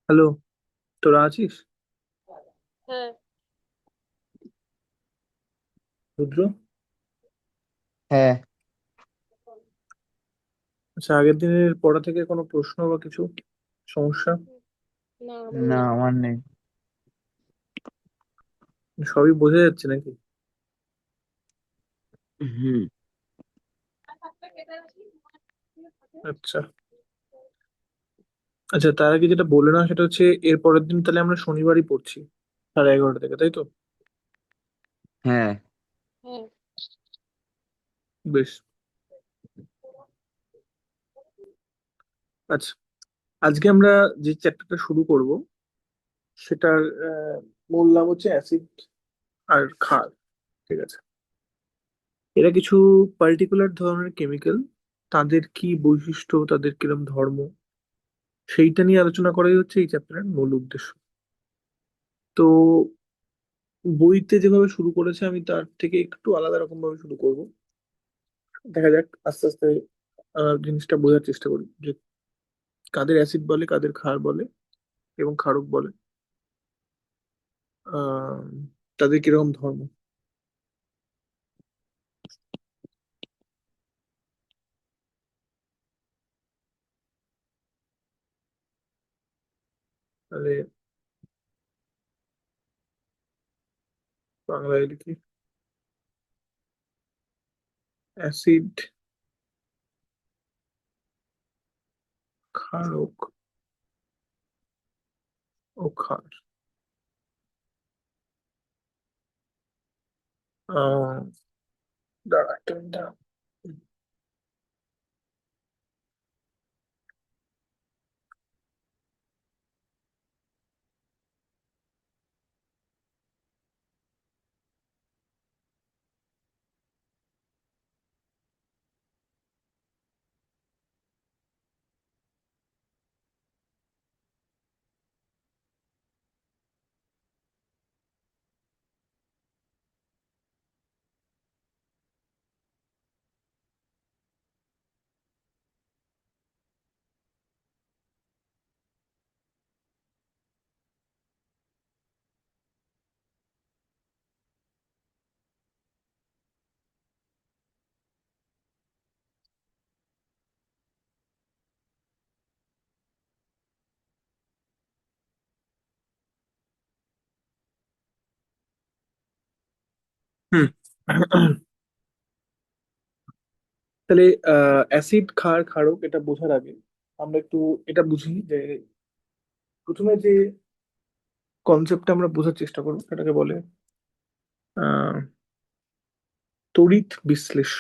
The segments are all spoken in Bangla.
হ্যালো, তোরা আছিস? হ্যাঁ। রুদ্র। হ্যাঁ। আচ্ছা, আগের দিনের পড়া থেকে কোনো প্রশ্ন বা কিছু সমস্যা? না, আমার না, নেই। আমার নেই। সবই বোঝা যাচ্ছে নাকি? হুম। আচ্ছা। আচ্ছা, তার আগে যেটা বলে না সেটা হচ্ছে এর পরের দিন তাহলে আমরা শনিবারই পড়ছি 11:30 থেকে, তাই তো? হ্যাঁ। হ্যাঁ। বেশ। আচ্ছা, আজকে আমরা যে চ্যাপ্টারটা শুরু করব সেটার মূল নাম হচ্ছে অ্যাসিড আর ক্ষার। ঠিক আছে। এরা কিছু পার্টিকুলার ধরনের কেমিক্যাল, তাদের কি বৈশিষ্ট্য, তাদের কিরম ধর্ম, সেইটা নিয়ে আলোচনা করাই হচ্ছে এই চ্যাপ্টারের মূল উদ্দেশ্য। তো বইতে যেভাবে শুরু করেছে আমি তার থেকে একটু আলাদা রকম ভাবে শুরু করব। দেখা যাক আস্তে আস্তে জিনিসটা বোঝার চেষ্টা করি যে কাদের অ্যাসিড বলে, কাদের ক্ষার বলে এবং ক্ষারক বলে, আহ তাদের কিরকম ধর্ম। তাহলে বাংলায় লিখি অ্যাসিড, ক্ষারক ও ক্ষার। আহ দাঁড়া একটা মিনিট দাঁড়া। হুম। তাহলে অ্যাসিড, ক্ষার, ক্ষারক এটা বোঝার আগে আমরা একটু এটা বুঝি যে প্রথমে যে কনসেপ্টটা আমরা বোঝার চেষ্টা করবো সেটাকে বলে আহ তড়িৎ বিশ্লেষ্য।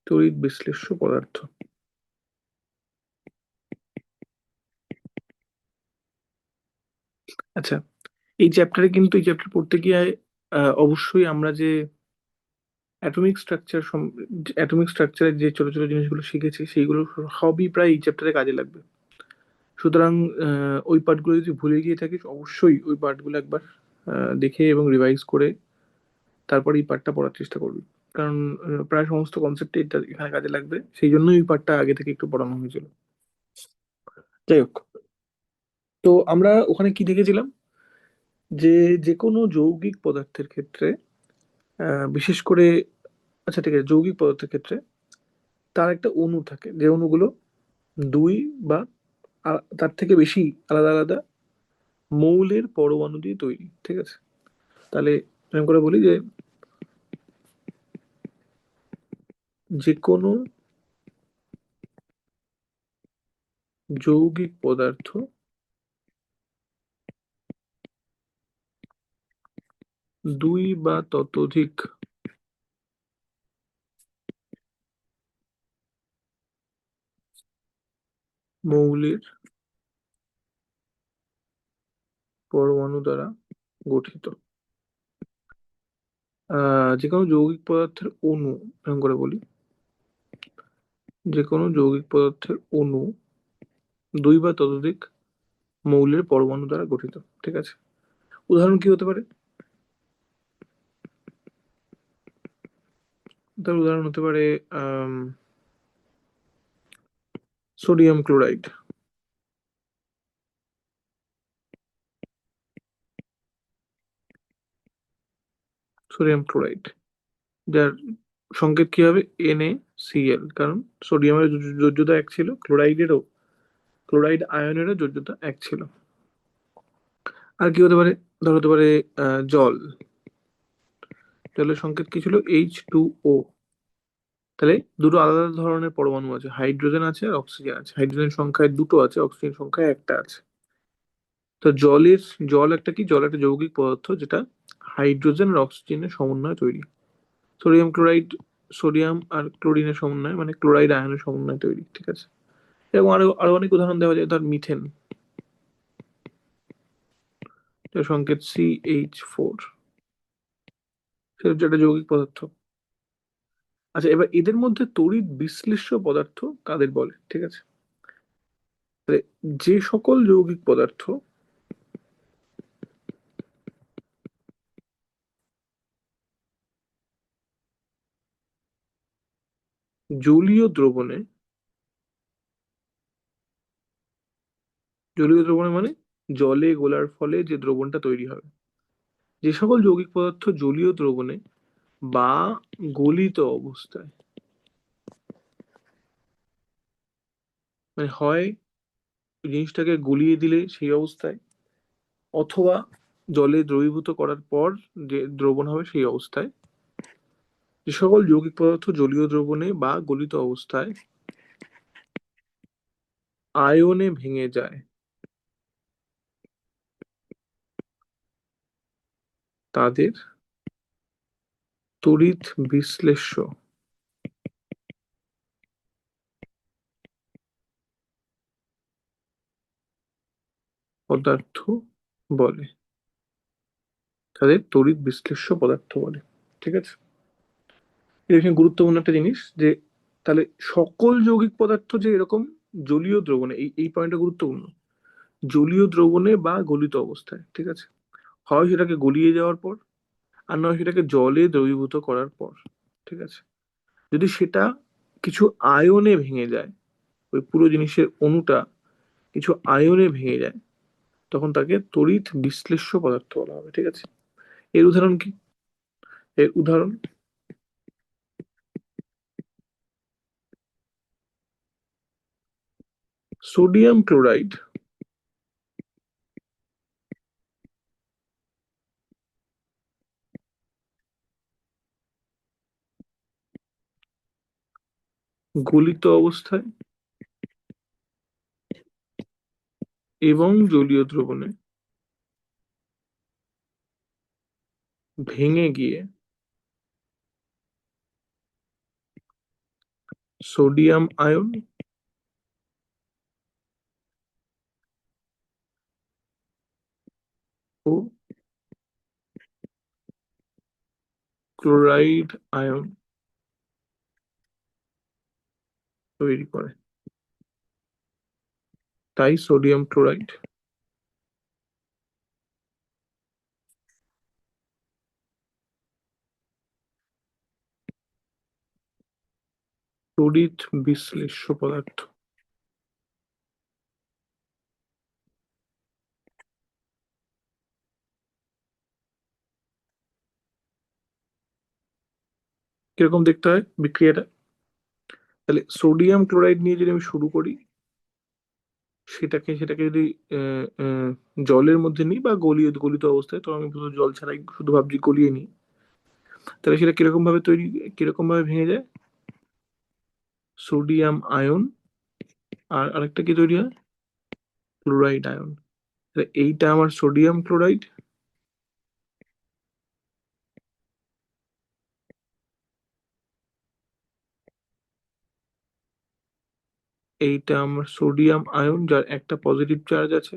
তড়িৎ বিশ্লেষ্য পদার্থ। আচ্ছা, এই চ্যাপ্টার পড়তে গিয়ে অবশ্যই আমরা যে অ্যাটমিক স্ট্রাকচারের যে ছোট ছোট জিনিসগুলো শিখেছি সেইগুলো সবই প্রায় এই চ্যাপ্টারে কাজে লাগবে। সুতরাং ওই পার্টগুলো যদি ভুলে গিয়ে থাকিস অবশ্যই ওই পার্টগুলো একবার দেখে এবং রিভাইজ করে তারপরে এই পার্টটা পড়ার চেষ্টা করবি। কারণ প্রায় সমস্ত কনসেপ্টে এটা এখানে কাজে লাগবে, সেই জন্যই ওই পার্টটা আগে থেকে একটু পড়ানো হয়েছিল। যাই হোক, তো আমরা ওখানে কি দেখেছিলাম যে যে কোনো যৌগিক পদার্থের ক্ষেত্রে বিশেষ করে, আচ্ছা ঠিক আছে, যৌগিক পদার্থের ক্ষেত্রে তার একটা অণু থাকে, যে অণুগুলো দুই বা তার থেকে বেশি আলাদা আলাদা মৌলের পরমাণু দিয়ে তৈরি। ঠিক আছে। তাহলে এরকম করে বলি যে যে কোনো যৌগিক পদার্থ দুই বা ততোধিক মৌলের পরমাণু দ্বারা গঠিত। যে কোনো যৌগিক পদার্থের অণু, এরকম করে বলি, যে কোনো যৌগিক পদার্থের অণু দুই বা ততোধিক মৌলের পরমাণু দ্বারা গঠিত। ঠিক আছে। উদাহরণ কি হতে পারে? তার উদাহরণ হতে পারে সোডিয়াম ক্লোরাইড। সোডিয়াম ক্লোরাইড যার সংকেত কি হবে, NaCl, কারণ সোডিয়ামের যোজ্যতা এক ছিল, ক্লোরাইড আয়নেরও যোজ্যতা এক ছিল। আর কি হতে পারে, ধর হতে পারে জল। জলের সংকেত কি ছিল, H2O। তাহলে দুটো আলাদা ধরনের পরমাণু আছে, হাইড্রোজেন আছে আর অক্সিজেন আছে। হাইড্রোজেন সংখ্যায় দুটো আছে, অক্সিজেন সংখ্যায় একটা আছে। তো জল একটা কি, জল একটা যৌগিক পদার্থ যেটা হাইড্রোজেন আর অক্সিজেনের সমন্বয়ে তৈরি। সোডিয়াম ক্লোরাইড সোডিয়াম আর ক্লোরিনের সমন্বয়, মানে ক্লোরাইড আয়নের সমন্বয়ে তৈরি, ঠিক আছে। এবং আরো আরো অনেক উদাহরণ দেওয়া যায়, ধর মিথেন, যার সংকেত CH4, সেটা হচ্ছে একটা যৌগিক পদার্থ। আচ্ছা, এবার এদের মধ্যে তড়িৎ বিশ্লেষ্য পদার্থ কাদের বলে, ঠিক আছে। তাহলে যে সকল যৌগিক পদার্থ জলীয় দ্রবণে, জলীয় দ্রবণে মানে জলে গোলার ফলে যে দ্রবণটা তৈরি হবে, যে সকল যৌগিক পদার্থ জলীয় দ্রবণে বা গলিত অবস্থায়, মানে হয় জিনিসটাকে গলিয়ে দিলে সেই অবস্থায়, অথবা জলে দ্রবীভূত করার পর যে দ্রবণ হবে সেই অবস্থায়, যে সকল যৌগিক পদার্থ জলীয় দ্রবণে বা গলিত অবস্থায় আয়নে ভেঙে যায়, তাদের তড়িৎ বিশ্লেষ্য পদার্থ বলে। তাদের তড়িৎ বিশ্লেষ্য পদার্থ বলে, ঠিক আছে। এটা ভীষণ গুরুত্বপূর্ণ একটা জিনিস, যে তাহলে সকল যৌগিক পদার্থ যে এরকম জলীয় দ্রবণে, এই পয়েন্টটা গুরুত্বপূর্ণ, জলীয় দ্রবণে বা গলিত অবস্থায়, ঠিক আছে, হয় সেটাকে গলিয়ে যাওয়ার পর, আর নয় সেটাকে জলে দ্রবীভূত করার পর, ঠিক আছে। যদি সেটা কিছু আয়নে ভেঙে যায়, ওই পুরো জিনিসের অণুটা কিছু আয়নে ভেঙে যায়, তখন তাকে তড়িৎ বিশ্লেষ্য পদার্থ বলা হবে, ঠিক আছে। এর উদাহরণ কি, এর উদাহরণ সোডিয়াম ক্লোরাইড গলিত অবস্থায় এবং জলীয় দ্রবণে ভেঙে গিয়ে সোডিয়াম আয়ন ও ক্লোরাইড আয়ন তৈরি করে, তাই সোডিয়াম ক্লোরাইড। তড়িৎ বিশ্লেষ্য পদার্থ। কিরকম দেখতে হয় বিক্রিয়াটা, তাহলে সোডিয়াম ক্লোরাইড নিয়ে যদি আমি শুরু করি, সেটাকে যদি জলের মধ্যে নিই বা গলিত অবস্থায়, তো আমি শুধু জল ছাড়াই শুধু ভাবছি গলিয়ে নিই, তাহলে সেটা কিরকম ভাবে তৈরি, কিরকম ভাবে ভেঙে যায়, সোডিয়াম আয়ন আর আরেকটা কি তৈরি হয়, ক্লোরাইড আয়ন। তাহলে এইটা আমার সোডিয়াম ক্লোরাইড, এইটা আমার সোডিয়াম আয়ন যার একটা পজিটিভ চার্জ আছে,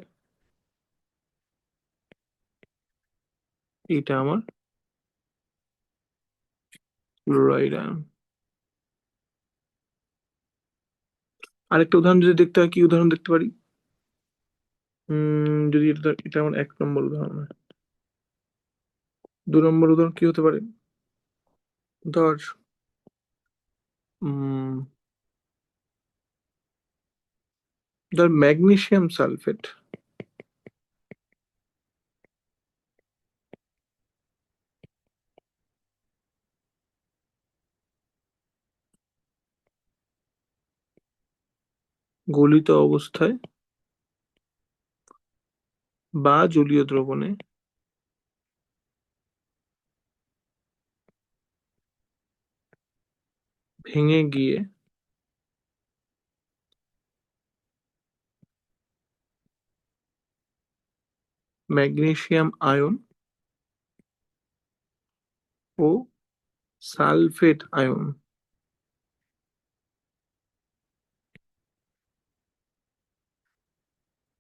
এইটা আমার ক্লোরাইড আয়ন। আরেকটা উদাহরণ যদি দেখতে হয়, কি উদাহরণ দেখতে পারি, যদি এটা আমার 1 নম্বর উদাহরণ হয়, 2 নম্বর উদাহরণ কি হতে পারে, ধর ধর ম্যাগনেসিয়াম সালফেট, গলিত অবস্থায় বা জলীয় দ্রবণে ভেঙে গিয়ে ম্যাগনেসিয়াম আয়ন ও সালফেট আয়ন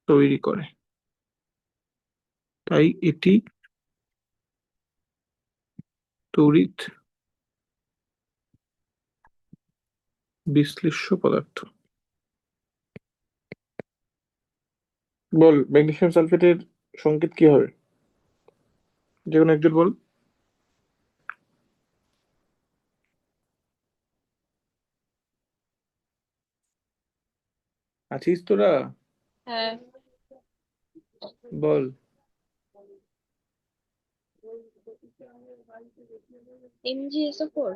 তৈরি করে। তাই এটি তড়িৎ বিশ্লেষ্য পদার্থ। বল ম্যাগনেসিয়াম সালফেটের সংকেত কি হবে? যে কোনো একজন বল। আছিস তোরা? হ্যাঁ, বল। MgSO4।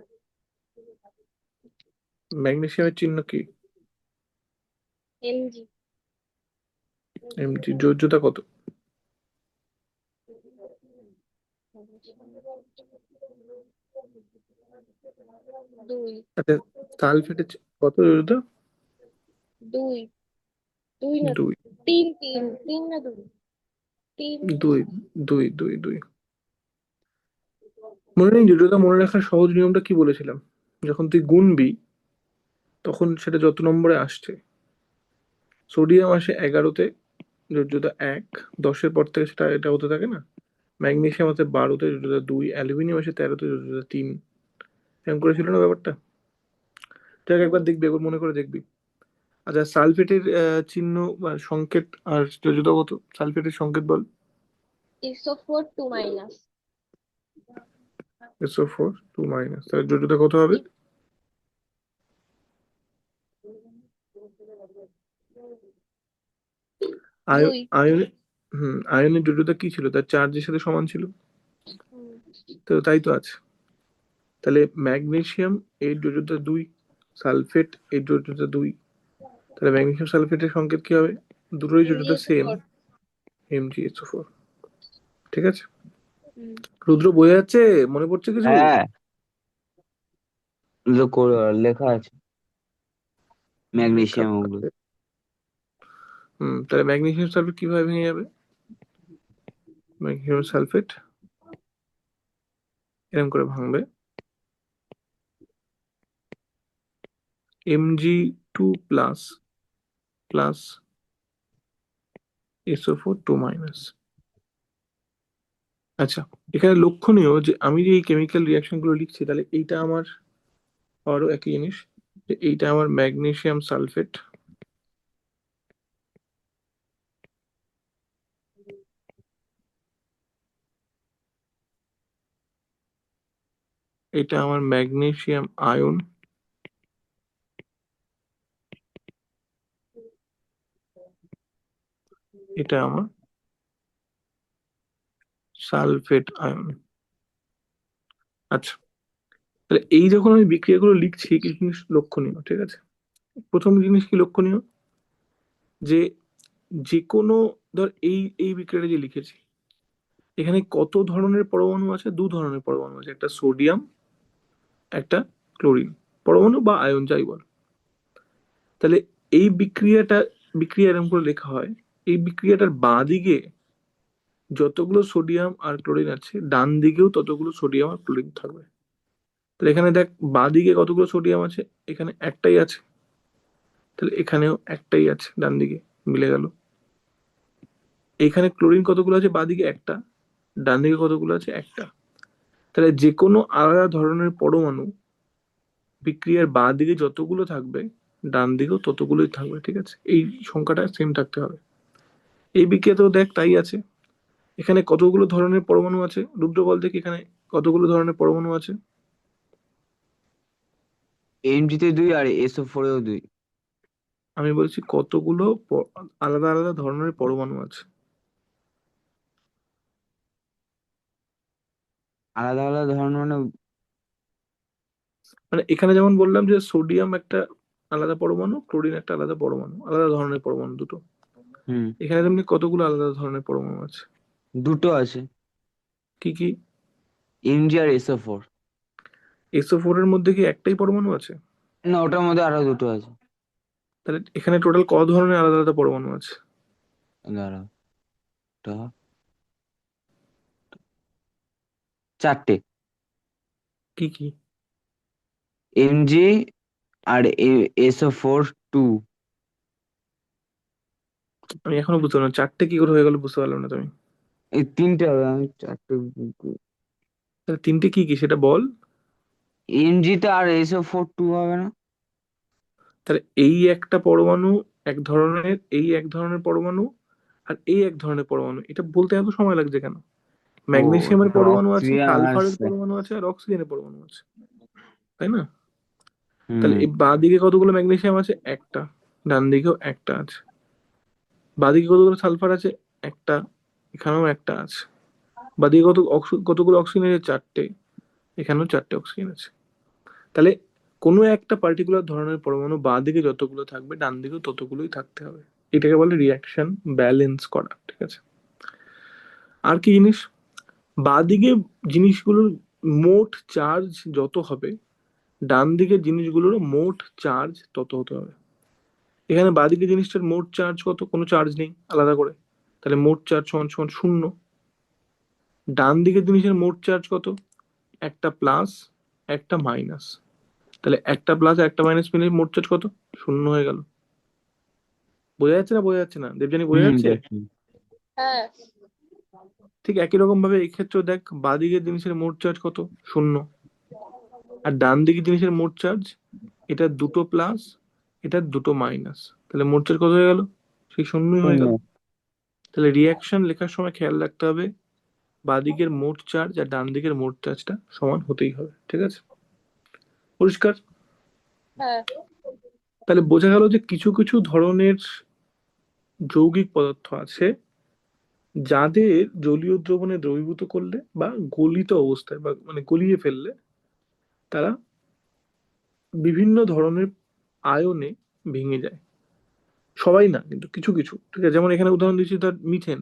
ম্যাগনেসিয়ামের চিহ্ন কি? Mg। এমজি। যোজ্যতা কত? 2। আচ্ছা, সালফেটের কত যোজ্যতা? 2। 2 না, দুই। 3। 3 না 2? 3। দুই দুই দুই দুই। মনে নেই যোজ্যতা মনে রাখার সহজ নিয়মটা কি বলেছিলাম? যখন তুই গুনবি তখন সেটা যত নম্বরে আসছে, সোডিয়াম আসে 11তে, যোজ্যতা 1, 10-এর পর থেকে সেটা এটা হতে থাকে না। ম্যাগনেসিয়াম আছে 12তে, যোজ্যতা 2, অ্যালুমিনিয়াম আসে 13তে, যোজ্যতা 3। এরকম করেছিল না ব্যাপারটা? দেখ একবার দেখবি, একবার মনে করে দেখবি। আচ্ছা, সালফেটের চিহ্ন বা সংকেত আর যোজ্যতা কত? সালফেটের সংকেত বল। SO4 2-। SO4 2-, তাহলে যোজ্যতা কত হবে? দুই। আয়নে, আয়নের যোজ্যতা কি ছিল? তার চার্জের সাথে সমান ছিল। হুম। তো তাই তো আছে। তাহলে ম্যাগনেসিয়াম এর যোজ্যতা 2, সালফেট এর যোজ্যতা 2। তাহলে ম্যাগনেসিয়াম সালফেটের সংকেত কি হবে? দুটোই যোজ্যতা সেম, MgSO4। MgSO4। ঠিক আছে। হুম। রুদ্র, বোঝা যাচ্ছে? মনে পড়ছে কিছু? হ্যাঁ, লেখা আছে লেখা ম্যাগনেসিয়াম ওগুলো। আছে। তাহলে ম্যাগনেসিয়াম সালফেট কিভাবে ভেঙে যাবে? ম্যাগনেসিয়াম সালফেট এরকম করে ভাঙবে, Mg2 প্লাস SO4 2-। আচ্ছা, এখানে লক্ষণীয় যে আমি যে এই কেমিক্যাল রিয়াকশন গুলো লিখছি, তাহলে এইটা আমার আরো একই জিনিস, যে এইটা আমার ম্যাগনেসিয়াম সালফেট, এটা আমার ম্যাগনেসিয়াম আয়ন, এটা আমার সালফেট আয়ন। আচ্ছা, তাহলে এই যখন আমি বিক্রিয়াগুলো লিখছি কিছু জিনিস লক্ষণীয়, ঠিক আছে। প্রথম জিনিস কি লক্ষণীয়? যে যে কোনো, ধর এই এই বিক্রিয়াটা যে লিখেছি, এখানে কত ধরনের পরমাণু আছে? 2 ধরনের পরমাণু আছে, একটা সোডিয়াম, একটা ক্লোরিন পরমাণু বা আয়ন যাই বল। তাহলে এই বিক্রিয়া এরকম করে লেখা হয়, এই বিক্রিয়াটার বাঁ দিকে যতগুলো সোডিয়াম আর ক্লোরিন আছে, ডান দিকেও ততগুলো সোডিয়াম আর ক্লোরিন থাকবে। তাহলে এখানে দেখ বাঁ দিকে কতগুলো সোডিয়াম আছে, এখানে একটাই আছে, তাহলে এখানেও একটাই আছে ডান দিকে, মিলে গেল। এখানে ক্লোরিন কতগুলো আছে? বাঁ দিকে একটা, ডান দিকে কতগুলো আছে? একটা। তাহলে যে কোনো আলাদা ধরনের পরমাণু বিক্রিয়ার বাঁ দিকে যতগুলো থাকবে, ডান দিকেও ততগুলোই থাকবে, ঠিক আছে। এই সংখ্যাটা সেম থাকতে হবে। এই বিক্রিয়াতেও দেখ তাই আছে। এখানে কতগুলো ধরনের পরমাণু আছে? রুদ্র বল দেখি এখানে কতগুলো ধরনের পরমাণু আছে? এমজি তে 2 আর SO4 এও 2। আমি বলছি কতগুলো আলাদা আলাদা ধরনের পরমাণু আছে। আলাদা আলাদা ধরনের মানে? মানে এখানে যেমন বললাম যে সোডিয়াম একটা আলাদা পরমাণু, ক্লোরিন একটা আলাদা পরমাণু, আলাদা ধরনের পরমাণু দুটো। হুম, এখানে তেমনি কতগুলো আলাদা ধরনের পরমাণু আছে? 2টো আছে, কি কি? এমজি আর SO4। SO4 এর মধ্যে কি একটাই পরমাণু আছে? না, ওটার মধ্যে আরো 2টো আছে। তাহলে এখানে টোটাল কত ধরনের আলাদা আলাদা পরমাণু আছে? দাঁড়াও, টা 4টে। কি কি? এমজি আর SO4 2। আমি এখনো বুঝতে পারলাম, চারটে কি করে হয়ে গেল বুঝতে পারলাম না তুমি। এই 3টে হবে, আমি 4টে। তাহলে তিনটে কি কি সেটা বল। এমজি তে আর SO4 2 হবে না? তাহলে এই একটা পরমাণু এক ধরনের, এই এক ধরনের পরমাণু, আর এই এক ধরনের পরমাণু, এটা বলতে এত সময় লাগছে কেন? ও, ম্যাগনেসিয়ামের ওটা পরমাণু আছে, অক্সিজেন আর সালফারের পরমাণু আছে, আর অক্সিজেনের পরমাণু আছে, তাই না? তাহলে হুম। এই বাঁ দিকে কতগুলো ম্যাগনেসিয়াম আছে? একটা। ডান দিকেও একটা আছে। বাঁ দিকে কতগুলো সালফার আছে? একটা। এখানেও একটা আছে। বাঁ দিকে কতগুলো অক্সিজেন আছে? চারটে। এখানেও চারটে অক্সিজেন আছে। তাহলে কোনো একটা পার্টিকুলার ধরনের পরমাণু বাঁ দিকে যতগুলো থাকবে ডান দিকেও ততগুলোই থাকতে হবে। এটাকে বলে রিয়াকশন ব্যালেন্স করা, ঠিক আছে? আর কি জিনিস? বাঁ দিকে জিনিসগুলোর মোট চার্জ যত হবে, ডান দিকের জিনিসগুলোর মোট চার্জ তত হতে হবে। এখানে বাঁদিকে জিনিসটার মোট চার্জ কত? কোনো চার্জ নেই আলাদা করে, তাহলে মোট চার্জ সমান সমান শূন্য। ডান দিকের জিনিসের মোট চার্জ কত? একটা প্লাস একটা মাইনাস, তাহলে একটা প্লাস একটা মাইনাস মিলে মোট চার্জ কত? শূন্য হয়ে গেল। বোঝা যাচ্ছে না? বোঝা যাচ্ছে না দেবযানী? বোঝা হুম, যাচ্ছে? দেখি। হ্যাঁ। ঠিক একই রকম ভাবে এই ক্ষেত্রেও দেখ, বাঁদিকের জিনিসের মোট চার্জ কত? শূন্য। আর ডান দিকের জিনিসের মোট চার্জ, এটা দুটো প্লাস, এটা দুটো মাইনাস, তাহলে মোট চার্জ কত হয়ে গেল? সেই শূন্যই হয়ে 0। গেল। তাহলে রিয়াকশন লেখার সময় খেয়াল রাখতে হবে বাঁদিকের মোট চার্জ আর ডান দিকের মোট চার্জটা সমান হতেই হবে, ঠিক আছে? পরিষ্কার? হ্যাঁ। তাহলে বোঝা গেল যে কিছু কিছু ধরনের যৌগিক পদার্থ আছে যাদের জলীয় দ্রবণে দ্রবীভূত করলে বা গলিত অবস্থায় বা মানে গলিয়ে ফেললে তারা বিভিন্ন ধরনের আয়নে ভেঙে যায়। সবাই না, কিন্তু কিছু কিছু, ঠিক আছে? যেমন এখানে উদাহরণ দিচ্ছি তার মিথেন।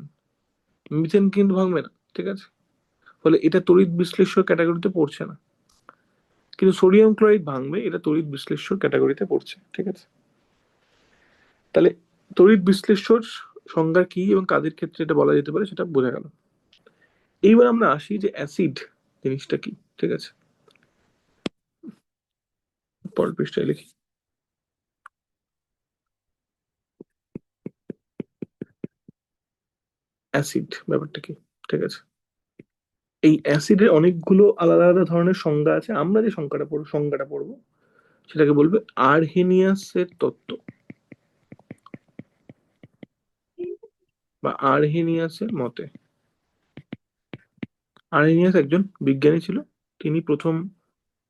মিথেন কিন্তু ভাঙবে না, ঠিক আছে? ফলে এটা তড়িৎ বিশ্লেষ্য ক্যাটাগরিতে পড়ছে না। কিন্তু সোডিয়াম ক্লোরাইড ভাঙবে, এটা তড়িৎ বিশ্লেষ্য ক্যাটাগরিতে পড়ছে, ঠিক আছে? তাহলে তড়িৎ বিশ্লেষ্যর সংজ্ঞা কি এবং কাদের ক্ষেত্রে এটা বলা যেতে পারে সেটা বোঝা গেল। এইবার আমরা আসি যে অ্যাসিড জিনিসটা কি, ঠিক আছে? পরের পৃষ্ঠায় লিখি অ্যাসিড ব্যাপারটা কি, ঠিক আছে? এই অ্যাসিডের অনেকগুলো আলাদা আলাদা ধরনের সংজ্ঞা আছে। আমরা যে সংজ্ঞাটা পড়বো সেটাকে বলবে আর্হেনিয়াসের তত্ত্ব বা আর্হেনিয়াসের মতে। আর্হেনিয়াস একজন বিজ্ঞানী ছিল। তিনি প্রথম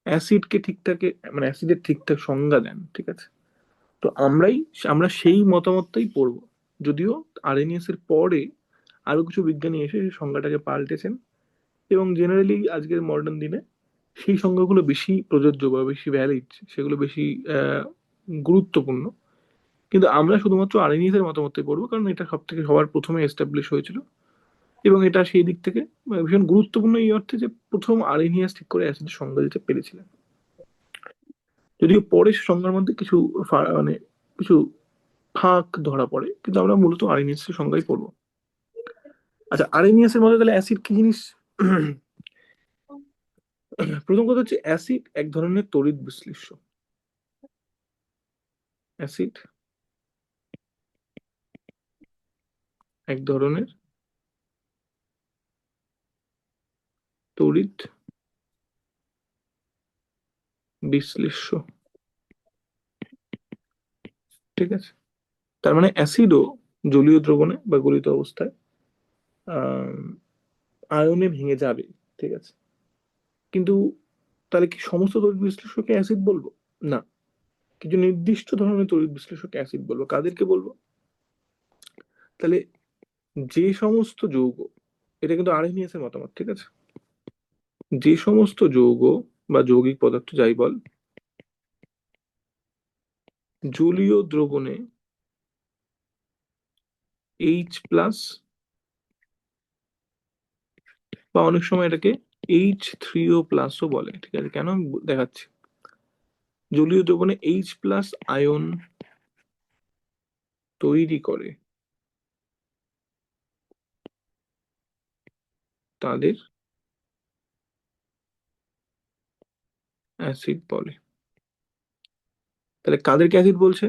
অ্যাসিডকে ঠিকঠাক, মানে অ্যাসিডের ঠিকঠাক সংজ্ঞা দেন, ঠিক আছে? তো আমরা সেই মতামতটাই পড়বো। যদিও আর্হেনিয়াসের পরে আরো কিছু বিজ্ঞানী এসে সেই সংজ্ঞাটাকে পাল্টেছেন, এবং জেনারেলি আজকের মডার্ন দিনে সেই সংজ্ঞাগুলো বেশি প্রযোজ্য বা বেশি ভ্যালিড, সেগুলো বেশি গুরুত্বপূর্ণ। কিন্তু আমরা শুধুমাত্র আর্হেনিয়াসের মতামতটাই পড়বো, কারণ এটা সব থেকে সবার প্রথমে এস্টাবলিশ হয়েছিল, এবং এটা সেই দিক থেকে ভীষণ গুরুত্বপূর্ণ এই অর্থে যে প্রথম আর্হেনিয়াস ঠিক করে অ্যাসিডের সংজ্ঞা দিতে পেরেছিলেন। যদিও পরে সে সংজ্ঞার মধ্যে কিছু মানে কিছু ফাঁক ধরা পড়ে, কিন্তু আমরা মূলত আর্হেনিয়াসের সংজ্ঞাই পড়বো। আচ্ছা, আর্হেনিয়াসের মধ্যে তাহলে অ্যাসিড কি জিনিস? প্রথম কথা হচ্ছে অ্যাসিড এক ধরনের তড়িৎ বিশ্লেষ্য। অ্যাসিড এক ধরনের তড়িৎ বিশ্লেষ্য, ঠিক আছে? তার মানে অ্যাসিডও জলীয় দ্রবণে বা গলিত অবস্থায় আহ আয়নে ভেঙে যাবে, ঠিক আছে? কিন্তু তাহলে কি সমস্ত তড়িৎ বিশ্লেষ্যকে অ্যাসিড বলবো? না, কিছু নির্দিষ্ট ধরনের তড়িৎ বিশ্লেষক অ্যাসিড বলবো। কাদেরকে বলবো? তাহলে যে সমস্ত যৌগ, এটা কিন্তু আরএনএস এর মতামত, ঠিক আছে, যে সমস্ত যৌগ বা যৌগিক পদার্থ যাই বল, জলীয় দ্রবণে H+ বা অনেক সময় এটাকে H3O+ বলে, ঠিক আছে, কেন আমি দেখাচ্ছি। জলীয় দ্রবণে H+ আয়ন তৈরি করে তাদের অ্যাসিড বলে। তাহলে কাদেরকে অ্যাসিড বলছে?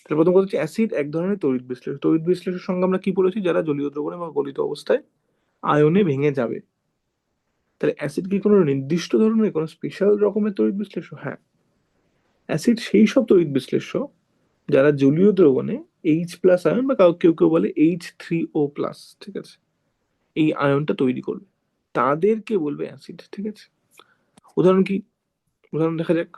তাহলে প্রথম কথা হচ্ছে অ্যাসিড এক ধরনের তড়িৎ বিশ্লেষক। তড়িৎ বিশ্লেষকের সঙ্গে আমরা কি বলেছি? যারা জলীয় দ্রবণে বা গলিত অবস্থায় আয়নে ভেঙে যাবে। তাহলে অ্যাসিড কি কোনো নির্দিষ্ট ধরনের, কোনো স্পেশাল রকমের তড়িৎ বিশ্লেষ্য? হ্যাঁ, অ্যাসিড সেই সব তড়িৎ বিশ্লেষ্য যারা জলীয় দ্রবণে H+ আয়ন বা কেউ কেউ বলে H3O+, ঠিক আছে, এই আয়নটা তৈরি করবে, তাদেরকে বলবে অ্যাসিড, ঠিক আছে। উদাহরণ কি? উদাহরণ দেখা যাক।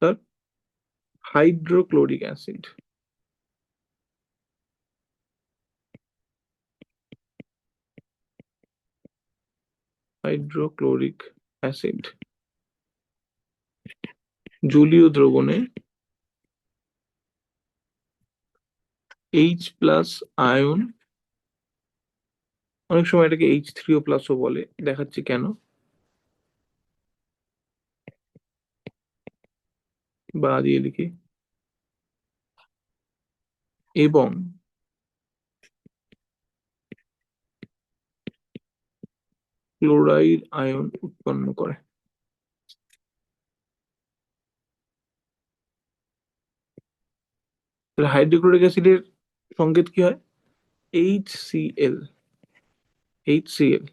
তার হাইড্রোক্লোরিক অ্যাসিড, হাইড্রোক্লোরিক অ্যাসিড জলীয় দ্রবণে H+ আয়ন, অনেক সময় এটাকে H3O+ও বলে, দেখাচ্ছি কেন। বা দিয়ে লিখি, এবং ক্লোরাইড আয়ন উৎপন্ন করে। তাহলে হাইড্রোক্লোরিক অ্যাসিডের সংকেত কি হয়? HCl, HCl।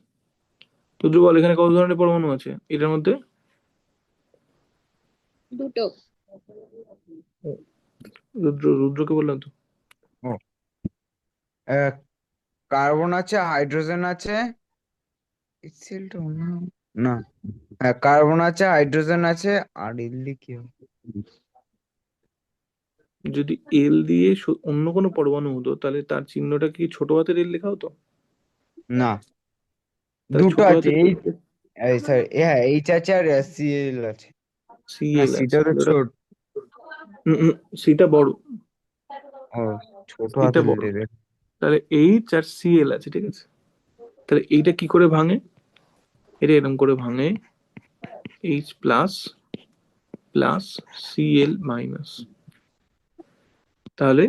রুদ্র বল, এখানে কত ধরনের পরমাণু আছে এটার মধ্যে? দুটো। রুদ্রকে বললাম তো। ও কার্বন আছে, হাইড্রোজেন আছে, HCl টা না, হ্যাঁ কার্বন আছে, হাইড্রোজেন আছে, আর এলি কি হবে? যদি এল দিয়ে অন্য কোনো পরমাণু হতো তাহলে তার চিহ্নটা কি ছোট হাতের এল লেখা হতো? না, তাহলে দুটো ছোট আছে, হাতের এই সরি, হ্যাঁ এইচ আছে আর সিএল আছে। না সিএল আছে, সিটা তো তাহলে ওটা ছোট। সিটা বড়, ও, ছোট সিটা হাতের বড়। লেটার। তাহলে এইচ আর সিএল আছে, ঠিক আছে। তাহলে এইটা কি করে ভাঙে? এটা এরকম করে ভাঙে, H+ প্লাস Cl-। তাহলে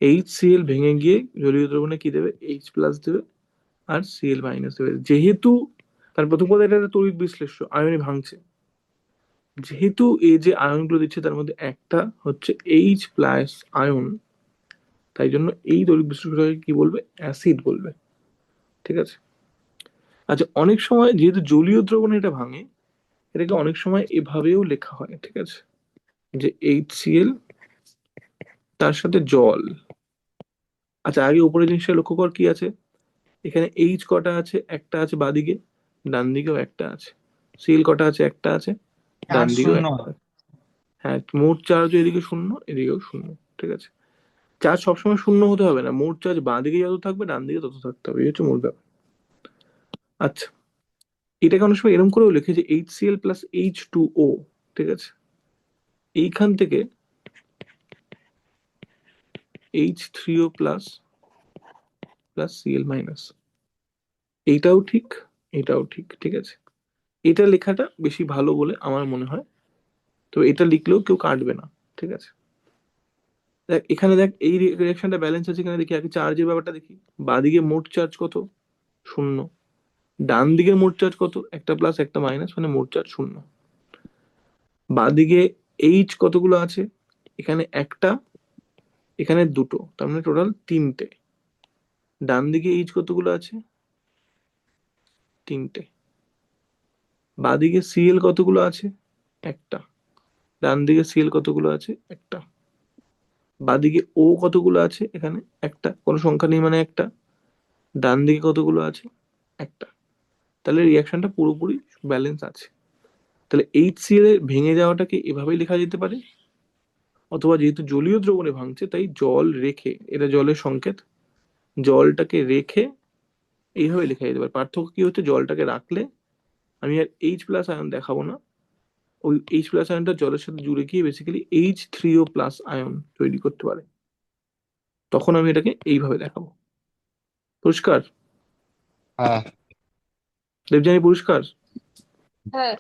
HCl ভেঙে গিয়ে জলীয় দ্রবণে কি দেবে? H+ দেবে আর Cl- দেবে। যেহেতু তার প্রথম কথা, এটা একটা তড়িৎ বিশ্লেষ্য, আয়নে ভাঙছে, যেহেতু এই যে আয়নগুলো দিচ্ছে তার মধ্যে একটা হচ্ছে H+ আয়ন, তাই জন্য এই তড়িৎ বিশ্লেষ্যটাকে কি বলবে? অ্যাসিড বলবে, ঠিক আছে। আচ্ছা, অনেক সময় যেহেতু জলীয় দ্রবণে এটা ভাঙে, এটাকে অনেক সময় এভাবেও লেখা হয়, ঠিক আছে, যে HCl তার সাথে জল। আচ্ছা, আগে উপরের জিনিসটা লক্ষ্য কর কি আছে এখানে। এইচ কটা আছে? একটা আছে বাদিকে, ডান দিকেও একটা আছে। সিএল কটা আছে? একটা আছে, ডান আর দিকেও শূন্য। একটা আছে। হ্যাঁ, মোট চার্জ এদিকে শূন্য, এদিকেও শূন্য, ঠিক আছে। চার্জ সবসময় শূন্য হতে হবে না, মোট চার্জ বাঁ দিকে যত থাকবে ডান দিকে তত থাকতে হবে, এই হচ্ছে মূল ব্যাপার। আচ্ছা, এটাকে অনেক সময় এরকম করেও লেখে যে HCl+H2O, ঠিক আছে, এইখান থেকে H3O+ প্লাস Cl-। এইটাও ঠিক, এটাও ঠিক, ঠিক আছে। এটা লেখাটা বেশি ভালো বলে আমার মনে হয়, তো এটা লিখলেও কেউ কাটবে না, ঠিক আছে। দেখ এখানে, দেখ এই রিঅ্যাকশনটা ব্যালেন্স আছে কিনা দেখি, আগে চার্জের ব্যাপারটা দেখি। বাঁদিকে মোট চার্জ কত? শূন্য। ডান দিকের মোট চার্জ কত? একটা প্লাস একটা মাইনাস, মানে মোট চার্জ শূন্য। বাঁদিকে এইচ কতগুলো আছে? এখানে একটা, এখানে দুটো, তার মানে টোটাল তিনটে। ডান দিকে এইচ কতগুলো আছে? তিনটে। বাঁদিকে সিএল কতগুলো আছে? একটা। ডান দিকে সিএল কতগুলো আছে? একটা। বাঁদিকে ও কতগুলো আছে? এখানে একটা, কোনো সংখ্যা নেই মানে একটা। ডান দিকে কতগুলো আছে? একটা। তাহলে রিয়াকশনটা পুরোপুরি ব্যালেন্স আছে। তাহলে HCl এর ভেঙে যাওয়াটাকে এভাবেই লেখা যেতে পারে, অথবা যেহেতু জলীয় দ্রবণে ভাঙছে তাই জল রেখে, এটা জলের সংকেত, জলটাকে রেখে এইভাবে লেখা যেতে পারে। পার্থক্য কি হচ্ছে, জলটাকে রাখলে আমি আর H+ আয়ন দেখাবো না, ওই H+ আয়নটা জলের সাথে জুড়ে গিয়ে বেসিক্যালি H3O+ আয়ন তৈরি করতে পারে, তখন আমি এটাকে এইভাবে দেখাবো। পরিষ্কার? হ্যাঁ। দেবযানী পরিষ্কার? হ্যাঁ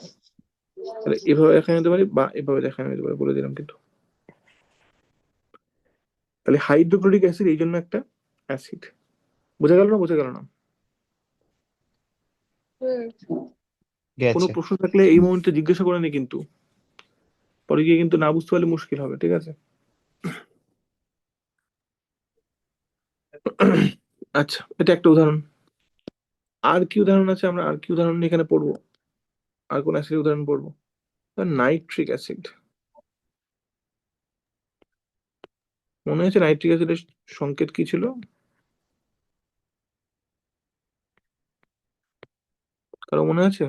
তাহলে এভাবে দেখা যেতে পারে বা এভাবে দেখা যেতে পারে, বলে দিলাম কিন্তু। তাহলে হাইড্রোক্লোরিক অ্যাসিড এই জন্য একটা অ্যাসিড। বোঝা গেল না? বোঝা গেল না? হুম কোনো গেছে। প্রশ্ন থাকলে এই মুহূর্তে জিজ্ঞাসা করে নি কিন্তু, পরে গিয়ে কিন্তু না বুঝতে পারলে মুশকিল হবে, ঠিক আছে? আচ্ছা, এটা একটা উদাহরণ। আর কি উদাহরণ আছে, আমরা আর কি উদাহরণ নিয়ে এখানে পড়বো? আর কোন অ্যাসিডের উদাহরণ পড়বো? Nitric acid. মনে আছে নাইট্রিক অ্যাসিডের সংকেত কি ছিল? কারো মনে আছে?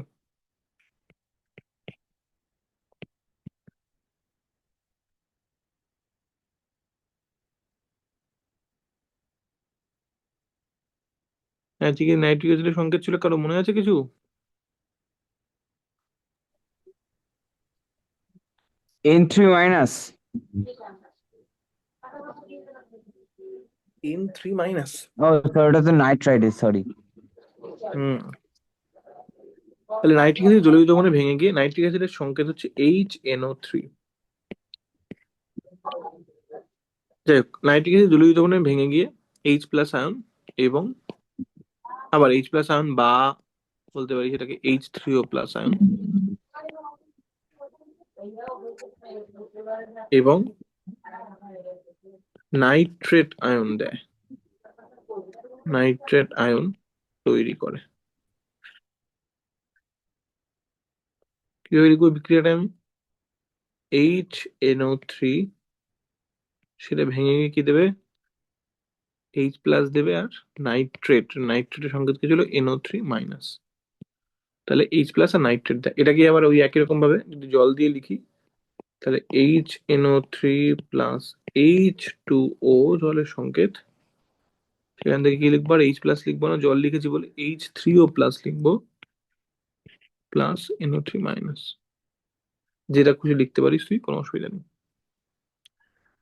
নাইট্রিক অ্যাসিডের সংকেত ছিল, কারো মনে আছে কিছু? N3-। N3-। ও স্যার, ওটা তো নাইট্রাইট, সরি। হুম। তাহলে নাইট্রিক অ্যাসিড জলীয় দ্রবণে ভেঙে গিয়ে নাইট্রিক অ্যাসিডের সংকেত হচ্ছে HNO3। যাই হোক, নাইট্রিক অ্যাসিড জলীয় দ্রবণে ভেঙে গিয়ে H+ আয়ন এবং আবার H+ আয়ন, বা বলতে পারি সেটাকে H3O+ আয়ন এবং নাইট্রেট আয়ন দেয়, নাইট্রেট আয়ন তৈরি করে। কিভাবে লিখবো বিক্রিয়াটা আমি? HNO3 সেটা ভেঙে গিয়ে কি দেবে? H+ দেবে, আর নাইট্রেটের সংকেত কি ছিল? NO3-। তাহলে H+ আর নাইট্রেট দেয়। এটাকে আবার ওই একই রকম ভাবে যদি জল দিয়ে লিখি, তাহলে HNO3+H2O জলের সংকেত, সেখান থেকে কি লিখবো? আর H+ লিখবো না, জল লিখেছি বলে H3O+ লিখবো, প্লাস NO3-। যেটা খুশি লিখতে পারিস তুই, কোনো অসুবিধা নেই।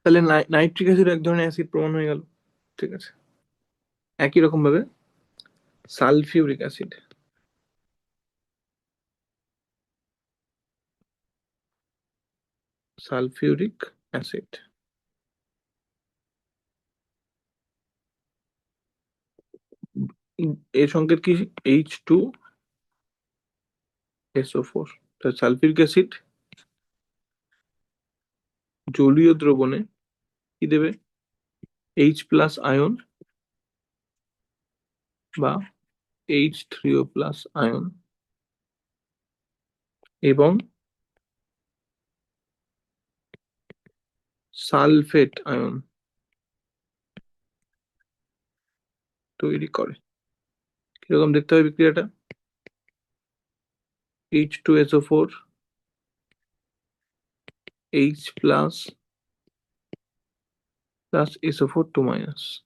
তাহলে নাইট্রিক অ্যাসিড এক ধরনের অ্যাসিড প্রমাণ হয়ে গেল, ঠিক আছে? একই রকম ভাবে সালফিউরিক অ্যাসিড, সালফিউরিক অ্যাসিড এর সংকেত কি? H2SO4। তাহলে সালফিউরিক অ্যাসিড জলীয় দ্রবণে কি দেবে? H+ আয়ন বা H3O+ আয়ন এবং সালফেট আয়ন তৈরি করে। কিরকম দেখতে হবে বিক্রিয়াটা? H2SO4, H+ plus SO4 2-।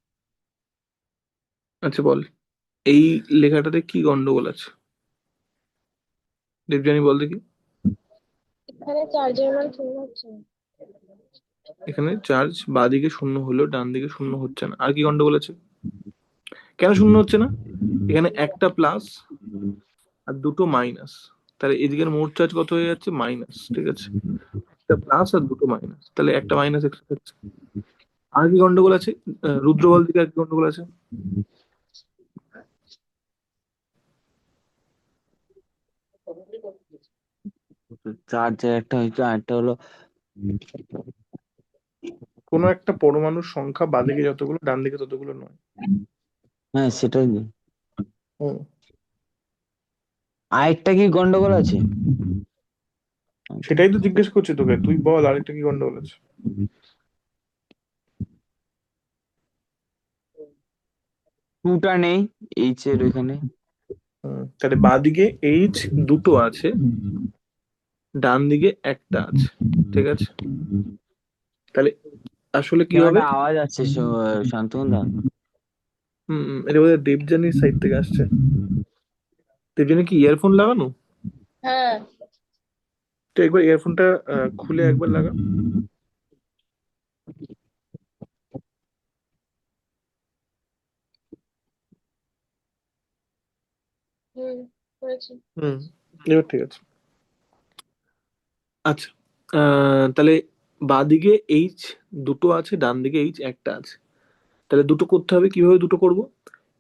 আচ্ছা বল, এই লেখাটাতে কি গন্ডগোল আছে? দেবযানী বল দেখি। এখানে চার্জের মান শূন্য হচ্ছে না। এখানে চার্জ বাঁদিকে শূন্য হলেও ডান দিকে শূন্য হচ্ছে না, আর কি গন্ডগোল আছে? কেন শূন্য হচ্ছে না? এখানে একটা প্লাস আর দুটো মাইনাস, তাহলে এদিকের মোট চার্জ কত হয়ে যাচ্ছে? মাইনাস, ঠিক আছে? একটা প্লাস আর দুটো মাইনাস, তাহলে একটা মাইনাস এক্সট্রা থাকছে। আর কি গন্ডগোল আছে? রুদ্র বল দিকে আর কি গন্ডগোল আছে? চার্জের একটা হয়েছে, আর একটা হলো। কোনো একটা পরমাণুর সংখ্যা বাঁদিকে যতগুলো ডান দিকে ততগুলো নয়। হ্যাঁ, সেটাই। হুম। আরেকটা কি গন্ডগোল আছে? সেটাই তো জিজ্ঞেস করছি তোকে, তুই বল আরেকটা কি গন্ডগোল আছে? টুটা নেই এইচ এর ওইখানে। তাহলে বাঁদিকে এইচ দুটো আছে, ডান দিকে একটা আছে, ঠিক আছে? তাহলে আসলে কি কেমন হবে? একটা আওয়াজ আসছে শান্তনুদা। এটা বোধহয় দেবযানীর সাইড থেকে আসছে। দেবযানী কি ইয়ারফোন লাগানো? হ্যাঁ। তো একবার ইয়ারফোনটা খুলে একবার লাগা। হুম, করেছি। হুম, এবার ঠিক আছে। আচ্ছা, তাহলে বাঁদিকে এইচ দুটো আছে, ডান দিকে এইচ একটা আছে। তাহলে দুটো করতে হবে, কিভাবে দুটো করব?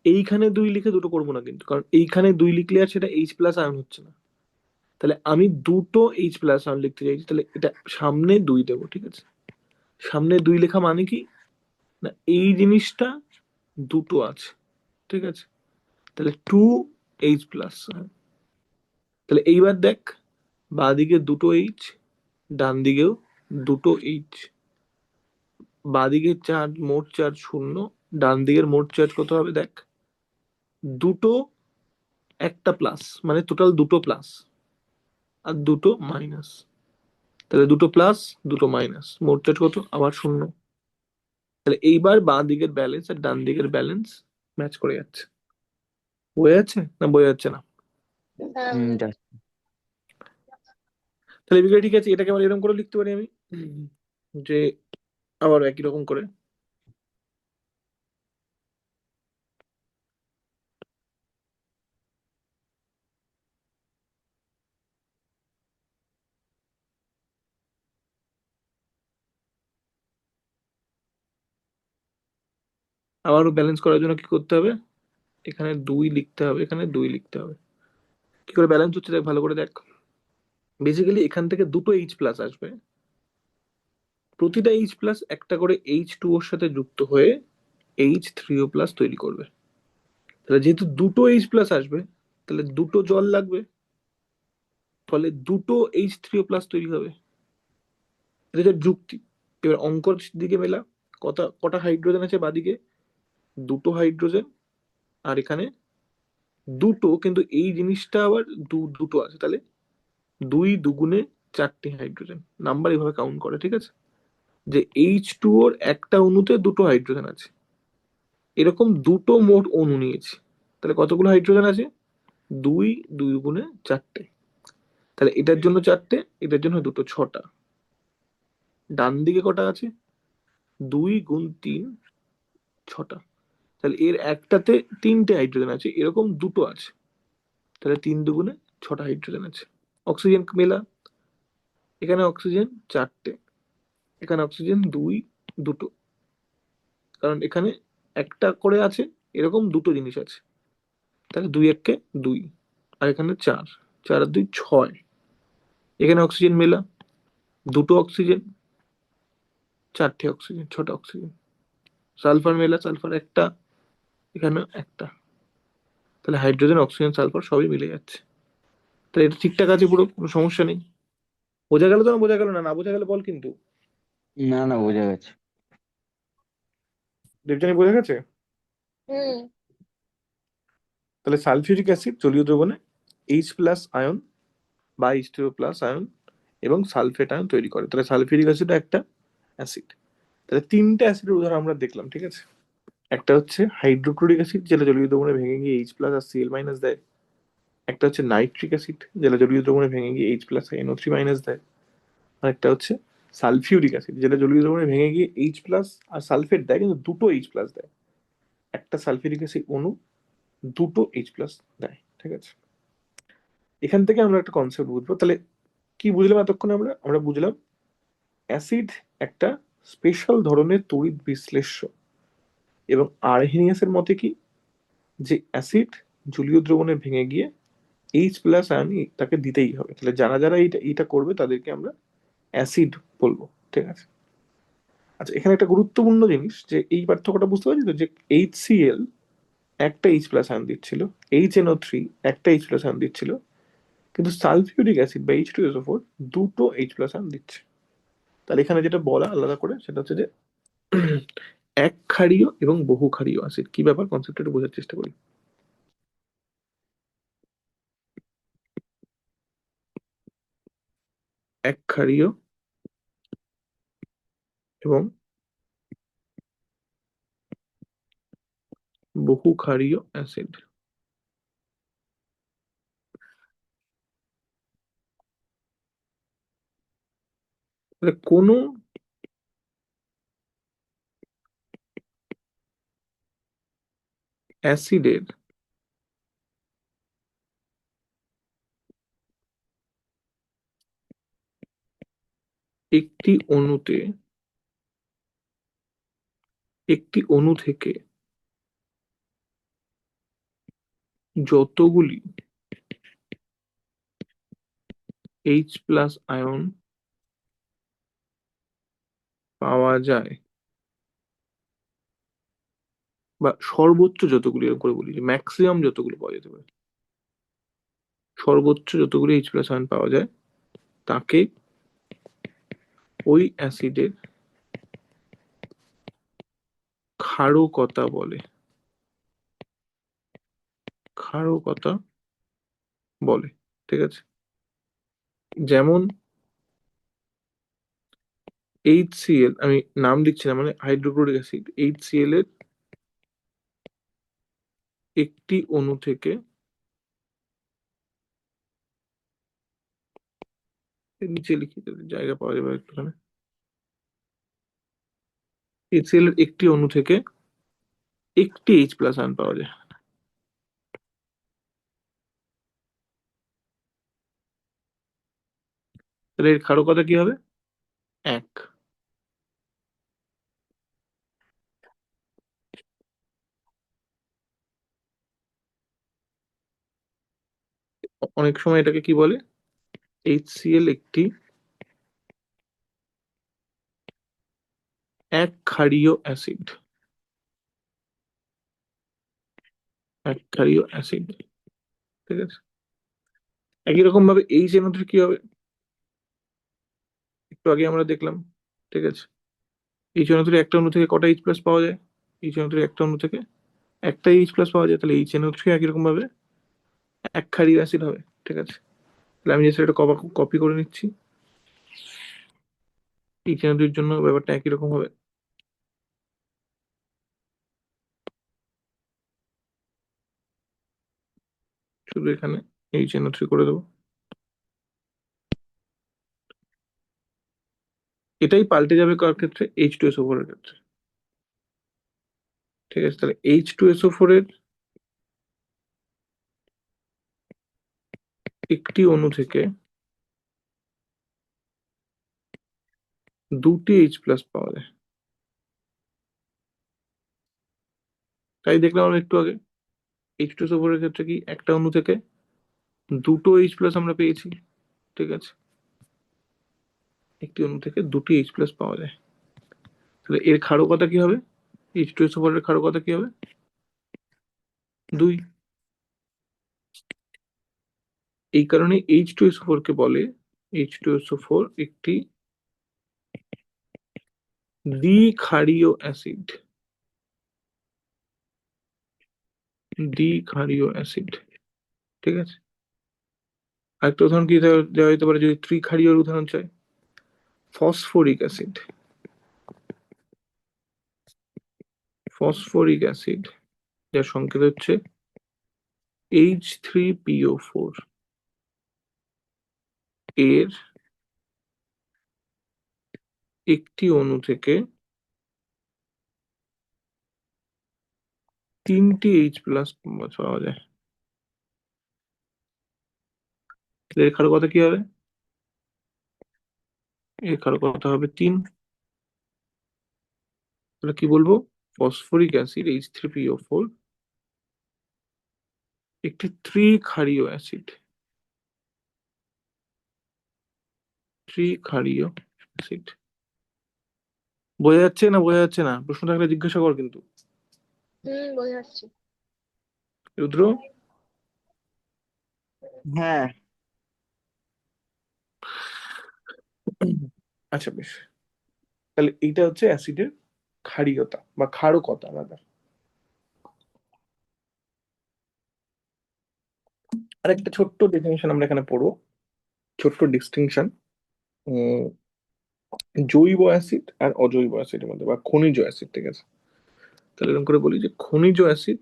এইখানে দুই লিখে দুটো করবো না কিন্তু, কারণ এইখানে দুই লিখলে আর সেটা এইচ প্লাস আয়ন হচ্ছে না। তাহলে আমি দুটো এইচ প্লাস আয়ন লিখতে চাইছি, তাহলে এটা সামনে দুই দেবো, ঠিক আছে? সামনে দুই লেখা মানে কি, না এই জিনিসটা দুটো আছে, ঠিক আছে? তাহলে টু এইচ প্লাস। তাহলে এইবার দেখ, বাঁদিকে দুটো এইচ, ডান দিকেও দুটো এইচ। বাঁদিকের চার্জ, মোট চার্জ শূন্য, ডান দিকের মোট চার্জ কত হবে দেখ, দুটো একটা প্লাস, মানে টোটাল দুটো প্লাস আর দুটো মাইনাস। তাহলে দুটো প্লাস দুটো মাইনাস, মোট চার্জ কত, আবার শূন্য। তাহলে এইবার বাঁ দিকের ব্যালেন্স আর ডান দিকের ব্যালেন্স ম্যাচ করে যাচ্ছে। বোঝা যাচ্ছে না বোঝা যাচ্ছে না? হ্যাঁ, তাহলে এই বিষয়টা ঠিক আছে, এটাকে আবার এরকম করে লিখতে পারি আমি, যে আবার একই রকম করে, আবারও ব্যালেন্স করার জন্য কি করতে হবে, এখানে দুই লিখতে হবে, এখানে দুই লিখতে হবে। কি করে ব্যালেন্স হচ্ছে দেখ, ভালো করে দেখ। বেসিক্যালি এখান থেকে দুটো এইচ প্লাস আসবে, প্রতিটা এইচ প্লাস একটা করে এইচ টু ওর সাথে যুক্ত হয়ে এইচ থ্রি ও প্লাস তৈরি করবে। তাহলে যেহেতু দুটো এইচ প্লাস আসবে, তাহলে দুটো জল লাগবে, ফলে দুটো এইচ থ্রি ও প্লাস তৈরি হবে। এটা হচ্ছে যুক্তি। এবার অঙ্কর দিকে মেলা, কটা কটা হাইড্রোজেন আছে বাদিকে, দুটো হাইড্রোজেন, আর এখানে দুটো, কিন্তু এই জিনিসটা আবার দুটো আছে, তাহলে দুই দুগুণে চারটে হাইড্রোজেন। নাম্বার এভাবে কাউন্ট করে, ঠিক আছে? যে এইচ টু ওর একটা অণুতে দুটো হাইড্রোজেন আছে, এরকম দুটো মোট অণু নিয়েছি। তাহলে কতগুলো হাইড্রোজেন আছে, দুই, দুই গুণে চারটে। তাহলে এটার জন্য চারটে, এটার জন্য দুটো, ছটা। ডান দিকে কটা আছে, দুই গুণ তিন, ছটা। তাহলে এর একটাতে তিনটে হাইড্রোজেন আছে, এরকম দুটো আছে। তাহলে তিন দুগুণে ছটা হাইড্রোজেন আছে। অক্সিজেন মেলা, এখানে অক্সিজেন চারটে, এখানে অক্সিজেন দুই, দুটো, কারণ এখানে একটা করে আছে, এরকম দুটো জিনিস আছে। তাহলে দুই এককে দুই, আর এখানে চার, চার আর দুই ছয়। এখানে অক্সিজেন মেলা, দুটো অক্সিজেন, চারটে অক্সিজেন, ছটা অক্সিজেন। সালফার মেলা, সালফার একটা, এখানে একটা। তাহলে হাইড্রোজেন অক্সিজেন সালফার সবই মিলে যাচ্ছে। তাহলে এটা ঠিকঠাক আছে, পুরো কোনো সমস্যা নেই। বোঝা গেল তো, না বোঝা গেল না? না বোঝা গেলে বল কিন্তু। না না, বোঝা গেছে। দেবযানী বোঝা গেছে? হুম। তাহলে সালফিউরিক অ্যাসিড জলীয় দ্রবণে এইচ প্লাস আয়ন বা এইচ টু প্লাস আয়ন এবং সালফেট আয়ন তৈরি করে। তাহলে সালফিউরিক অ্যাসিড একটা অ্যাসিড। তাহলে তিনটে অ্যাসিডের উদাহরণ আমরা দেখলাম, ঠিক আছে? একটা হচ্ছে হাইড্রোক্লোরিক অ্যাসিড, যেটা জলীয় দ্রবণে ভেঙে গিয়ে এইচ প্লাস আর সিএল মাইনাস দেয়। একটা হচ্ছে নাইট্রিক অ্যাসিড, যেটা জলীয় দ্রবণে ভেঙে গিয়ে H plus NO three minus দেয়। আর একটা হচ্ছে সালফিউরিক অ্যাসিড, যেটা জলীয় দ্রবণে ভেঙে গিয়ে এইচ প্লাস আর সালফেট দেয়, কিন্তু দুটো এইচ প্লাস দেয়। একটা সালফিউরিক অ্যাসিড অণু দুটো এইচ প্লাস দেয়, ঠিক আছে? এখান থেকে আমরা একটা কনসেপ্ট বুঝবো। তাহলে কি বুঝলাম এতক্ষণে আমরা? আমরা বুঝলাম অ্যাসিড একটা স্পেশাল ধরনের তড়িৎ বিশ্লেষ্য, এবং আর্হেনিয়াসের মতে কি, যে অ্যাসিড জলীয় দ্রবণে ভেঙে গিয়ে এইচ প্লাস আয়ন তাকে দিতেই হবে। তাহলে যারা যারা এইটা করবে তাদেরকে আমরা অ্যাসিড বলবো, ঠিক আছে? আচ্ছা, এখানে একটা গুরুত্বপূর্ণ জিনিস, যে এই পার্থক্যটা বুঝতে পারছি তো, যে এইচ সি এল একটা এইচ প্লাস আয়ন দিচ্ছিল, এইচ এনও থ্রি একটা এইচ প্লাস আয়ন দিচ্ছিল, কিন্তু সালফিউরিক অ্যাসিড বা এইচ টু এসও ফোর দুটো এইচ প্লাস আয়ন দিচ্ছে। তাহলে এখানে যেটা বলা আলাদা করে সেটা হচ্ছে যে এক ক্ষারীয় এবং বহু ক্ষারীয় অ্যাসিড কি ব্যাপার, কনসেপ্টটা একটু বোঝার চেষ্টা করি। এক ক্ষারীয় এবং বহু ক্ষারীয় অ্যাসিড। তাহলে কোনো অ্যাসিডের একটি অণুতে একটি অণু থেকে যতগুলি H+ আয়ন পাওয়া যায়, বা সর্বোচ্চ যতগুলি, এরকম করে বলি যে ম্যাক্সিমাম যতগুলো পাওয়া যেতে পারে, সর্বোচ্চ যতগুলি H+ আয়ন পাওয়া যায় তাকে ওই অ্যাসিডের ক্ষারকতা বলে। ক্ষারকতা বলে, ঠিক আছে। যেমন HCl, আমি নাম দিচ্ছি না, মানে হাইড্রোক্লোরিক অ্যাসিড, HCl এর একটি অণু থেকে, নিচে লিখি যদি জায়গা পাওয়া যাবে একটুখানি, HCl এর একটি অণু থেকে একটি H+ আয়ন পাওয়া যায়, তাহলে এর ক্ষারকতা কি হবে? 1। অনেক সময় এটাকে কি বলে, HCl একটি এক ক্ষারীয় অ্যাসিড, এক ক্ষারীয় অ্যাসিড, ঠিক আছে। একই রকম ভাবে HNO3 কি হবে, একটু আগে আমরা দেখলাম, ঠিক আছে। HNO3 একটা অণু থেকে কটা H+ পাওয়া যায়? HNO3 একটা অণু থেকে একটাই H+ পাওয়া যায়, তাহলে HNO3 একই রকম ভাবে এক ক্ষারীয় অ্যাসিড হবে, ঠিক আছে। তাহলে আমি জাস্ট এটা কপি করে নিচ্ছি, HNO3 এর জন্য ব্যাপারটা একই রকম হবে। শুধু এখানে HNO3 করে দেবো, এটাই পাল্টে যাবে কার ক্ষেত্রে, H2SO4 এর ক্ষেত্রে, ঠিক আছে। তাহলে H2SO4 এর একটি অণু থেকে দুটি H+ পাওয়া যায়, তাই দেখলাম আমরা একটু আগে H2SO4 এর ক্ষেত্রে কি একটা অণু থেকে দুটো H+ আমরা পেয়েছি, ঠিক আছে। একটি অণু থেকে দুটি H+ পাওয়া যায়, তাহলে এর ক্ষারকতা কি হবে, H2SO4 এর ক্ষারকতা কি হবে? 2। এই কারণে H2SO4 কে বলে, H2SO4 একটি দ্বিক্ষারীয় অ্যাসিড, দ্বিক্ষারীয় অ্যাসিড, ঠিক আছে। আরেকটা উদাহরণ কি দেওয়া যেতে পারে যদি ত্রিক্ষারীয় উদাহরণ চাই, ফসফরিক অ্যাসিড, ফসফরিক অ্যাসিড যার সংকেত হচ্ছে H3PO4, এর একটি অণু থেকে তিনটি H+ পাওয়া যায়, এর ক্ষারকতা কি হবে? এর ক্ষারকতা হবে 3। তাহলে কি বলবো, ফসফরিক অ্যাসিড H3PO4 একটি ত্রিক্ষারীয় অ্যাসিড, ত্রিক্ষারীয় অ্যাসিড। বোঝা যাচ্ছে না, বোঝা যাচ্ছে না? প্রশ্ন থাকলে জিজ্ঞাসা কর কিন্তু। বোঝা যাচ্ছে। রুদ্র, হ্যাঁ, আচ্ছা বেশ, তাহলে এইটা হচ্ছে অ্যাসিডের ক্ষারীয়তা বা ক্ষারকতা রাদার। আর একটা ছোট্ট ডেফিনেশন আমরা এখানে পড়বো, ছোট্ট ডিস্টিংশন, জৈব অ্যাসিড আর অজৈব অ্যাসিডের মধ্যে, বা খনিজ অ্যাসিড, ঠিক আছে? তাহলে এরকম করে বলি যে খনিজ অ্যাসিড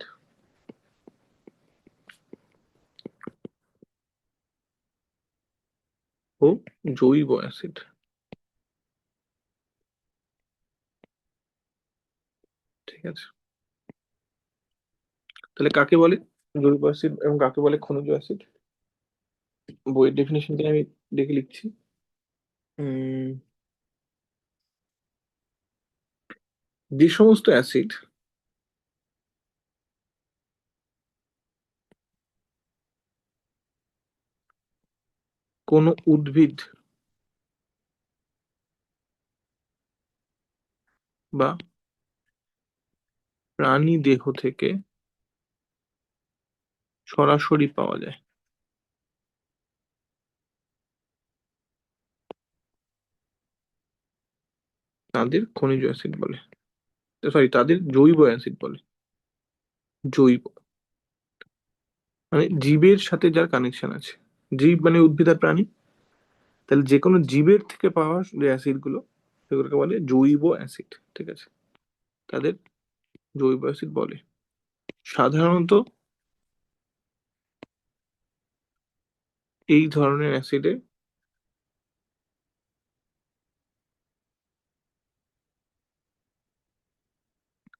ও জৈব অ্যাসিড, ঠিক আছে? তাহলে কাকে বলে জৈব অ্যাসিড এবং কাকে বলে খনিজ অ্যাসিড? বইয়ের ডেফিনেশনটা আমি দেখে লিখছি। উম, যে সমস্ত অ্যাসিড কোনো উদ্ভিদ বা প্রাণী দেহ থেকে সরাসরি পাওয়া যায়, তাদের খনিজ অ্যাসিড বলে, সরি তাদের জৈব অ্যাসিড বলে। জৈব মানে জীবের সাথে যার কানেকশন আছে, জীব মানে উদ্ভিদ আর প্রাণী, তাহলে যে কোনো জীবের থেকে পাওয়া যে অ্যাসিড গুলো সেগুলোকে বলে জৈব অ্যাসিড, ঠিক আছে? তাদের জৈব অ্যাসিড বলে। সাধারণত এই ধরনের অ্যাসিডে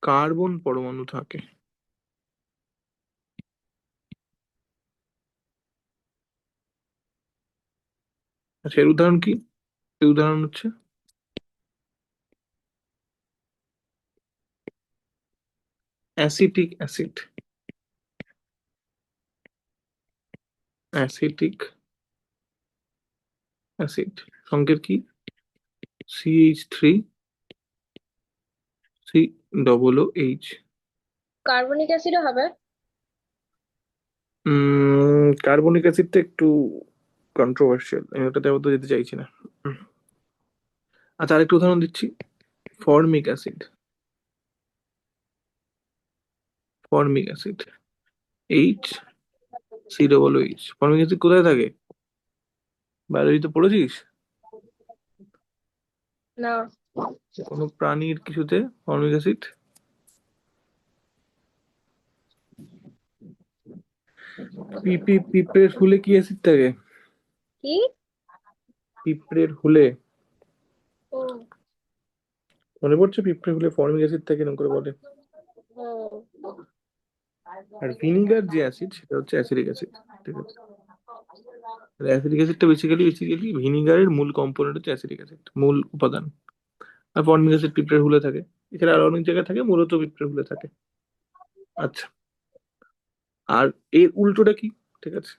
কার্বন পরমাণু থাকে। আচ্ছা, এর উদাহরণ কি? এর উদাহরণ হচ্ছে অ্যাসিটিক অ্যাসিড। অ্যাসিটিক অ্যাসিড সংকেত কি? CH3COOH। কার্বনিক অ্যাসিডও হবে? কার্বনিক অ্যাসিডটা একটু কন্ট্রোভার্সিয়াল, আমি ওটাতে আপাতত যেতে চাইছি না। উম, আচ্ছা, আরেকটু উদাহরণ দিচ্ছি, formic acid. Formic acid HCOOH। Formic acid কোথায় থাকে? বায়োলজিতে পড়েছিস? না। কোনো প্রাণীর কিছুতে ফর্মিক অ্যাসিড? পিঁপড়ের ফুলে কি অ্যাসিড থাকে? কি? পিঁপড়ের হুলে, ও। মনে পড়ছে? পিঁপড়ের হুলে ফর্মিক অ্যাসিড থাকে এরকম করে বলে। ও। আর ভিনিগার যে অ্যাসিড সেটা হচ্ছে অ্যাসিডিক অ্যাসিড, ঠিক আছে? অ্যাসিডিক অ্যাসিডটা বেসিক্যালি বেসিক্যালি ভিনিগারের মূল কম্পোনেন্ট হচ্ছে অ্যাসিডিক অ্যাসিড, মূল উপাদান। আর ফর্মিক অ্যাসিড পিঁপড়ের হুলে থাকে, এছাড়া আরো অনেক জায়গায় থাকে, মূলত পিঁপড়ের হুলে থাকে। আচ্ছা, আর এর উল্টোটা কি? ঠিক আছে,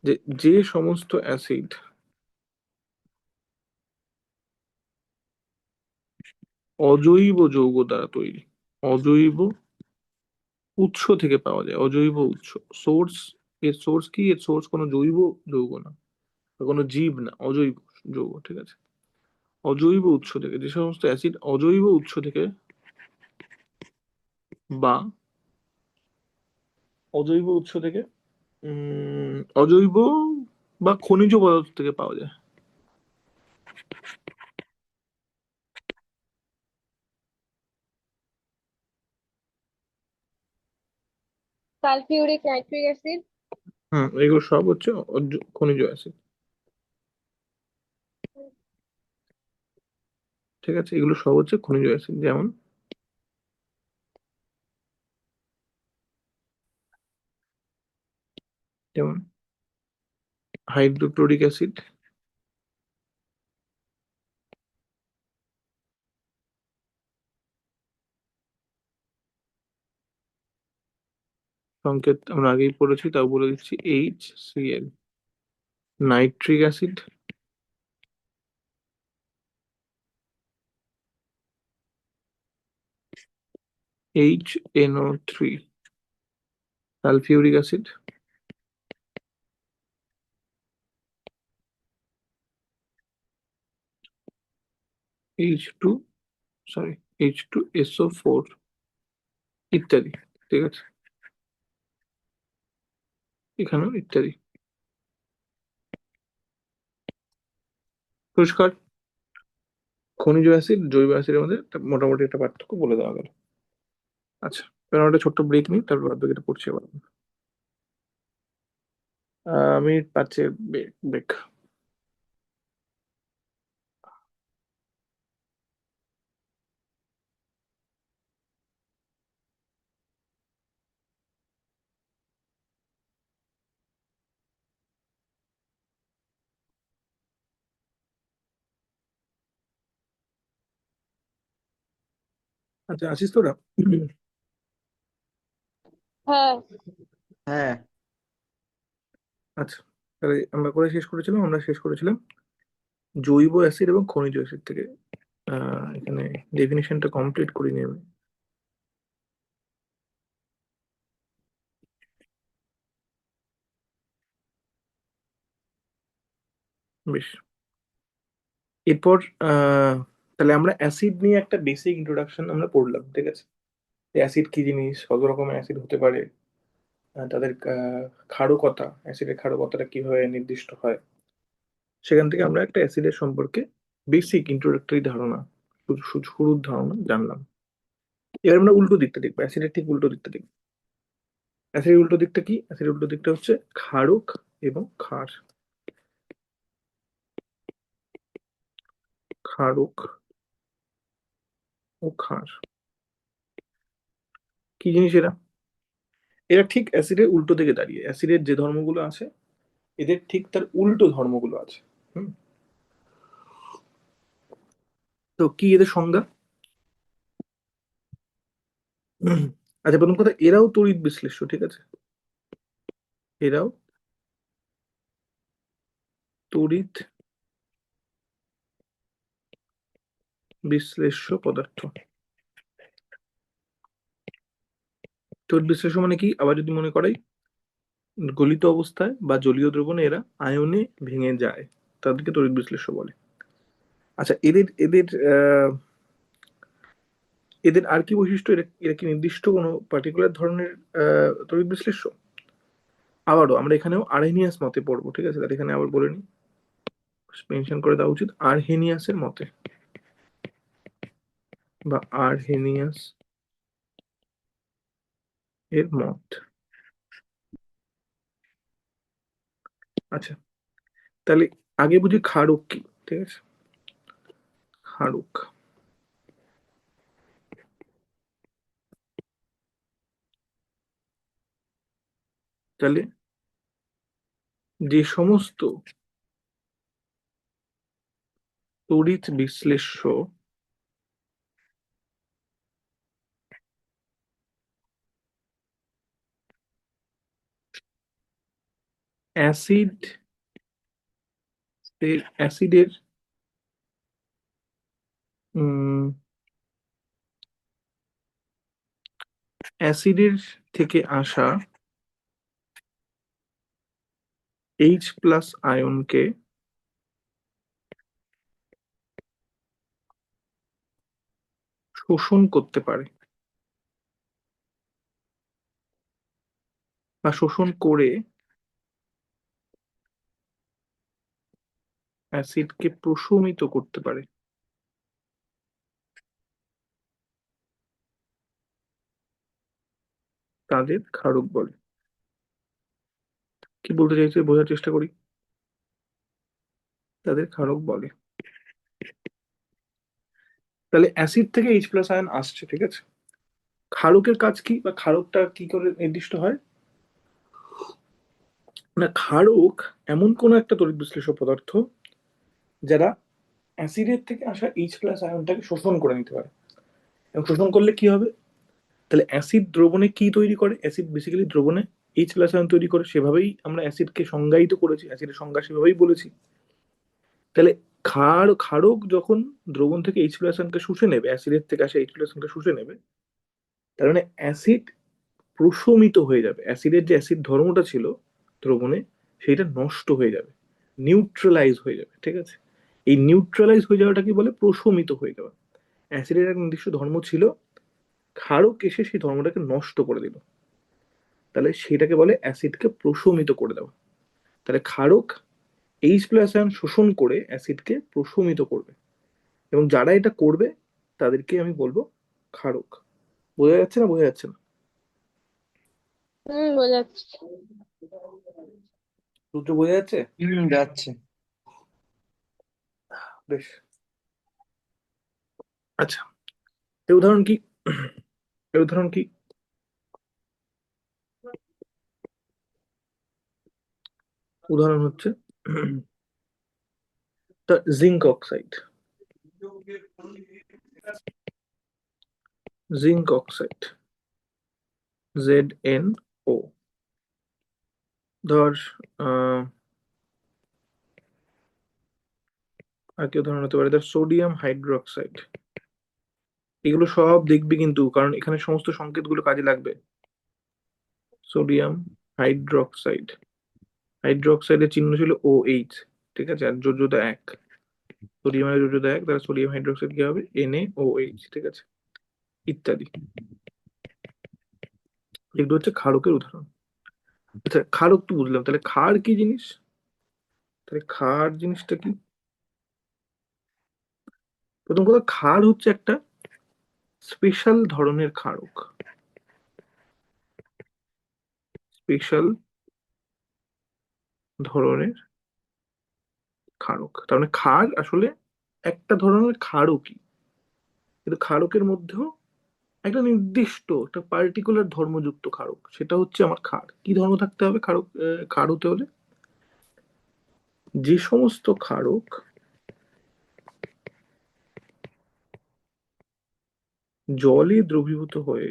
যে যে সমস্ত অ্যাসিড অজৈব যৌগ দ্বারা তৈরি, অজৈব উৎস থেকে পাওয়া যায়, অজৈব উৎস, সোর্স। এর সোর্স কি? এর সোর্স কোনো জৈব যৌগ না বা কোনো জীব না, অজৈব যৌগ, ঠিক আছে? অজৈব উৎস থেকে যে সমস্ত অ্যাসিড অজৈব উৎস থেকে বা অজৈব উৎস থেকে অজৈব বা খনিজ পদার্থ থেকে পাওয়া যায়। Sulphuric nitric acid. এগুলো সব হচ্ছে খনিজ অ্যাসিড, ঠিক আছে? এগুলো সব হচ্ছে খনিজ অ্যাসিড, যেমন যেমন হাইড্রোক্লোরিক অ্যাসিড, সংকেত আমরা আগেই পড়েছি তাও বলে দিচ্ছি, HCl। Nitric acid, HNO3। Sulphuric acid, H2, sorry H2SO4 ইত্যাদি, ঠিক আছে, এখানেও ইত্যাদি। পরিষ্কার? খনিজ অ্যাসিড জৈব অ্যাসিডের মধ্যে মোটামুটি একটা পার্থক্য বলে দেওয়া গেল। আচ্ছা, এবার আমরা একটা ছোট্ট ব্রেক নিই, তারপর বাদ বাকিটা পড়ছি আবার। Minute 5 break. আচ্ছা, আছিস তোরা? হ্যাঁ। হ্যাঁ। আচ্ছা, তাহলে আমরা শেষ করেছিলাম জৈব অ্যাসিড এবং খনিজ অ্যাসিড থেকে। এখানে ডেফিনিশনটা কমপ্লিট করিনি আমি। বেশ, এরপর তাহলে আমরা অ্যাসিড নিয়ে একটা বেসিক ইন্ট্রোডাকশন আমরা পড়লাম, ঠিক আছে? অ্যাসিড কি জিনিস, কত রকমের অ্যাসিড হতে পারে, তাদের ক্ষারকতা, অ্যাসিডের ক্ষারকতাটা কিভাবে নির্দিষ্ট হয়, সেখান থেকে আমরা একটা অ্যাসিডের সম্পর্কে বেসিক ইন্ট্রোডাক্টরি ধারণা, শুরুর ধারণা জানলাম। এবার আমরা উল্টো দিকটা দেখবো, অ্যাসিডের ঠিক উল্টো দিকটা দেখবো। অ্যাসিডের উল্টো দিকটা কি? অ্যাসিডের উল্টো দিকটা হচ্ছে ক্ষারক এবং ক্ষার। ক্ষারক ও ক্ষার কি জিনিস এরা? এরা ঠিক অ্যাসিডের উল্টো দিকে দাঁড়িয়ে, অ্যাসিডের যে ধর্মগুলো আছে এদের ঠিক তার উল্টো ধর্মগুলো আছে। হুম, তো কি এদের সংজ্ঞা? আচ্ছা, প্রথম কথা, এরাও তড়িৎ বিশ্লেষ্য, ঠিক আছে? এরাও তড়িৎ বিশ্লেষ্য পদার্থ। তড়িৎ বিশ্লেষ্য মানে কি, আবার যদি মনে করাই, গলিত অবস্থায় বা জলীয় দ্রবণে এরা আয়নে ভেঙে যায়, তাদেরকে তড়িৎ বিশ্লেষ্য বলে। আচ্ছা, এদের এদের এদের আর কি বৈশিষ্ট্য? এরা এরা কি নির্দিষ্ট কোনো পার্টিকুলার ধরনের তড়িৎ বিশ্লেষ্য? আবারও আমরা এখানেও আরহেনিয়াস মতে পড়বো, ঠিক আছে? তাহলে এখানে আবার বলে নিই, মেনশন করে দেওয়া উচিত আরহেনিয়াসের মতে বা আরহেনিয়াস এর মত। আচ্ছা, তাহলে আগে বুঝি ক্ষারক কি, ঠিক আছে? ক্ষারক, তাহলে যে সমস্ত তড়িৎ বিশ্লেষ্য অ্যাসিড অ্যাসিডের অ্যাসিডের থেকে আসা H+ আয়নকে শোষণ করতে পারে বা শোষণ করে অ্যাসিডকে প্রশমিত করতে পারে, তাদের ক্ষারক বলে। কি বলতে চাইছে বোঝার চেষ্টা করি, তাদের ক্ষারক বলে। তাহলে অ্যাসিড থেকে H+ আয়ন আসছে, ঠিক আছে? ক্ষারকের কাজ কি, বা ক্ষারকটা কি করে নির্দিষ্ট হয়? না, ক্ষারক এমন কোন একটা তড়িৎ বিশ্লেষ্য পদার্থ যারা অ্যাসিডের থেকে আসা H+ আয়নটাকে শোষণ করে নিতে পারে। এবং শোষণ করলে কি হবে? তাহলে অ্যাসিড দ্রবণে কি তৈরি করে? অ্যাসিড বেসিক্যালি দ্রবণে H+ আয়ন তৈরি করে, সেভাবেই আমরা অ্যাসিডকে সংজ্ঞায়িত করেছি, অ্যাসিডের সংজ্ঞা সেভাবেই বলেছি। তাহলে ক্ষারক যখন দ্রবণ থেকে H+ আয়নকে শুষে নেবে, অ্যাসিডের থেকে আসা H+ আয়নকে শুষে নেবে, তার মানে অ্যাসিড প্রশমিত হয়ে যাবে, অ্যাসিডের যে অ্যাসিড ধর্মটা ছিল দ্রবণে সেটা নষ্ট হয়ে যাবে, নিউট্রালাইজ হয়ে যাবে, ঠিক আছে? এই নিউট্রালাইজ হয়ে যাওয়াটা কি বলে? প্রশমিত হয়ে যাওয়া। অ্যাসিডের এক নির্দিষ্ট ধর্ম ছিল, ক্ষারক এসে সেই ধর্মটাকে নষ্ট করে দিল, তাহলে সেটাকে বলে অ্যাসিডকে প্রশমিত করে দেওয়া। তাহলে ক্ষারক এইচ প্লাস আয়ন শোষণ করে অ্যাসিডকে প্রশমিত করবে, এবং যারা এটা করবে তাদেরকে আমি বলবো ক্ষারক। বোঝা যাচ্ছে না, বোঝা যাচ্ছে না? বোঝাচ্ছি। রুদ্র, বোঝা যাচ্ছে? যাচ্ছে। বেশ। আচ্ছা, এর উদাহরণ কি? এর উদাহরণ কি? উদাহরণ হচ্ছে zinc oxide. Zinc oxide, ZnO। ধর আর কি উদাহরণ হতে পারে, ধর সোডিয়াম হাইড্রোক্সাইড। এগুলো সব দেখবি কিন্তু, কারণ এখানে সমস্ত সংকেতগুলো কাজে লাগবে। সোডিয়াম হাইড্রোক্সাইড, হাইড্রোক্সাইডের চিহ্ন ছিল OH, ঠিক আছে, আর যোজ্যতা 1। সোডিয়ামের যোজ্যতা 1, তাহলে সোডিয়াম হাইড্রোক্সাইড কি হবে? NaOH, ঠিক আছে, ইত্যাদি। এগুলো হচ্ছে ক্ষারকের উদাহরণ। আচ্ছা, ক্ষারক তো বুঝলাম, তাহলে ক্ষার কি জিনিস? তাহলে ক্ষার জিনিসটা কি? প্রথম কথা, ক্ষার হচ্ছে একটা স্পেশাল ধরনের ক্ষারক। স্পেশাল ধরনের ক্ষারক, তার মানে ক্ষার আসলে একটা ধরনের ক্ষারকই, কিন্তু ক্ষারকের মধ্যেও একটা নির্দিষ্ট, একটা পার্টিকুলার ধর্মযুক্ত ক্ষারক, সেটা হচ্ছে আমার ক্ষার। কি ধর্ম থাকতে হবে ক্ষারক? ক্ষার হতে হলে যে সমস্ত ক্ষারক জলে দ্রবীভূত হয়ে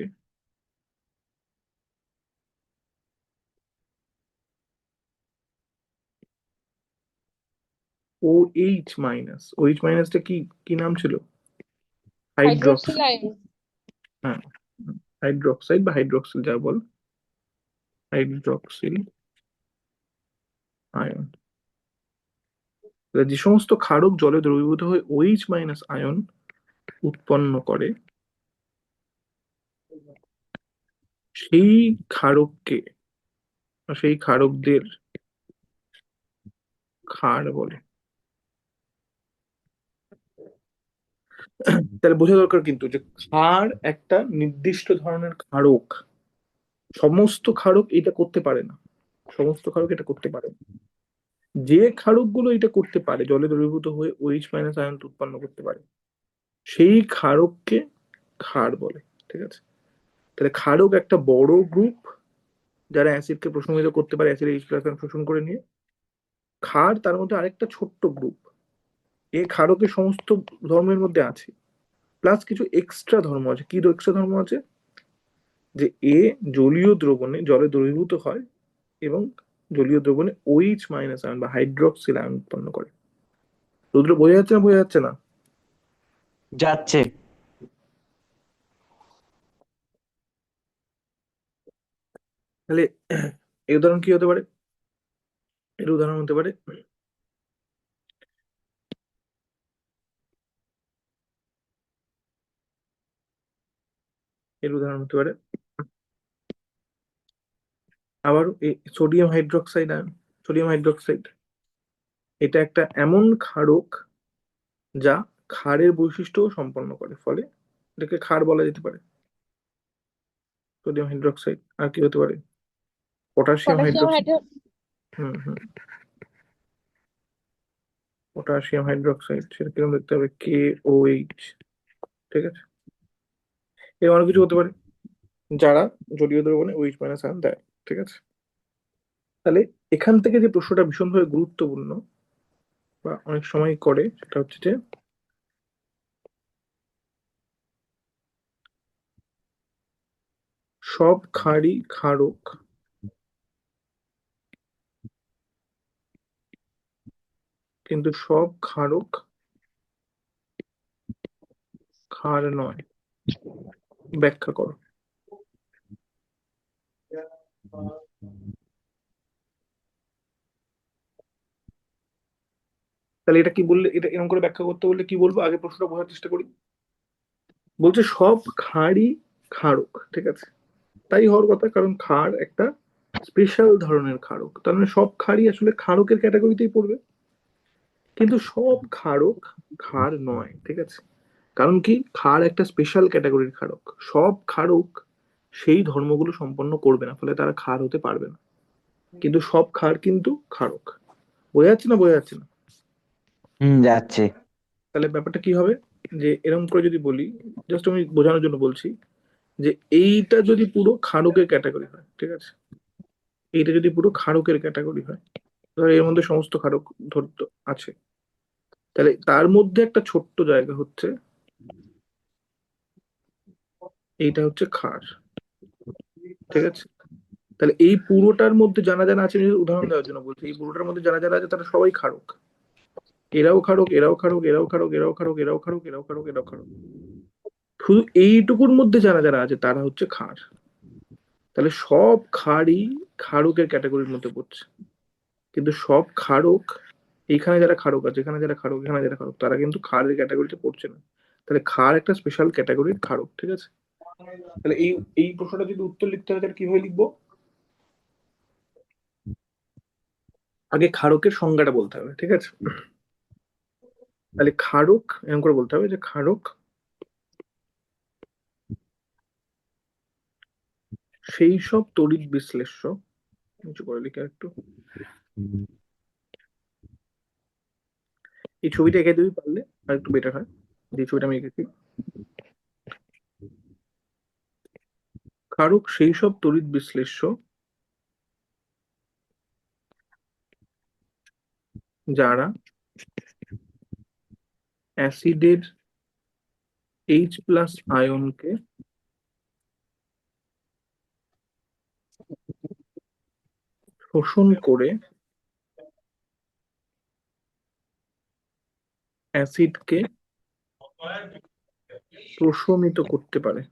OH-, OH- কি কি নাম ছিল? হাইড্রক্স, হাইড্রোক্সিল আয়ন। হ্যাঁ, হাইড্রোক্সাইড বা হাইড্রোক্সিল যা বল, হাইড্রোক্সিল আয়ন। যে সমস্ত ক্ষারক জলে দ্রবীভূত হয়ে OH- আয়ন উৎপন্ন করে, সেই ক্ষারককে, সেই ক্ষারকদের ক্ষার বলে। তাহলে বোঝা দরকার কিন্তু যে ক্ষার একটা নির্দিষ্ট ধরনের ক্ষারক। সমস্ত ক্ষারক এটা করতে পারে না, সমস্ত ক্ষারক এটা করতে পারে না। যে ক্ষারকগুলো এটা করতে পারে, জলে দ্রবীভূত হয়ে OH- আয়ন উৎপন্ন করতে পারে, সেই ক্ষারককে ক্ষার বলে, ঠিক আছে? তাহলে ক্ষারক একটা বড় গ্রুপ, যারা অ্যাসিডকে প্রশমিত করতে পারে, অ্যাসিড H+ আয়ন শোষণ করে নিয়ে। ক্ষার তার মধ্যে আরেকটা ছোট্ট গ্রুপ। এই ক্ষারকের সমস্ত ধর্মের মধ্যে আছে, প্লাস কিছু এক্সট্রা ধর্ম আছে। কি এক্সট্রা ধর্ম আছে? যে এ জলীয় দ্রবণে জলে দ্রবীভূত হয় এবং জলীয় দ্রবণে OH- আয়ন বা হাইড্রক্সিল আয়ন উৎপন্ন করে। রুদ্র, বোঝা যাচ্ছে না, বোঝা যাচ্ছে না? যাচ্ছে। তাহলে এর উদাহরণ কি হতে পারে? এর উদাহরণ হতে পারে এর উদাহরণ হতে পারে আবার sodium hydroxide ion. Sodium hydroxide এটা একটা এমন ক্ষারক যা ক্ষারের বৈশিষ্ট্য সম্পন্ন করে, ফলে এটাকে ক্ষার বলা যেতে পারে। Sodium hydroxide. আর কি হতে পারে? Potassium potassium hydroxide. হাইড্রো হুম হুম, পটাশিয়াম হাইড্রোক্সাইড, সেটা কিরকম দেখতে হবে? KOH, ঠিক আছে? এর অনেক কিছু হতে পারে যারা জলীয় দ্রবণে OH- আয়ন দেয়, ঠিক আছে? তাহলে এখান থেকে যে প্রশ্নটা ভীষণভাবে গুরুত্বপূর্ণ বা অনেক সময় করে, সেটা হচ্ছে যে সব ক্ষারই ক্ষারক, কিন্তু সব ক্ষারক ক্ষার নয়। ব্যাখ্যা করো। তাহলে এটা কি বললে? এটা এরকম করে ব্যাখ্যা করতে বললে কি বলবো? আগে প্রশ্নটা বোঝার চেষ্টা করি। বলছে সব ক্ষারই ক্ষারক, ঠিক আছে? তাই হওয়ার কথা, কারণ ক্ষার একটা স্পেশাল ধরনের ক্ষারক, তার মানে সব ক্ষারই আসলে ক্ষারকের ক্যাটাগরিতেই পড়বে। কিন্তু সব ক্ষারক ক্ষার নয়, ঠিক আছে? কারণ কি, ক্ষার একটা স্পেশাল ক্যাটাগরির ক্ষারক। সব ক্ষারক সেই ধর্মগুলো সম্পন্ন করবে না, ফলে তারা ক্ষার হতে পারবে না। কিন্তু সব ক্ষার কিন্তু ক্ষারক। বোঝা যাচ্ছে না, বোঝা যাচ্ছে না? যাচ্ছে। তাহলে ব্যাপারটা কি হবে, যে এরকম করে যদি বলি, জাস্ট আমি বোঝানোর জন্য বলছি, যে এইটা যদি পুরো ক্ষারকের ক্যাটাগরি হয়, ঠিক আছে? এইটা যদি পুরো ক্ষারকের ক্যাটাগরি হয়, ধর এর মধ্যে সমস্ত ক্ষারক ধরতে আছে, তাহলে তার মধ্যে একটা ছোট্ট জায়গা হচ্ছে, এইটা হচ্ছে ক্ষার, ঠিক আছে? তাহলে এই পুরোটার মধ্যে জানা জানা আছে, আমি যদি উদাহরণ দেওয়ার জন্য বলছি, এই পুরোটার মধ্যে জানা জানা আছে, তারা সবাই ক্ষারক। এরাও ক্ষারক, এরাও ক্ষারক, এরাও ক্ষারক, এরাও ক্ষারক, এরাও ক্ষারক, এরাও ক্ষারক, এরাও ক্ষারক। শুধু এইটুকুর মধ্যে যারা যারা আছে তারা হচ্ছে ক্ষার। তাহলে সব ক্ষারই ক্ষারকের ক্যাটাগরির মধ্যে পড়ছে। কিন্তু সব ক্ষারক, এখানে যারা ক্ষারক আছে, এখানে যারা ক্ষারক, এখানে যারা ক্ষারক, তারা কিন্তু ক্ষারের ক্যাটাগরিতে পড়ছে না। তাহলে ক্ষার একটা স্পেশাল ক্যাটাগরির ক্ষারক, ঠিক আছে? তাহলে এই এই প্রশ্নটা যদি উত্তর লিখতে হয়, তাহলে কিভাবে লিখবো? আগে ক্ষারকের সংজ্ঞাটা বলতে হবে, ঠিক আছে? তাহলে ক্ষারক এরকম করে বলতে হবে, যে ক্ষারক সেই সব তড়িৎ বিশ্লেষ্য, নিচু করে লিখে একটু, এই ছবিটা এঁকে দিবি পারলে আর একটু বেটার হয়, যে ছবিটা আমি এঁকেছি। ক্ষারক সেই সব তড়িৎ বিশ্লেষ্য যারা অ্যাসিডের H+ আয়নকে শোষণ করে অ্যাসিডকে প্রশমিত করতে পারে।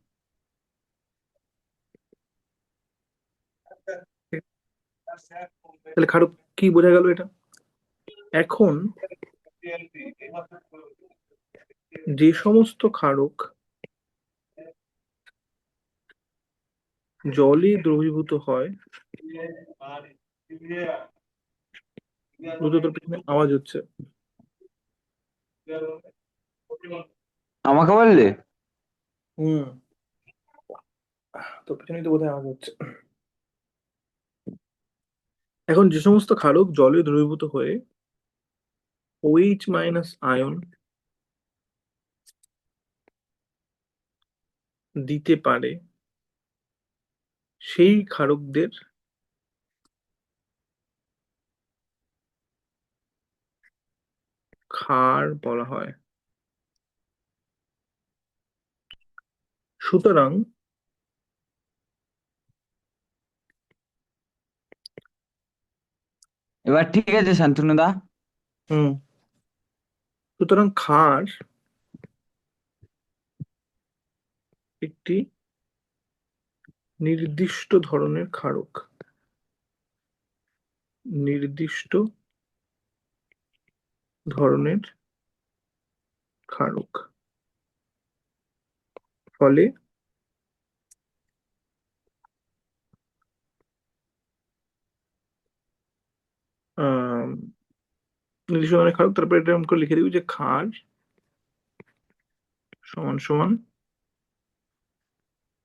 তাহলে ক্ষারক কি বোঝা গেল এটা? এখন যে সমস্ত ক্ষারক জলে দ্রবীভূত হয়, দ্রুত তোর পিছনে আওয়াজ হচ্ছে। আমাকে বললে? হুম, তোর পিছনেই তো বোধহয় আওয়াজ হচ্ছে। এখন যে সমস্ত ক্ষারক জলে দ্রবীভূত হয়ে OH- আয়ন দিতে পারে, সেই ক্ষারকদের ক্ষার বলা হয়। সুতরাং এবার ঠিক আছে শান্তনুদা। হুম, সুতরাং ক্ষার একটি নির্দিষ্ট ধরনের ক্ষারক, নির্দিষ্ট ধরনের ক্ষারক। ফলে আহ নির্দিষ্ট ধরনের ক্ষারক, তারপরে এটা এরকম করে লিখে দিবি যে ক্ষার সমান সমান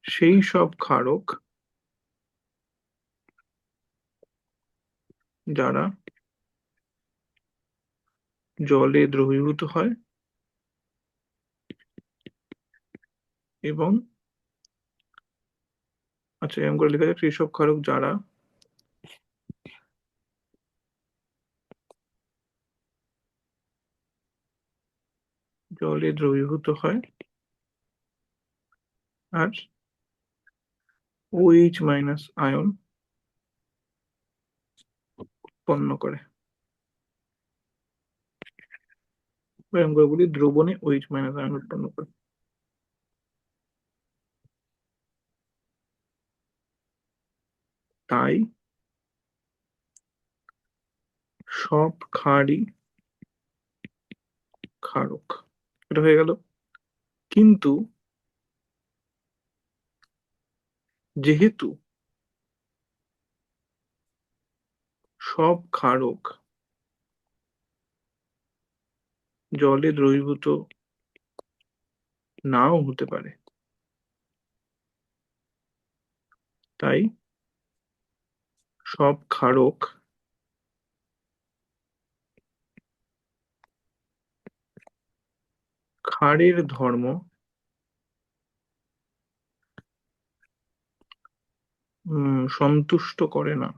সেই সব ক্ষারক যারা জলে দ্রবীভূত হয় এবং, আচ্ছা এরকম করে লেখা যাচ্ছে, এইসব ক্ষারক যারা জলে দ্রবীভূত হয় আর OH- আয়ন উৎপন্ন করে। এরকম করে বলি, দ্রবণে OH- আয়ন উৎপন্ন করে। তাই সব ক্ষারই ক্ষারক। এটা হয়ে গেল। কিন্তু যেহেতু সব ক্ষারক জলে দ্রবীভূত নাও হতে পারে, তাই সব ক্ষারক ক্ষারের ধর্ম সন্তুষ্ট করে না।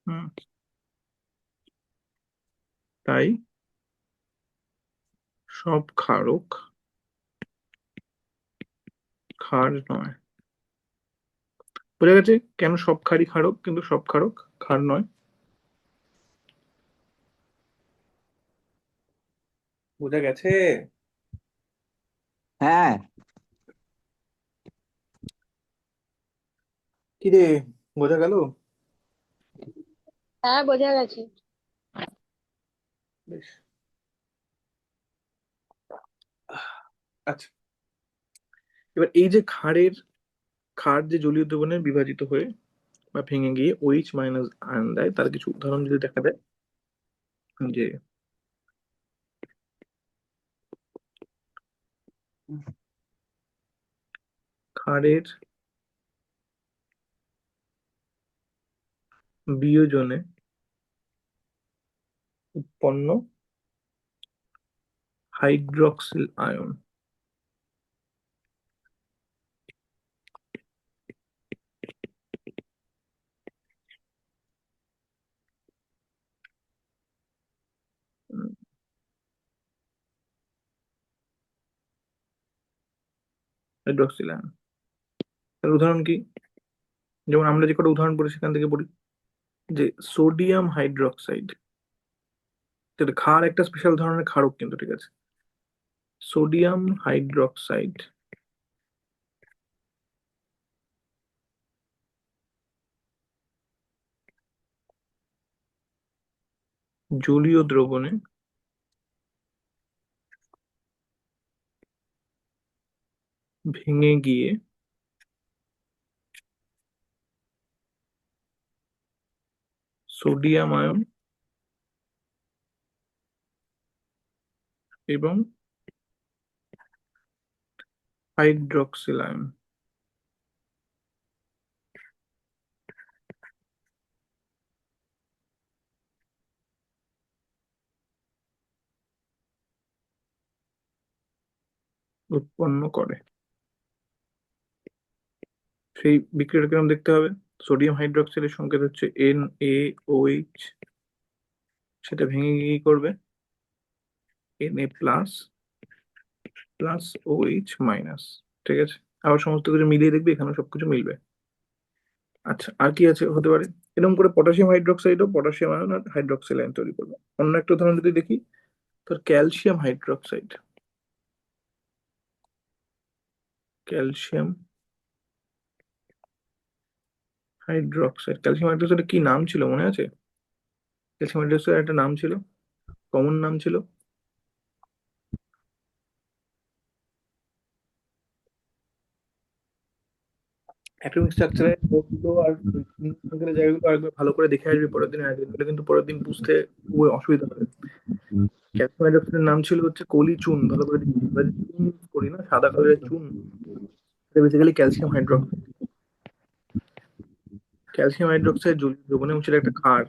হুম, তাই সব ক্ষারক ক্ষার নয়। বোঝা গেছে কেন সব ক্ষারই ক্ষারক কিন্তু সব ক্ষারক ক্ষার নয়? বোঝা গেছে? হ্যাঁ। কি রে, বোঝা গেল? হ্যাঁ, বোঝা গেছে। বেশ। আচ্ছা, এবার এই যে ক্ষার যে জলীয় দ্রবণে বিভাজিত হয়ে বা ভেঙে গিয়ে OH মাইনাস আয়ন দেয়, তার কিছু উদাহরণ যদি দেখা দেয়, যে ক্ষারের বিয়োজনে উৎপন্ন হাইড্রক্সিল আয়ন। হাইড্রক্সিল আয়ন, তার উদাহরণ কি? যেমন আমরা যে কটা উদাহরণ পড়ি সেখান থেকে পড়ি, যে সোডিয়াম হাইড্রক্সাইড, যেটা ক্ষার একটা স্পেশাল ধরনের ক্ষারক কিন্তু, ঠিক আছে? সোডিয়াম হাইড্রক্সাইড জলীয় দ্রবণে ভেঙে গিয়ে সোডিয়াম আয়ন এবং হাইড্রক্সিল আয়ন উৎপন্ন করে। সেই বিক্রিয়াটা কিরকম দেখতে হবে? সোডিয়াম হাইড্রক্সাইডের সংকেত হচ্ছে NaOH, সেটা ভেঙে গিয়ে কি করবে? Na plus plus OH minus, ঠিক আছে? আবার সমস্ত কিছু মিলিয়ে দেখবে, এখানে সবকিছু মিলবে। আচ্ছা, আর কি আছে হতে পারে? এরকম করে পটাশিয়াম হাইড্রক্সাইডও পটাশিয়াম আয়ন আর হাইড্রক্সিল আয়ন তৈরি করবে। অন্য একটা উদাহরণ যদি দেখি, তোর ক্যালসিয়াম হাইড্রক্সাইড, ক্যালসিয়াম ক্যালসিয়াম হাইড্রক্সাইডের কি নাম ছিল মনে আছে? ক্যালসিয়াম হাইড্রক্সাইডের একটা নাম ছিল, কমন নাম ছিল। অ্যাটমিক স্ট্রাকচারে নোটগুলো আর জায়গাগুলো একবার ভালো করে দেখে আসবে পরের দিন আগে, নাহলে কিন্তু পরের দিন বুঝতে খুব অসুবিধা হবে। ক্যালসিয়াম হাইড্রক্সাইডের নাম ছিল হচ্ছে কলি চুন। ভালো করে দেখি, আমরা যে চুন use করি না, সাদা কালারের চুন, এটা basically calcium hydroxide. Calcium hydroxide জলীয় দ্রবণে, এবং সেটা একটা ক্ষার,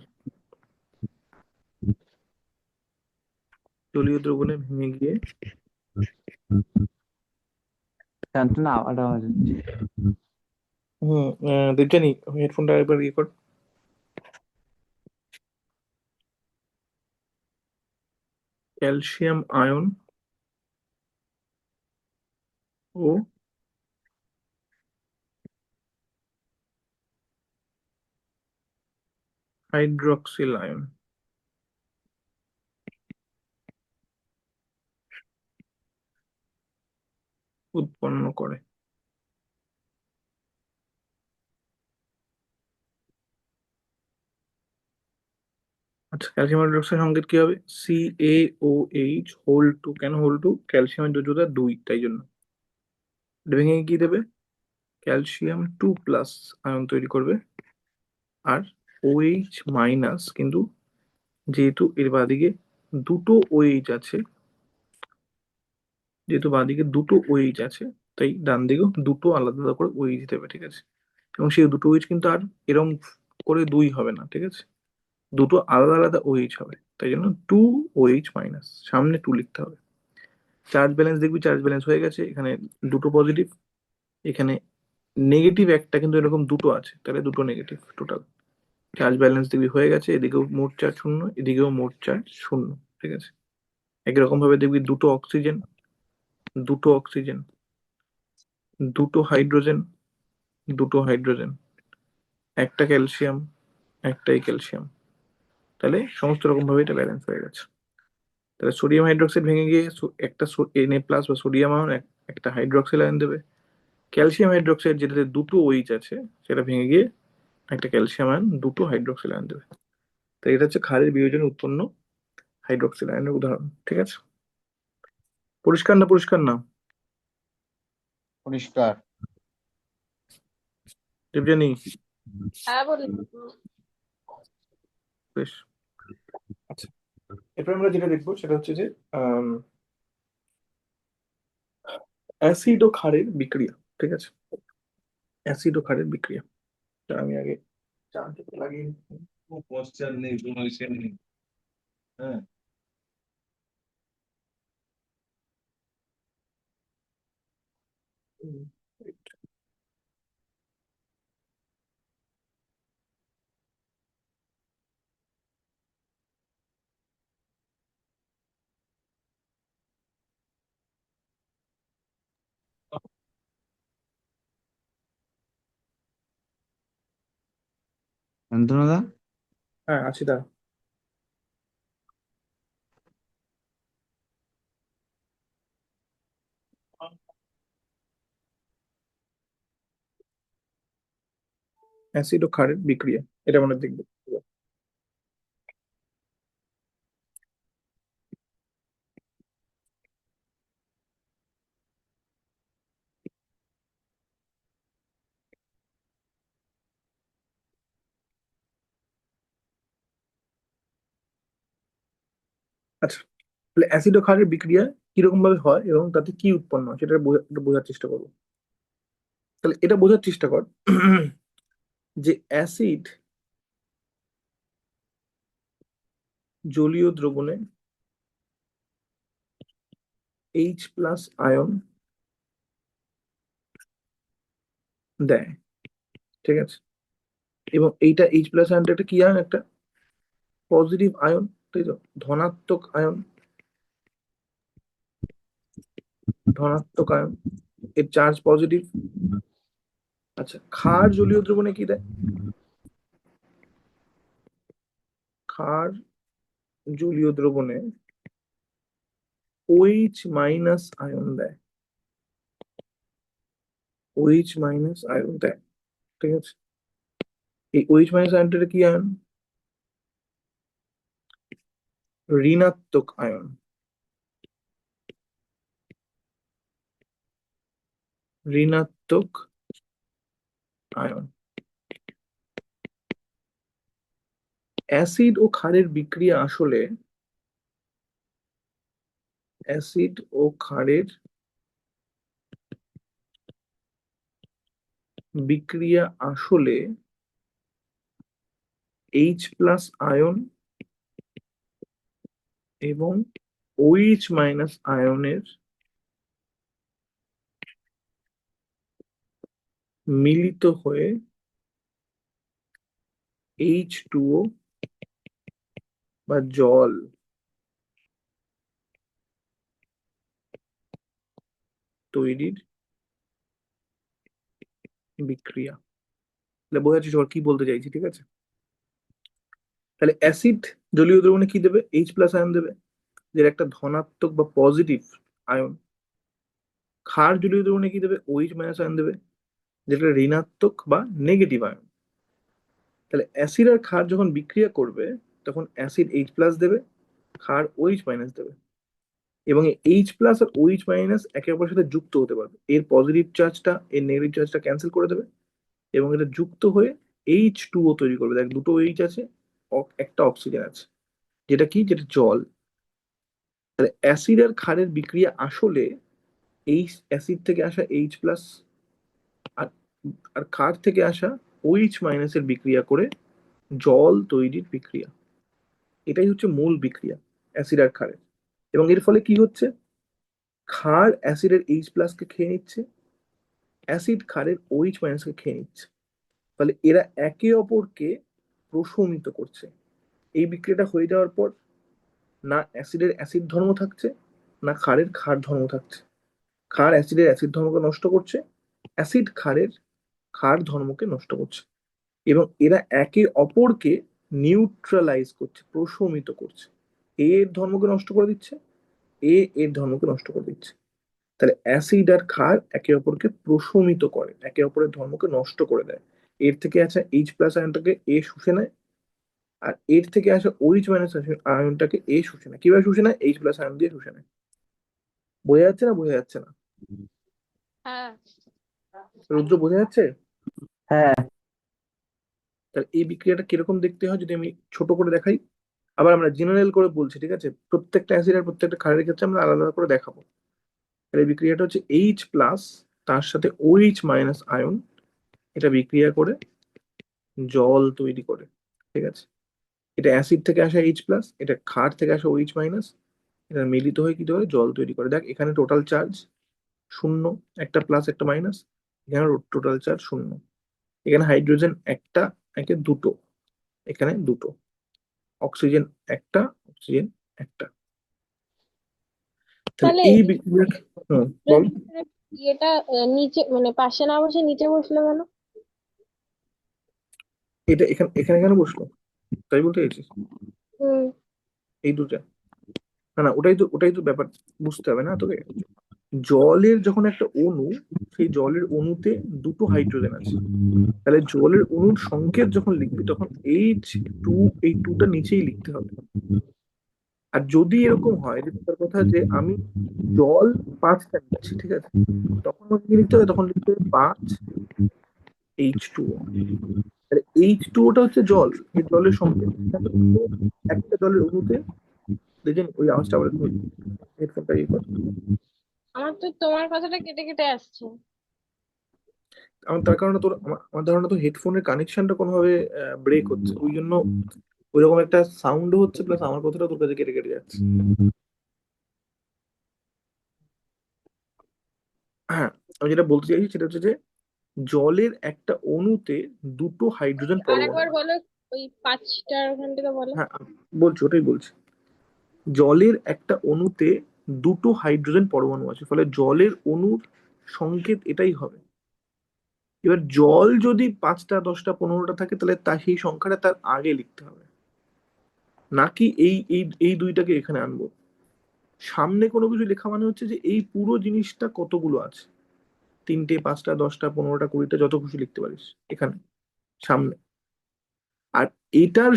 জলীয় দ্রবণে ভেঙে গিয়ে শান্তনা আওয়াজ আওয়াজ হচ্ছে। দেবজানি হেডফোনটা একবার ইয়ে কর। ক্যালসিয়াম আয়ন ও হাইড্রক্সিল আয়ন উৎপন্ন করে। আচ্ছা, ক্যালসিয়াম হাইড্রোক্সাইড সংকেত কি হবে? CaOH whole two. কেন হোল টু? ক্যালসিয়ামের যোজ্যতা 2, তাই জন্য। এটা ভেঙে কি দেবে? ক্যালসিয়াম 2+ আয়ন তৈরি করবে। আর OH মাইনাস, কিন্তু যেহেতু এর বাদিকে দুটো OH আছে, তাই ডান দিকেও দুটো আলাদা আলাদা করে OH দেবে, ঠিক আছে? এবং সেই দুটো OH কিন্তু আর এরম করে 2 হবে না, ঠিক আছে? দুটো আলাদা আলাদা OH হবে, তাই জন্য 2OH মাইনাস, সামনে 2 লিখতে হবে। চার্জ ব্যালেন্স দেখবি, চার্জ ব্যালেন্স হয়ে গেছে, এখানে দুটো পজিটিভ, এখানে নেগেটিভ একটা, কিন্তু এরকম দুটো আছে, তাহলে দুটো নেগেটিভ টোটাল। চার্জ ব্যালেন্স দেখবি হয়ে গেছে, এদিকেও মোট চার্জ শূন্য, এদিকেও মোট চার্জ শূন্য, ঠিক আছে? একই রকম ভাবে দেখবি দুটো অক্সিজেন, দুটো অক্সিজেন, দুটো হাইড্রোজেন, দুটো হাইড্রোজেন, একটা ক্যালসিয়াম, একটাই ক্যালসিয়াম, তাহলে সমস্ত রকম ভাবে এটা ব্যালেন্স হয়ে গেছে। তাহলে সোডিয়াম হাইড্রোক্সাইড ভেঙে গিয়ে একটা Na+ বা সোডিয়াম আয়ন একটা হাইড্রোক্সাইল আয়ন দেবে। ক্যালসিয়াম হাইড্রোক্সাইড যেটাতে দুটো OH আছে, সেটা ভেঙে গিয়ে একটা ক্যালসিয়াম আয়ন দুটো হাইড্রোক্সাইল আয়ন দেবে। তো এটা হচ্ছে ক্ষারের বিয়োজনে উৎপন্ন হাইড্রোক্সাইল আয়নের উদাহরণ, ঠিক আছে? পরিষ্কার না? পরিষ্কার না? পরিষ্কার। দেবযানী, হ্যাঁ বলি। বেশ। আচ্ছা, এরপর আমরা যেটা দেখবো সেটা হচ্ছে যে অ্যাসিড ও ক্ষারের বিক্রিয়া, ঠিক আছে? অ্যাসিড ও ক্ষারের বিক্রিয়া, তা আমি আগে চার্জটা লাগিয়ে নিই। পশ্চাৎ নেই, কোনো ইসে নেই। হ্যাঁ, শান্তনুদা, হ্যাঁ, আছি, দা। অ্যাসিড ও ক্ষারের বিক্রিয়া, এটা আমরা দেখবো। আচ্ছা, তাহলে অ্যাসিড ও ক্ষারের বিক্রিয়া কিরকম ভাবে হয় এবং তাতে কি উৎপন্ন হয় সেটা একটু বোঝার চেষ্টা করবো। তাহলে এটা বোঝার চেষ্টা কর যে অ্যাসিড জলীয় দ্রবণে H+ আয়ন দেয়, ঠিক আছে? এবং এইটা H+ আয়নটা একটা কি আয়ন? একটা পজিটিভ আয়ন, তাই তো? ধনাত্মক আয়ন, ধনাত্মক আয়ন, এর চার্জ পজিটিভ। আচ্ছা, ক্ষার জলীয় দ্রবণে কি দেয়? ক্ষার জলীয় দ্রবণে OH- আয়ন দেয়, OH- আয়ন দেয়, ঠিক আছে? এই OH- আয়নটা কি আয়ন? ঋণাত্মক আয়ন, ঋণাত্মক আয়ন। অ্যাসিড ও ক্ষারের বিক্রিয়া আসলে, অ্যাসিড ও ক্ষারের বিক্রিয়া আসলে H+ আয়ন এবং OH- আয়নের মিলিত হয়ে H2O বা জল তৈরির বিক্রিয়া। তাহলে বোঝা যাচ্ছে সবার কি বলতে চাইছি, ঠিক আছে? তাহলে অ্যাসিড জলীয় দ্রবণে কি দেবে? H+ আয়ন দেবে, যেটা একটা ধনাত্মক বা পজিটিভ আয়ন। ক্ষার জলীয় দ্রবণে কি দেবে? OH- আয়ন দেবে, যেটা ঋণাত্মক বা নেগেটিভ আয়ন। তাহলে অ্যাসিড আর ক্ষার যখন বিক্রিয়া করবে, তখন অ্যাসিড এইচ প্লাস দেবে, ক্ষার ওইচ মাইনাস দেবে, এবং এইচ প্লাস আর ওইচ মাইনাস একে অপরের সাথে যুক্ত হতে পারবে। এর পজিটিভ চার্জটা এর নেগেটিভ চার্জটা ক্যান্সেল করে দেবে, এবং এটা যুক্ত হয়ে H2O তৈরি করবে। দেখ দুটো এইচ আছে, একটা অক্সিজেন আছে, যেটা কি, যেটা জল। তাহলে অ্যাসিড আর ক্ষারের বিক্রিয়া আসলে এই অ্যাসিড থেকে আসা এইচ প্লাস আর আর ক্ষার থেকে আসা ওইচ মাইনাসের বিক্রিয়া করে জল তৈরির বিক্রিয়া। এটাই হচ্ছে মূল বিক্রিয়া অ্যাসিড আর ক্ষারের। এবং এর ফলে কি হচ্ছে, ক্ষার অ্যাসিডের এইচ প্লাস কে খেয়ে নিচ্ছে, অ্যাসিড ক্ষারের ওইচ মাইনাস কে খেয়ে নিচ্ছে। ফলে এরা একে অপরকে প্রশমিত করছে। এই বিক্রিয়াটা হয়ে যাওয়ার পর না অ্যাসিডের অ্যাসিড ধর্ম থাকছে, না ক্ষারের ক্ষার ধর্ম থাকছে। ক্ষার অ্যাসিডের অ্যাসিড ধর্মকে নষ্ট করছে, অ্যাসিড ক্ষারের ক্ষার ধর্মকে নষ্ট করছে, এবং এরা একে অপরকে নিউট্রালাইজ করছে, প্রশমিত করছে। এ এর ধর্মকে নষ্ট করে দিচ্ছে, এ এর ধর্মকে নষ্ট করে দিচ্ছে। তাহলে অ্যাসিড আর ক্ষার একে অপরকে প্রশমিত করে, একে অপরের ধর্মকে নষ্ট করে দেয়। এর থেকে আসা এইচ প্লাস আয়নটাকে এ শুষে নেয়, আর এর থেকে আসা ওইচ মাইনাস আয়নটাকে এ শুষে নেয়। কিভাবে শুষে নেয়? এইচ প্লাস আয়ন দিয়ে শুষে নেয়। বোঝা যাচ্ছে না? বোঝা যাচ্ছে না? হ্যাঁ। রুদ্র, বোঝা যাচ্ছে? হ্যাঁ। তাহলে এই বিক্রিয়াটা কিরকম দেখতে হয় যদি আমি ছোট করে দেখাই। আবার আমরা জেনারেল করে বলছি, ঠিক আছে? প্রত্যেকটা অ্যাসিড আর প্রত্যেকটা ক্ষারের ক্ষেত্রে আমরা আলাদা আলাদা করে দেখাবো। তাহলে এই বিক্রিয়াটা হচ্ছে এইচ প্লাস তার সাথে ওইচ মাইনাস আয়ন, এটা বিক্রিয়া করে জল তৈরি করে। ঠিক আছে? এটা অ্যাসিড থেকে আসা এইচ প্লাস, এটা ক্ষার থেকে আসা ওইচ মাইনাস, এটা মিলিত হয়ে কি করে জল তৈরি করে। দেখ এখানে টোটাল চার্জ শূন্য, একটা প্লাস একটা মাইনাস, এখানে টোটাল চার্জ শূন্য। এখানে হাইড্রোজেন একটা, একে দুটো, এখানে দুটো, অক্সিজেন একটা, অক্সিজেন একটা। তাহলে তাহলে এই বিক্রিয়া, বল। এটা নিচে মানে পাশে না বসে নিচে বসলো কেন? এটা এখানে এখানে কেন বসলো তাই বলতে চাইছিস? হুম। এই দুটা, না না, ওটাই তো ব্যাপার, বুঝতে হবে না তোকে। জলের যখন একটা অণু, সেই জলের অণুতে দুটো হাইড্রোজেন আছে, তাহলে জলের অণুর সংকেত যখন লিখবি তখন H2, এই টুটা নিচেই লিখতে হবে। আর যদি এরকম হয় যে তার কথা যে আমি জল 5টা নিচ্ছি, ঠিক আছে, তখন আমাকে কি লিখতে হবে? তখন লিখতে হবে 5H2O। তাহলে H2Oটা হচ্ছে জল, এই জলের সংকেত। একটা জলের অণুতে, দেখেন ওই আওয়াজটা আবার হেডফোনটা ইয়ে কর। আমার তো তোমার কথাটা কেটে কেটে আসছে। আমার তার কারণে তোর আমার ধারণা তো হেডফোনের কানেকশনটা কোনোভাবে ব্রেক হচ্ছে, ওই জন্য ওইরকম একটা সাউন্ডও হচ্ছে, প্লাস আমার কথাটা তোর কাছে কেটে কেটে যাচ্ছে। হ্যাঁ, আমি যেটা বলতে চাইছি সেটা হচ্ছে যে জলের একটা অণুতে দুটো হাইড্রোজেন আর পরমাণু একবার আছে। বলো, ওই 5টার ওখান থেকে বলো। হ্যাঁ, বলছি, ওটাই বলছি। জলের একটা অণুতে দুটো হাইড্রোজেন পরমাণু আছে, ফলে জলের অণুর সংকেত এটাই হবে। এবার জল যদি 5টা 10টা 15টা থাকে, তাহলে সেই সংখ্যাটা তার আগে লিখতে হবে, নাকি এই এই এই দুইটাকে এখানে আনবো। সামনে কোনো কিছু লেখা মানে হচ্ছে যে এই পুরো জিনিসটা কতগুলো আছে, 3টে 5টা 10টা 15টা 20টা, যত খুশি লিখতে পারিস এখানে সামনে। আর এটার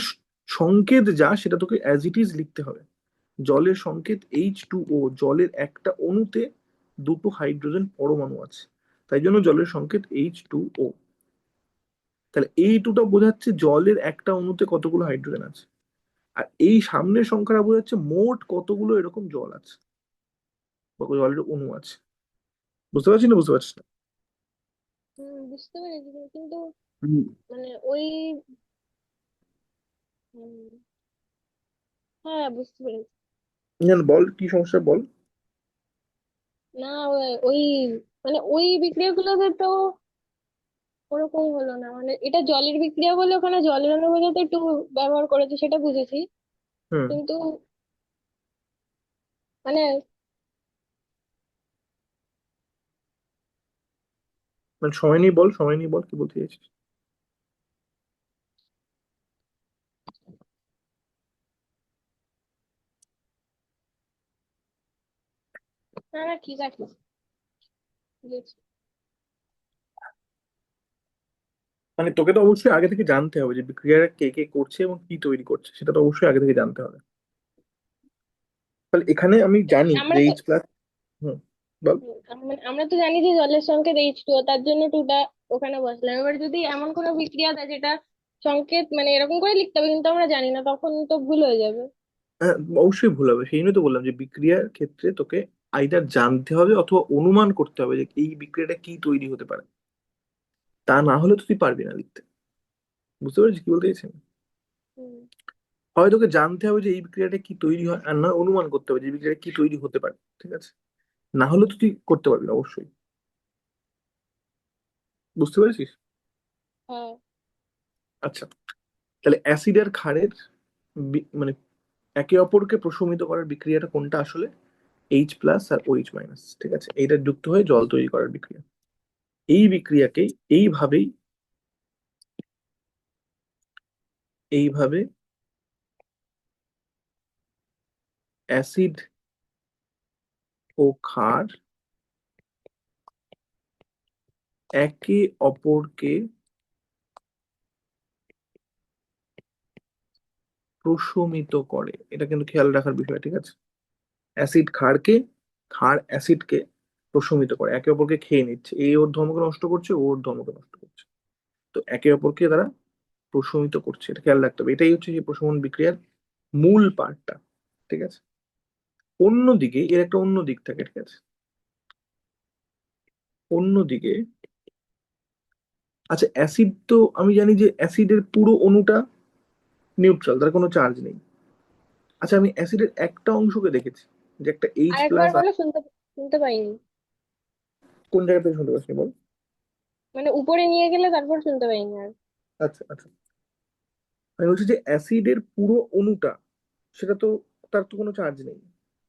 সংকেত যা, সেটা তোকে অ্যাজ ইট ইজ লিখতে হবে। জলের সংকেত H2O, জলের একটা অণুতে দুটো হাইড্রোজেন পরমাণু আছে, তাই জন্য জলের সংকেত H2O। তাহলে এই টুটা বোঝাচ্ছে জলের একটা অণুতে কতগুলো হাইড্রোজেন আছে, আর এই সামনের সংখ্যাটা বোঝাচ্ছে মোট কতগুলো এরকম জল আছে বা জলের অণু আছে। বুঝতে পারছিস না? বুঝতে পারছিস না? বুঝতে পেরেছি, কিন্তু হুম, মানে ওই হ্যাঁ, বুঝতে পেরেছি। না না, বল কি সমস্যা বল। না, ওই মানে ওই বিক্রিয়া গুলোতে তো ওরকম হলো না, মানে এটা জলের বিক্রিয়া বলে ওখানে জলের অণু বোঝাতে একটু ব্যবহার করেছে, সেটা বুঝেছি। হুম, কিন্তু মানে মানে সময় নিয়ে বল, সময় নিয়ে বল কি বলতে চাইছিস। না না, ঠিক আছে, বুঝেছি। মানে তোকে তো অবশ্যই আগে থেকে জানতে হবে যে বিক্রিয়াটা কে কে করছে এবং কি তৈরি করছে, সেটা তো অবশ্যই আগে থেকে জানতে হবে। তাহলে এখানে আমি জানি আমরা যে তো এইচ প্লাস। হুম, বল। আমরা তো জানি যে জলের সংকেত H2O, তার জন্য টুটা ওখানে বসলাম। এবার যদি এমন কোনো বিক্রিয়া দেয় যেটা সংকেত মানে এরকম করে লিখতে হবে কিন্তু আমরা জানি না, তখন তো ভুল হয়ে যাবে। হ্যাঁ, অবশ্যই ভুল হবে, সেই জন্য তো বললাম যে বিক্রিয়ার ক্ষেত্রে তোকে আইদার জানতে হবে অথবা অনুমান করতে হবে যে এই বিক্রিয়াটা কি তৈরি হতে পারে। তা না হলে তো তুই পারবি না লিখতে। বুঝতে পারছিস কি বলতে চাইছি আমি? হুম। হয় তোকে জানতে হবে যে এই বিক্রিয়াটা কি তৈরি হয়, আর না অনুমান করতে হবে যে এই বিক্রিয়াটা কি তৈরি হতে পারে। ঠিক আছে? না হলে তো তুই করতে পারবি না অবশ্যই। বুঝতে পেরেছিস? হ্যাঁ। আচ্ছা, তাহলে অ্যাসিড আর ক্ষারের মানে একে অপরকে প্রশমিত করার বিক্রিয়াটা কোনটা আসলে? এইচ প্লাস আর ওইচ মাইনাস। ঠিক আছে, এইটা যুক্ত হয়ে জল তৈরি করার বিক্রিয়া। এই বিক্রিয়াকেই এইভাবে অ্যাসিড ও ক্ষার একে অপরকে প্রশমিত করে, এটা কিন্তু খেয়াল রাখার বিষয়। ঠিক আছে? অ্যাসিড ক্ষারকে, ক্ষার অ্যাসিডকে প্রশমিত করে, একে অপরকে খেয়ে নিচ্ছে। এ ওর ধর্মকে নষ্ট করছে, ও ওর ধর্মকে নষ্ট করছে। তো একে অপরকে তারা প্রশমিত করছে, এটা খেয়াল রাখতে হবে। এটাই হচ্ছে সেই প্রশমন বিক্রিয়ার মূল পার্টটা। ঠিক আছে? অন্যদিকে এর একটা অন্য দিক থাকে। ঠিক আছে? অন্যদিকে, আচ্ছা অ্যাসিড তো আমি জানি যে অ্যাসিডের পুরো অণুটা নিউট্রাল, তার কোনো চার্জ নেই। আচ্ছা আমি অ্যাসিডের একটা অংশকে দেখেছি যে একটা এইচ আর একবার প্লাস। বলে, শুনতে শুনতে পাইনি। কোন জায়গা থেকে শুনতে পাচ্ছি বল? মানে উপরে নিয়ে গেলে তারপর শুনতে পাইনি আর। আচ্ছা আচ্ছা, আমি বলছি যে অ্যাসিডের পুরো অণুটা, সেটা তো, তার তো কোনো চার্জ নেই।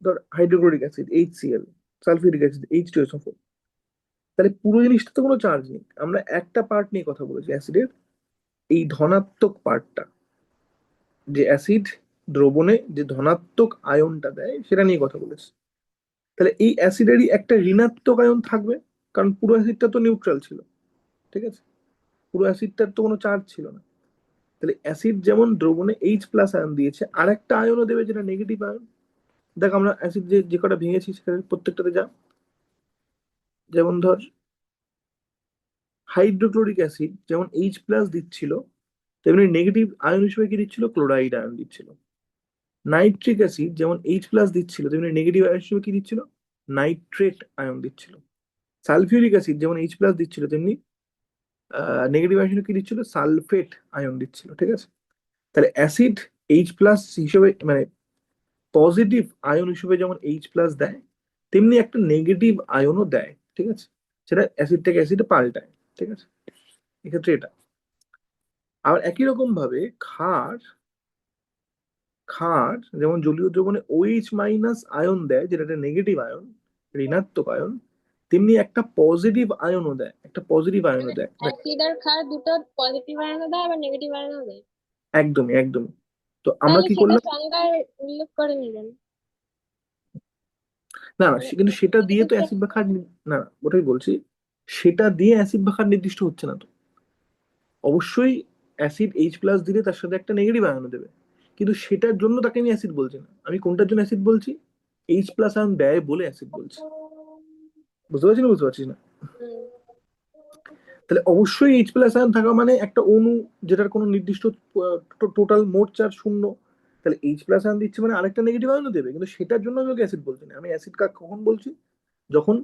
ধর hydrochloric acid HCl, sulphuric acid H2SO4, তাহলে পুরো জিনিসটা তো কোনো চার্জ নেই। আমরা একটা পার্ট নিয়ে কথা বলেছি অ্যাসিডের, এই ধনাত্মক পার্টটা, যে অ্যাসিড দ্রবণে যে ধনাত্মক আয়নটা দেয় সেটা নিয়ে কথা বলেছি। তাহলে এই অ্যাসিডেরই একটা ঋণাত্মক আয়ন থাকবে, কারণ পুরো অ্যাসিডটা তো নিউট্রাল ছিল। ঠিক আছে? পুরো অ্যাসিডটার তো কোনো চার্জ ছিল না। তাহলে অ্যাসিড যেমন দ্রবণে H প্লাস আয়ন দিয়েছে, আর একটা আয়নও দেবে যেটা নেগেটিভ আয়ন। দেখ আমরা অ্যাসিড যে যে কটা ভেঙেছি সেখানে প্রত্যেকটাতে যা, যেমন ধর হাইড্রোক্লোরিক অ্যাসিড যেমন H প্লাস দিচ্ছিল, তেমনি নেগেটিভ আয়ন হিসেবে কি দিচ্ছিল? ক্লোরাইড আয়ন দিচ্ছিল। নাইট্রিক অ্যাসিড যেমন H প্লাস দিচ্ছিল, তেমনি নেগেটিভ আয়ন হিসেবে কি দিচ্ছিল? নাইট্রেট আয়ন দিচ্ছিল। সালফিউরিক অ্যাসিড যেমন H প্লাস দিচ্ছিল, তেমনি নেগেটিভ আয়ন হিসেবে কি দিচ্ছিল? সালফেট আয়ন দিচ্ছিল। ঠিক আছে? তাহলে অ্যাসিড H প্লাস হিসেবে মানে পজিটিভ আয়ন হিসেবে যেমন H প্লাস দেয়, তেমনি একটা নেগেটিভ আয়নও দেয়। ঠিক আছে? সেটা অ্যাসিড থেকে অ্যাসিডে পাল্টায়। ঠিক আছে? এক্ষেত্রে এটা। আবার একই রকম ভাবে ক্ষার, ক্ষার যেমন জলীয় দ্রবণে OH মাইনাস আয়ন দেয়, যেটা একটা নেগেটিভ আয়ন, ঋণাত্মক আয়ন, তেমনি একটা পজিটিভ আয়নও দেয়, একটা পজিটিভ আয়নও মানে দেয়। দেখ, অ্যাসিড আর ক্ষার দুটো পজিটিভ আয়নও দেয় আবার নেগেটিভ আয়নও দেয়। একদমই একদমই। তো আমরা তাহলে কি সেটা করলাম? সংজ্ঞায় উল্লেখ করে নিলেন। না না, মানে কিন্তু সেটা দিয়ে তো নেগেটিভ। অ্যাসিড বা ক্ষার না না, ওটাই বলছি, সেটা দিয়ে অ্যাসিড বা ক্ষার নির্দিষ্ট হচ্ছে না তো। অবশ্যই অ্যাসিড H প্লাস দিলে তার সাথে একটা নেগেটিভ আয়ন দেবে, কিন্তু সেটার জন্য তাকে আমি অ্যাসিড বলছি না। আমি কোনটার জন্য অ্যাসিড বলছি? H প্লাস আয়ন দেয় বলে অ্যাসিড বলছি। বুঝতে পারছি না? বুঝতে পারছিস না? তাহলে অবশ্যই H প্লাস আয়ন থাকা মানে একটা অণু যেটার কোনো নির্দিষ্ট টোটাল মোট চার্জ শূন্য। তাহলে H প্লাস আয়ন দিচ্ছে মানে আরেকটা নেগেটিভ আয়নও দেবে, কিন্তু সেটার জন্য আমি ওকে অ্যাসিড বলছি না। আমি অ্যাসিড কখন বলছি? যখন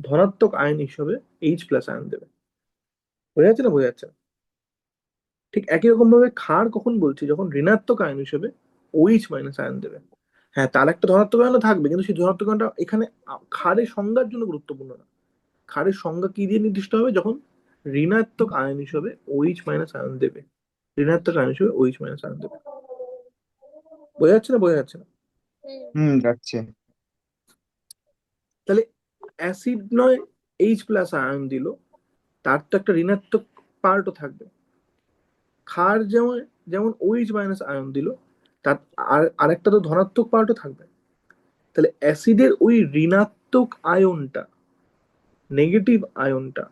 ধনাত্মক আয়ন হিসেবে H প্লাস আয়ন দেবে। বোঝা যাচ্ছে না? বোঝা যাচ্ছে না? ঠিক একই রকম ভাবে ক্ষার কখন বলছি? যখন ঋণাত্মক আয়ন হিসেবে OH মাইনাস আয়ন দেবে। হ্যাঁ, তার একটা ধনাত্মক আয়নও থাকবে, কিন্তু সেই ধনাত্মক আয়নটা এখানে ক্ষারের সংজ্ঞার জন্য গুরুত্বপূর্ণ না। ক্ষারের সংজ্ঞা কি দিয়ে নির্দিষ্ট হবে? যখন ঋণাত্মক আয়ন হিসেবে OH মাইনাস আয়ন দেবে, ঋণাত্মক আয়ন হিসেবে OH মাইনাস আয়ন দেবে। বোঝা যাচ্ছে না? বোঝা যাচ্ছে না? যাচ্ছে। তাহলে অ্যাসিড নয় H প্লাস আয়ন দিল, তার তো একটা ঋণাত্মক পার্টও থাকবে। ক্ষার যেমন যেমন OH মাইনাস আয়ন দিল, তার আরেকটা তো ধনাত্মক পার্টও থাকবে। তাহলে অ্যাসিডের ওই ঋণাত্মক আয়নটা, নেগেটিভ আয়নটা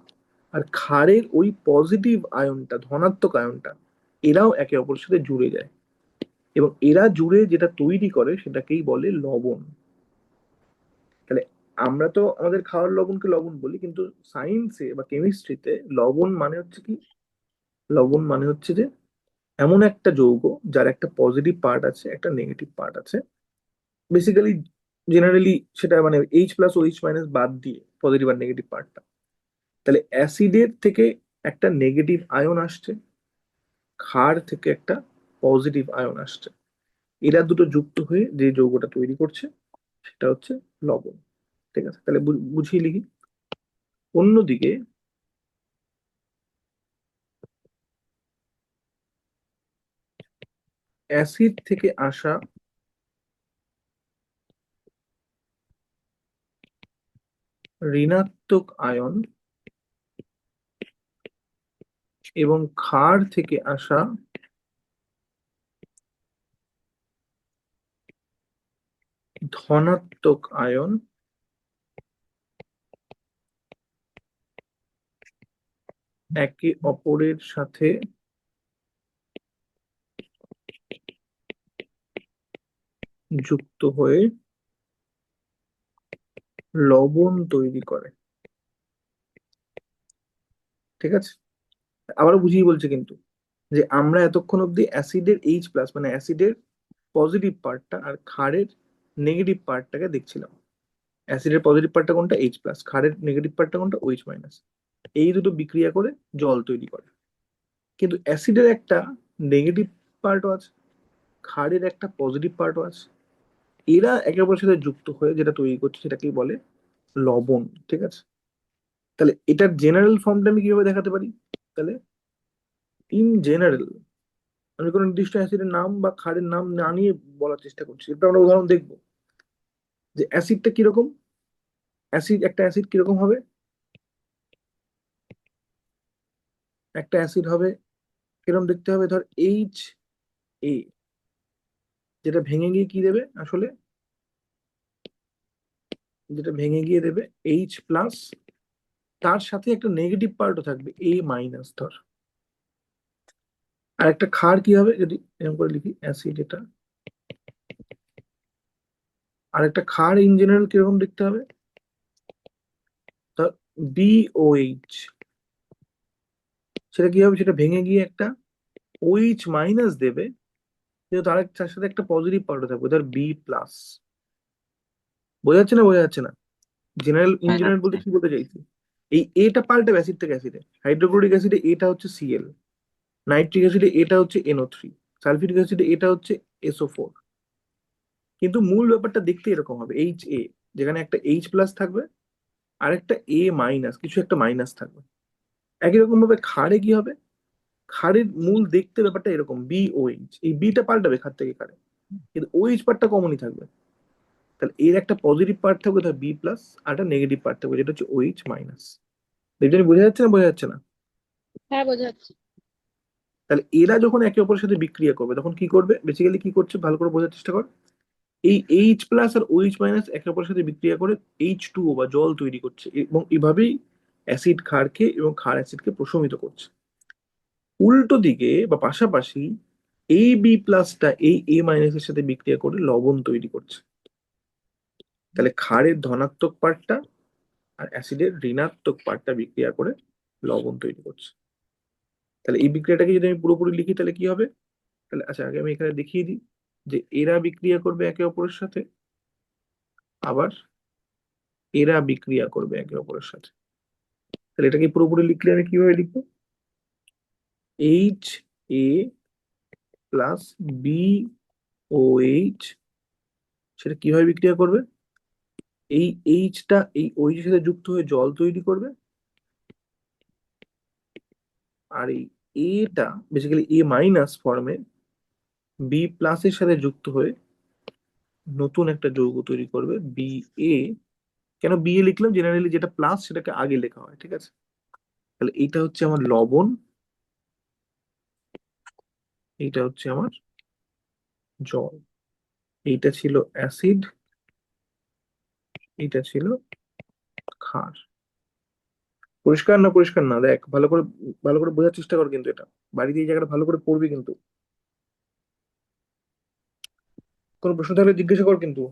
আর ক্ষারের ওই পজিটিভ আয়নটা, ধনাত্মক আয়নটা, এরাও একে অপরের সাথে জুড়ে যায়, এবং এরা জুড়ে যেটা তৈরি করে সেটাকেই বলে লবণ। তাহলে আমরা তো আমাদের খাওয়ার লবণকে লবণ বলি, কিন্তু সায়েন্সে বা কেমিস্ট্রিতে লবণ মানে হচ্ছে কি, লবণ মানে হচ্ছে যে এমন একটা যৌগ যার একটা পজিটিভ পার্ট আছে, একটা নেগেটিভ পার্ট আছে। বেসিক্যালি জেনারেলি সেটা মানে H plus O H minus বাদ দিয়ে পজিটিভ আর নেগেটিভ পার্টটা। তাহলে অ্যাসিডের থেকে একটা নেগেটিভ আয়ন আসছে, ক্ষার থেকে একটা পজিটিভ আয়ন আসছে, এরা দুটো যুক্ত হয়ে যে যৌগটা তৈরি করছে সেটা হচ্ছে লবণ। ঠিক আছে, তাহলে বুঝিয়ে লিখি। অন্যদিকে অ্যাসিড থেকে আসা ঋণাত্মক আয়ন এবং ক্ষার থেকে আসা ধনাত্মক আয়ন একে অপরের সাথে যুক্ত হয়ে লবণ তৈরি করে। ঠিক আছে, আবারও বুঝিয়ে বলছে কিন্তু, যে আমরা এতক্ষণ অব্দি অ্যাসিডের এইচ প্লাস মানে অ্যাসিডের পজিটিভ পার্টটা আর ক্ষারের নেগেটিভ পার্টটাকে দেখছিলাম। অ্যাসিডের পজিটিভ পার্টটা কোনটা, এইচ প্লাস, ক্ষারের নেগেটিভ পার্টটা কোনটা, ওইচ মাইনাস। এই দুটো বিক্রিয়া করে জল তৈরি করে। কিন্তু অ্যাসিডের একটা নেগেটিভ পার্টও আছে, ক্ষারের একটা পজিটিভ পার্টও আছে, এরা একে অপরের সাথে যুক্ত হয়ে যেটা তৈরি করছে সেটাকেই বলে লবণ। ঠিক আছে, তাহলে এটার জেনারেল ফর্মটা আমি কিভাবে দেখাতে পারি? তাহলে ইন জেনারেল আমি কোনো নির্দিষ্ট অ্যাসিডের নাম বা ক্ষারের নাম না নিয়ে বলার চেষ্টা করছি। এটা আমরা উদাহরণ দেখবো যে অ্যাসিডটা কিরকম, একটা অ্যাসিড কিরকম হবে। একটা অ্যাসিড হবে কিরকম দেখতে হবে, ধর এইচ এ, যেটা ভেঙে গিয়ে কি দেবে আসলে, যেটা ভেঙে গিয়ে দেবে এইচ প্লাস, তার সাথে একটা নেগেটিভ পার্টও থাকবে এ মাইনাস ধর। আর একটা ক্ষার কি হবে, যদি এরকম করে লিখি অ্যাসিড এটা, আর একটা ক্ষার ইন জেনারেল কিরকম দেখতে হবে, ধর বিওএইচ, সেটা কি হবে, সেটা ভেঙে গিয়ে একটা ওইচ মাইনাস দেবে, কিন্তু তার সাথে একটা পজিটিভ পার্টও থাকবে, ধর বি প্লাস। বোঝা যাচ্ছে না, বোঝা যাচ্ছে না? জেনারেল ইন হ্যাঁ জেনারেল বলতে হ্যাঁ কি বলতে চাইছি, এই এটা পাল্টাবে অ্যাসিড থেকে অ্যাসিডে। হাইড্রোক্লোরিক অ্যাসিডে এটা হচ্ছে সিএল, নাইট্রিক অ্যাসিডে এটা হচ্ছে NO3, সালফিউরিক অ্যাসিডে এটা হচ্ছে SO4। কিন্তু মূল ব্যাপারটা দেখতে এরকম হবে, এইচ এ, যেখানে একটা এইচ প্লাস থাকবে আর একটা এ মাইনাস, কিছু একটা মাইনাস থাকবে। একই রকম ভাবে ক্ষারে কি হবে, ক্ষারের মূল দেখতে ব্যাপারটা এরকম, BOH, এই বিটা পাল্টাবে ক্ষার থেকে ক্ষারে, কিন্তু OH পার্টটা কমনই থাকবে। তাহলে এর একটা পজিটিভ পার্ট থাকবে ধর বি প্লাস, আর একটা নেগেটিভ পার্ট থাকবে যেটা হচ্ছে OH মাইনাস। দেখছেন বোঝা যাচ্ছে না, বোঝা যাচ্ছে না? হ্যাঁ, বোঝা যাচ্ছে। তাহলে এরা যখন একে অপরের সাথে বিক্রিয়া করবে তখন কি করবে, বেসিক্যালি কি করছে ভালো করে বোঝার চেষ্টা কর। এই এইচ প্লাস আর OH মাইনাস একে অপরের সাথে বিক্রিয়া করে H2O বা জল তৈরি করছে, এবং এভাবেই অ্যাসিড ক্ষারকে এবং ক্ষার অ্যাসিডকে প্রশমিত করছে। উল্টো দিকে বা পাশাপাশি এই বি প্লাসটা এই এ মাইনাসের সাথে বিক্রিয়া করে লবণ তৈরি করছে। তাহলে ক্ষারের ধনাত্মক পার্টটা আর অ্যাসিডের ঋণাত্মক পার্টটা বিক্রিয়া করে লবণ তৈরি করছে। তাহলে এই বিক্রিয়াটাকে যদি আমি পুরোপুরি লিখি তাহলে কি হবে, তাহলে আচ্ছা আগে আমি এখানে দেখিয়ে দিই যে এরা বিক্রিয়া করবে একে অপরের সাথে, আবার এরা বিক্রিয়া করবে একে অপরের সাথে। তাহলে এটাকে পুরোপুরি লিখলে আমি কিভাবে লিখবো, এইচ এ প্লাস BOH, সেটা কিভাবে বিক্রিয়া করবে, এই এইচটা এই OH এর সাথে যুক্ত হয়ে জল তৈরি করবে, আর এই এটা বেসিক্যালি এ মাইনাস ফর্মে বি প্লাসের সাথে যুক্ত হয়ে নতুন একটা যৌগ তৈরি করবে BA। কেন BA লিখলাম, জেনারেলি যেটা প্লাস সেটাকে আগে লেখা হয়। ঠিক আছে, তাহলে এইটা হচ্ছে আমার লবণ, এইটা হচ্ছে আমার জল, এইটা ছিল অ্যাসিড, এইটা ছিল ক্ষার। পরিষ্কার না পরিষ্কার না, দেখ ভালো করে বোঝার চেষ্টা কর, কিন্তু এটা বাড়িতে এই জায়গাটা ভালো করে পড়বি কিন্তু। কোনো প্রশ্ন থাকলে জিজ্ঞাসা কর কিন্তু।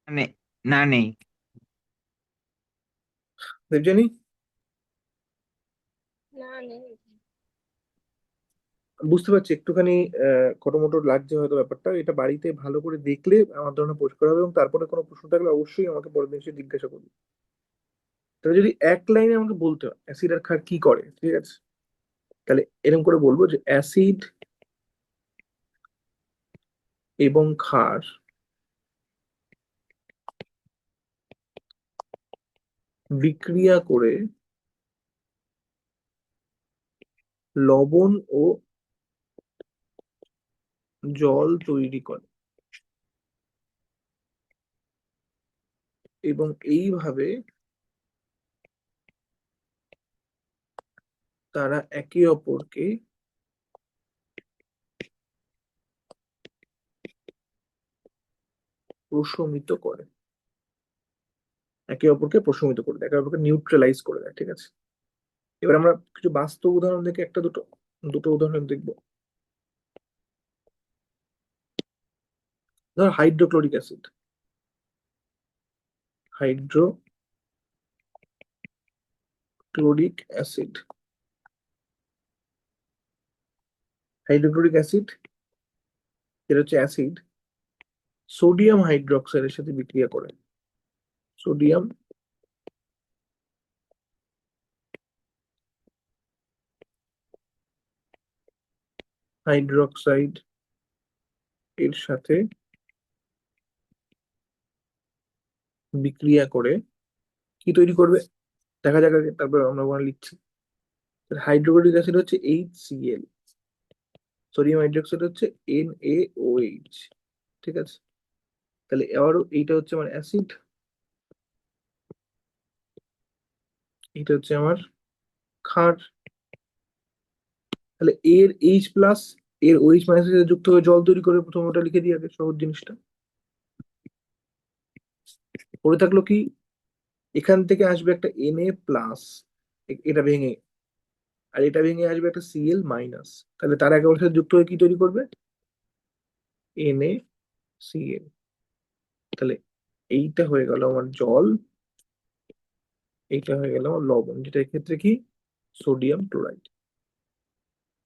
মানে না নেই। দেবজানি, না নেই। বুঝতে পারছি একটুখানি খটোমটো লাগছে হয়তো ব্যাপারটা, এটা বাড়িতে ভালো করে দেখলে আমার ধারণা পরিষ্কার হবে, এবং তারপরে কোনো প্রশ্ন থাকলে অবশ্যই আমাকে পরের দিন এসে জিজ্ঞাসা করবি। তাহলে যদি এক লাইনে আমাকে বলতে হয় অ্যাসিড আর ক্ষার কি করে, ঠিক আছে, তাহলে এরকম করে বলবো যে অ্যাসিড এবং ক্ষার বিক্রিয়া করে লবণ ও জল তৈরি করে, এবং এইভাবে তারা একে অপরকে প্রশমিত করে, একে অপরকে প্রশমিত করে দেয়, একে অপরকে নিউট্রালাইজ করে দেয়, ঠিক আছে। এবার আমরা কিছু বাস্তব উদাহরণ দেখে একটা দুটো দুটো উদাহরণ দেখবো। ধর hydrochloric acid, hydrochloric acid hydrochloric acid এটা হচ্ছে অ্যাসিড, সোডিয়াম হাইড্রোক্সাইডের সাথে বিক্রিয়া করে, সোডিয়াম হাইড্রোক্সাইড এর সাথে বিক্রিয়া করে কি তৈরি করবে দেখা যাক আগে, তারপর আমরা ওখানে লিখছি। হাইড্রোক্লোরিক অ্যাসিড হচ্ছে HCl, সোডিয়াম হাইড্রোক্সাইড হচ্ছে NaOH, ঠিক আছে। তাহলে আবারও এইটা হচ্ছে আমার অ্যাসিড, এটা হচ্ছে আমার ক্ষার। তাহলে এর H+ এর OH- এর সাথে যুক্ত হয়ে জল তৈরি করে, প্রথম ওটা লিখে দিই আগে সহজ জিনিসটা। পড়ে থাকলো কি, এখান থেকে আসবে একটা Na+, এটা ভেঙে, আর এটা ভেঙে আসবে একটা Cl-, তাহলে তার একেবারে সাথে যুক্ত হয়ে কি তৈরি করবে, NaCl। তাহলে এইটা হয়ে গেল আমার জল, এইটা হয়ে গেল আমার লবণ, যেটা এক্ষেত্রে কি, সোডিয়াম ক্লোরাইড।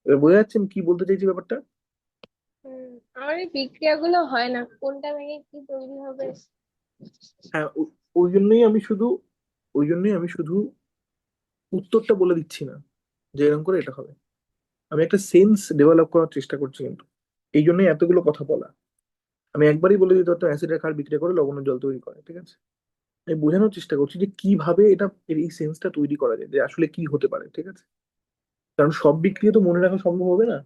এবার বোঝা যাচ্ছে আমি কি বলতে চাইছি ব্যাপারটা। আমার এই বিক্রিয়াগুলো হয় না, কোনটা ভেঙে কি তৈরি হবে। হ্যাঁ, ওই জন্যই আমি শুধু ওই জন্যই আমি শুধু উত্তরটা বলে দিচ্ছি না যে এরকম করে এটা হবে, আমি একটা সেন্স ডেভেলপ করার চেষ্টা করছি কিন্তু, এই জন্যই এতগুলো কথা বলা। আমি একবারই বলে দিতে পারতাম অ্যাসিড আর ক্ষার বিক্রিয়া করে লবণ ও জল তৈরি করে, ঠিক আছে। আমি বোঝানোর চেষ্টা করছি যে কিভাবে এটা এই সেন্সটা তৈরি করা যায়, যে আসলে কি হতে পারে, ঠিক আছে। কারণ সব বিক্রিয়া তো মনে রাখা সম্ভব হবে না,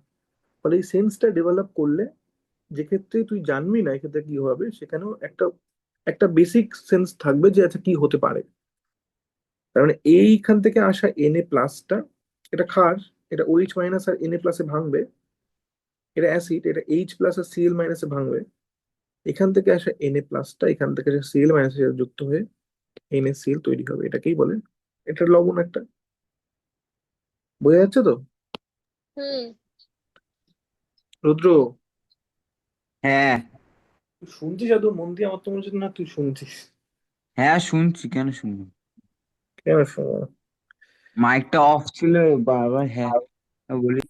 ফলে এই সেন্সটা ডেভেলপ করলে, যে ক্ষেত্রে তুই জানবি না এক্ষেত্রে কি হবে, সেখানেও একটা একটা বেসিক সেন্স থাকবে যে আচ্ছা কি হতে পারে। তার মানে এইখান থেকে আসা Na+টা, এটা ক্ষার, এটা OH- আর Na+-এ ভাঙবে, এটা অ্যাসিড, এটা H+ আর Cl- এ ভাঙবে, এখান থেকে আসা Na+টা এখান থেকে আসা Cl- এর সাথে যুক্ত হয়ে NaCl তৈরি হবে, এটাকেই বলে, এটা লবণ একটা। বোঝা যাচ্ছে তো? হুম। রুদ্র, হ্যাঁ তুই শুনছিস এত মন দিয়ে? আমার তো মনে হচ্ছে না তুই শুনছিস। হ্যাঁ শুনছি, কেন শুনবো? কেন শোনো? মাইকটা অফ ছিল, বারবার হ্যাঁ বলি।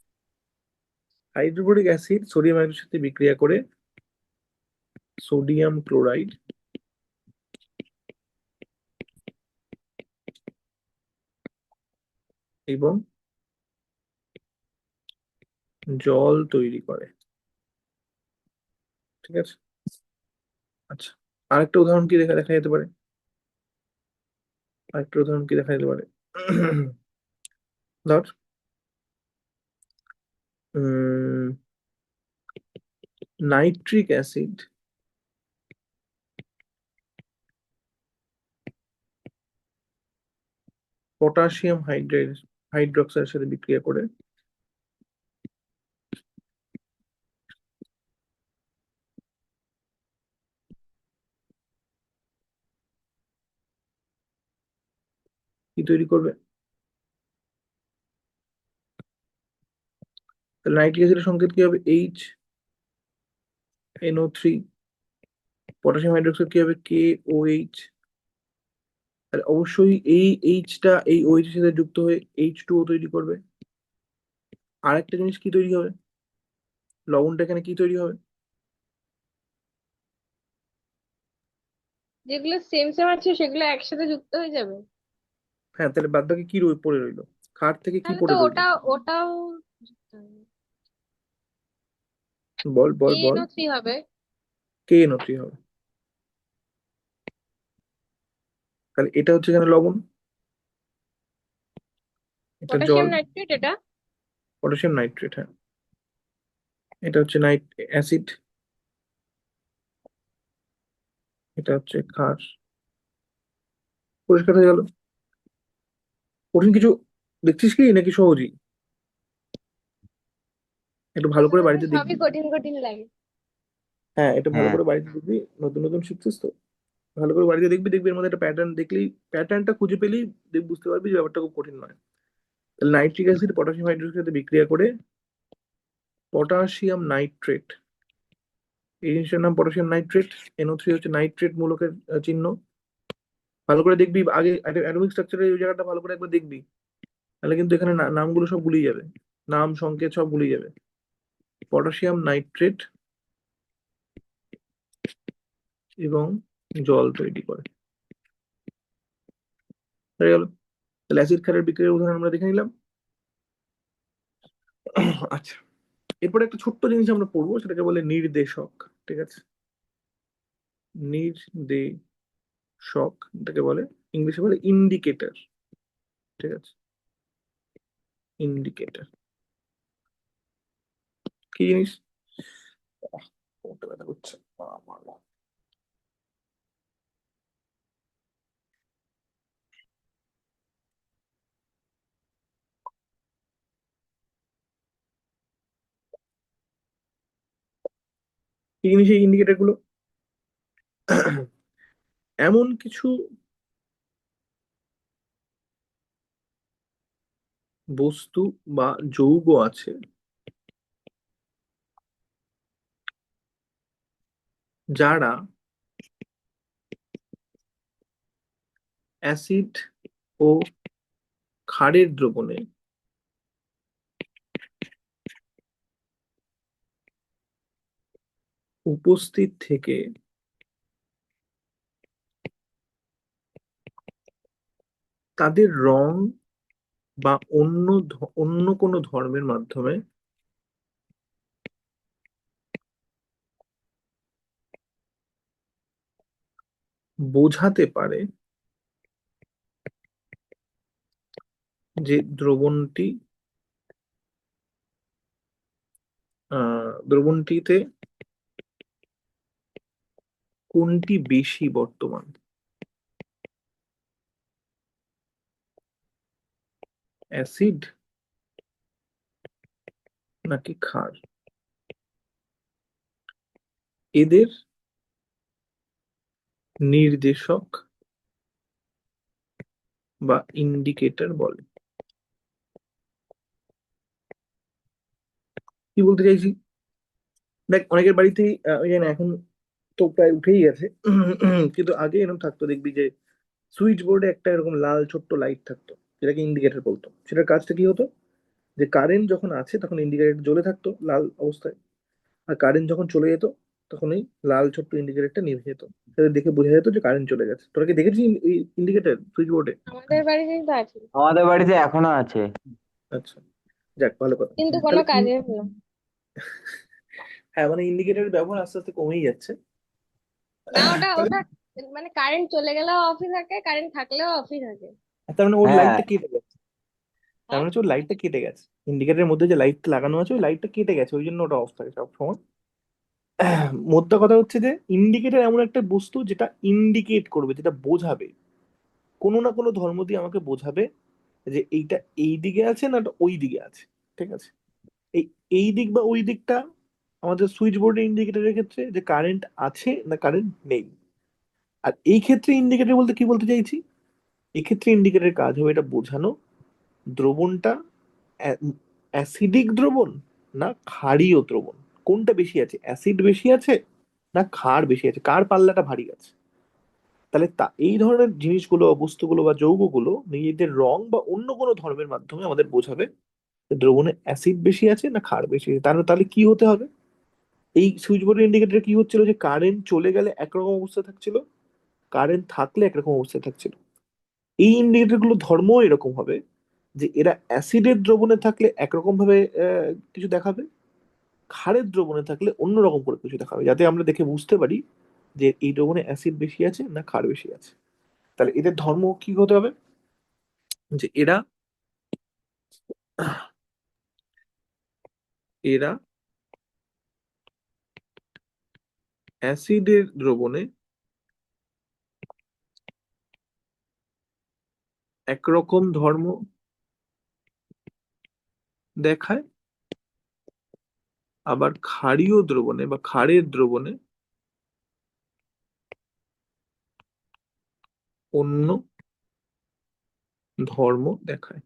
হাইড্রোক্লোরিক অ্যাসিড সোডিয়াম হাইড্রোজেনের সাথে বিক্রিয়া করে সোডিয়াম ক্লোরাইড এবং জল তৈরি করে, ঠিক আছে। আচ্ছা, আরেকটা উদাহরণ কি দেখা যেতে পারে, আরেকটা উদাহরণ কি দেখা যেতে পারে ধর নাইট্রিক অ্যাসিড পটাশিয়াম হাইড্রোক্সাইডের সাথে বিক্রিয়া করে কি তৈরি করবে? তাহলে নাইট্রিক অ্যাসিডের সংকেত কি হবে? HNO3। পটাশিয়াম হাইড্রোক্সাইড কি হবে? KOH। আর অবশ্যই এই এইচটা এই OH এর সাথে যুক্ত হয়ে H2O তৈরি করবে। আর একটা জিনিস কি তৈরি হবে? লবণটা এখানে কি তৈরি হবে? যেগুলো সেম সেম আছে সেগুলো একসাথে যুক্ত হয়ে যাবে। হ্যাঁ, তাহলে বাদ বাকি কি পড়ে রইলো? ক্ষার থেকে কি তাহলে তো পড়ে রইলো? ওটাও যুক্ত হবে। বল বল বল। KNO3 হবে। KNO3 হবে। তাহলে এটা হচ্ছে এখানে লবণ, এটা জল, পটাশিয়াম নাইট্রেট এটা। Potassium nitrate. হ্যাঁ, এটা হচ্ছে অ্যাসিড, এটা হচ্ছে ক্ষার। পরিষ্কার হয়ে গেল? কঠিন কিছু দেখছিস কি নাকি সহজই? একটু ভালো করে বাড়িতে সবই দেখবি। কঠিন কঠিন লাগে। হ্যাঁ, এটা ভালো হ্যাঁ করে বাড়িতে দেখবি, নতুন নতুন শিখছিস তো। ভালো করে বাড়িতে দেখবি, দেখবি এর মধ্যে একটা প্যাটার্ন দেখলেই, প্যাটার্নটা খুঁজে পেলেই বুঝতে পারবি যে ব্যাপারটা খুব কঠিন নয়। তাহলে নাইট্রিক অ্যাসিড পটাশিয়াম হাইড্রোক্সাইডের সাথে বিক্রিয়া করে পটাশিয়াম নাইট্রেট, এই জিনিসটার নাম পটাশিয়াম নাইট্রেট। NO3 হচ্ছে নাইট্রেট মূলকের চিহ্ন। ভালো করে দেখবি আগে, অ্যাটমিক স্ট্রাকচারের ওই জায়গাটা ভালো করে একবার দেখবি, তাহলে কিন্তু এখানে নামগুলো সব গুলিয়ে যাবে, নাম সংকেত সব গুলিয়ে যাবে। পটাশিয়াম নাইট্রেট এবং জল তৈরি করে। হয়ে গেল? তাহলে অ্যাসিড ক্ষারের বিক্রিয়ার উদাহরণ আমরা দেখে নিলাম। আচ্ছা, এরপরে একটা ছোট্ট জিনিস আমরা পড়বো, সেটাকে বলে নির্দেশক। ঠিক আছে? নির্দেশক, এটাকে বলে, ইংলিশে বলে ইন্ডিকেটর। ঠিক আছে? ইন্ডিকেটর কি জিনিস? কোনটা ব্যথা করছে আমার? কি জিনিস এই ইন্ডিকেটর গুলো? এমন কিছু বস্তু বা যৌগ আছে যারা অ্যাসিড ও ক্ষারের দ্রবণে উপস্থিত থেকে তাদের রং বা অন্য কোনো ধর্মের মাধ্যমে বোঝাতে পারে যে দ্রবণটিতে কোনটি বেশি বর্তমান, অ্যাসিড নাকি ক্ষার। এদের নির্দেশক বা ইন্ডিকেটর বলে। কি বলতে চাইছি? দেখ, অনেকের বাড়িতেই ওই যে না, এখন তো প্রায় উঠেই গেছে, কিন্তু আগে এরকম থাকতো, দেখবি যে সুইচ বোর্ডে একটা এরকম লাল ছোট্ট লাইট থাকতো, যেটাকে ইন্ডিকেটর বলতো। সেটার কাজটা কি হতো? যে কারেন্ট যখন আছে তখন ইন্ডিকেটর জ্বলে থাকতো লাল অবস্থায়, আর কারেন্ট যখন চলে যেত তখন এই লাল ছোট্ট ইন্ডিকেটরটা নিভে যেত। সেটা দেখে বোঝা যেত যে কারেন্ট চলে গেছে। তোরা কি দেখেছিস এই ইন্ডিকেটর সুইচ বোর্ডে? আমাদের বাড়িতেই তো আছে, আমাদের বাড়িতে এখনো আছে। আচ্ছা, যাক, ভালো কথা। কিন্তু কোনো তাহলে কাজে হলো না। হ্যাঁ, মানে ইন্ডিকেটরের ব্যবহার আস্তে আস্তে কমেই যাচ্ছে। না, ওটা তাহলে ওটা মানে কারেন্ট চলে গেলেও অফই থাকে, কারেন্ট থাকলেও অফই থাকে। তার মানে ওর হ্যাঁ, লাইটটা কেটে গেছে। তার হ্যাঁ। মানে হচ্ছে ওর লাইটটা কেটে গেছে, ইন্ডিকেটরের মধ্যে যে লাইটটা লাগানো আছে ওই লাইটটা কেটে গেছে, ওই জন্য ওটা অফ থাকে সব সময়। মোদ্দা কথা হচ্ছে যে ইন্ডিকেটর এমন একটা বস্তু যেটা ইন্ডিকেট করবে, যেটা বোঝাবে, কোনো না কোনো ধর্ম দিয়ে আমাকে বোঝাবে যে এইটা এই দিকে আছে না ওটা ওই দিকে আছে। ঠিক আছে? এই এই দিক বা ওই দিকটা আমাদের সুইচ বোর্ডের ইন্ডিকেটরের ক্ষেত্রে যে কারেন্ট আছে না কারেন্ট নেই। আর এই ক্ষেত্রে ইন্ডিকেটর বলতে কি বলতে চাইছি? এক্ষেত্রে ইন্ডিকেটরের কাজ হবে এটা বোঝানো দ্রবণটা অ্যাসিডিক দ্রবণ না ক্ষারীয় দ্রবণ, কোনটা বেশি আছে, অ্যাসিড বেশি আছে না ক্ষার বেশি আছে, কার পাল্লাটা ভারী আছে। তাহলে এই ধরনের জিনিসগুলো, বস্তুগুলো বা যৌগগুলো নিজেদের রং বা অন্য কোনো ধর্মের মাধ্যমে আমাদের বোঝাবে যে দ্রবণে অ্যাসিড বেশি আছে না ক্ষার বেশি আছে। তাহলে কি হতে হবে, এই সুইচ বোর্ডের ইন্ডিকেটরে কি হচ্ছিল যে কারেন্ট চলে গেলে একরকম অবস্থা থাকছিল, কারেন্ট থাকলে একরকম অবস্থা থাকছিল। এই ইন্ডিকেটর গুলো ধর্ম এরকম হবে যে এরা অ্যাসিডের দ্রবণে থাকলে একরকম ভাবে কিছু দেখাবে, ক্ষারের দ্রবণে থাকলে অন্যরকম করে কিছু দেখাবে, যাতে আমরা দেখে বুঝতে পারি যে এই দ্রবণে অ্যাসিড বেশি আছে না ক্ষার বেশি আছে। তাহলে এদের ধর্ম কি হতে হবে, যে এরা এরা অ্যাসিডের দ্রবণে একরকম ধর্ম দেখায়, আবার ক্ষারীয় দ্রবণে বা ক্ষারের দ্রবণে অন্য ধর্ম দেখায়।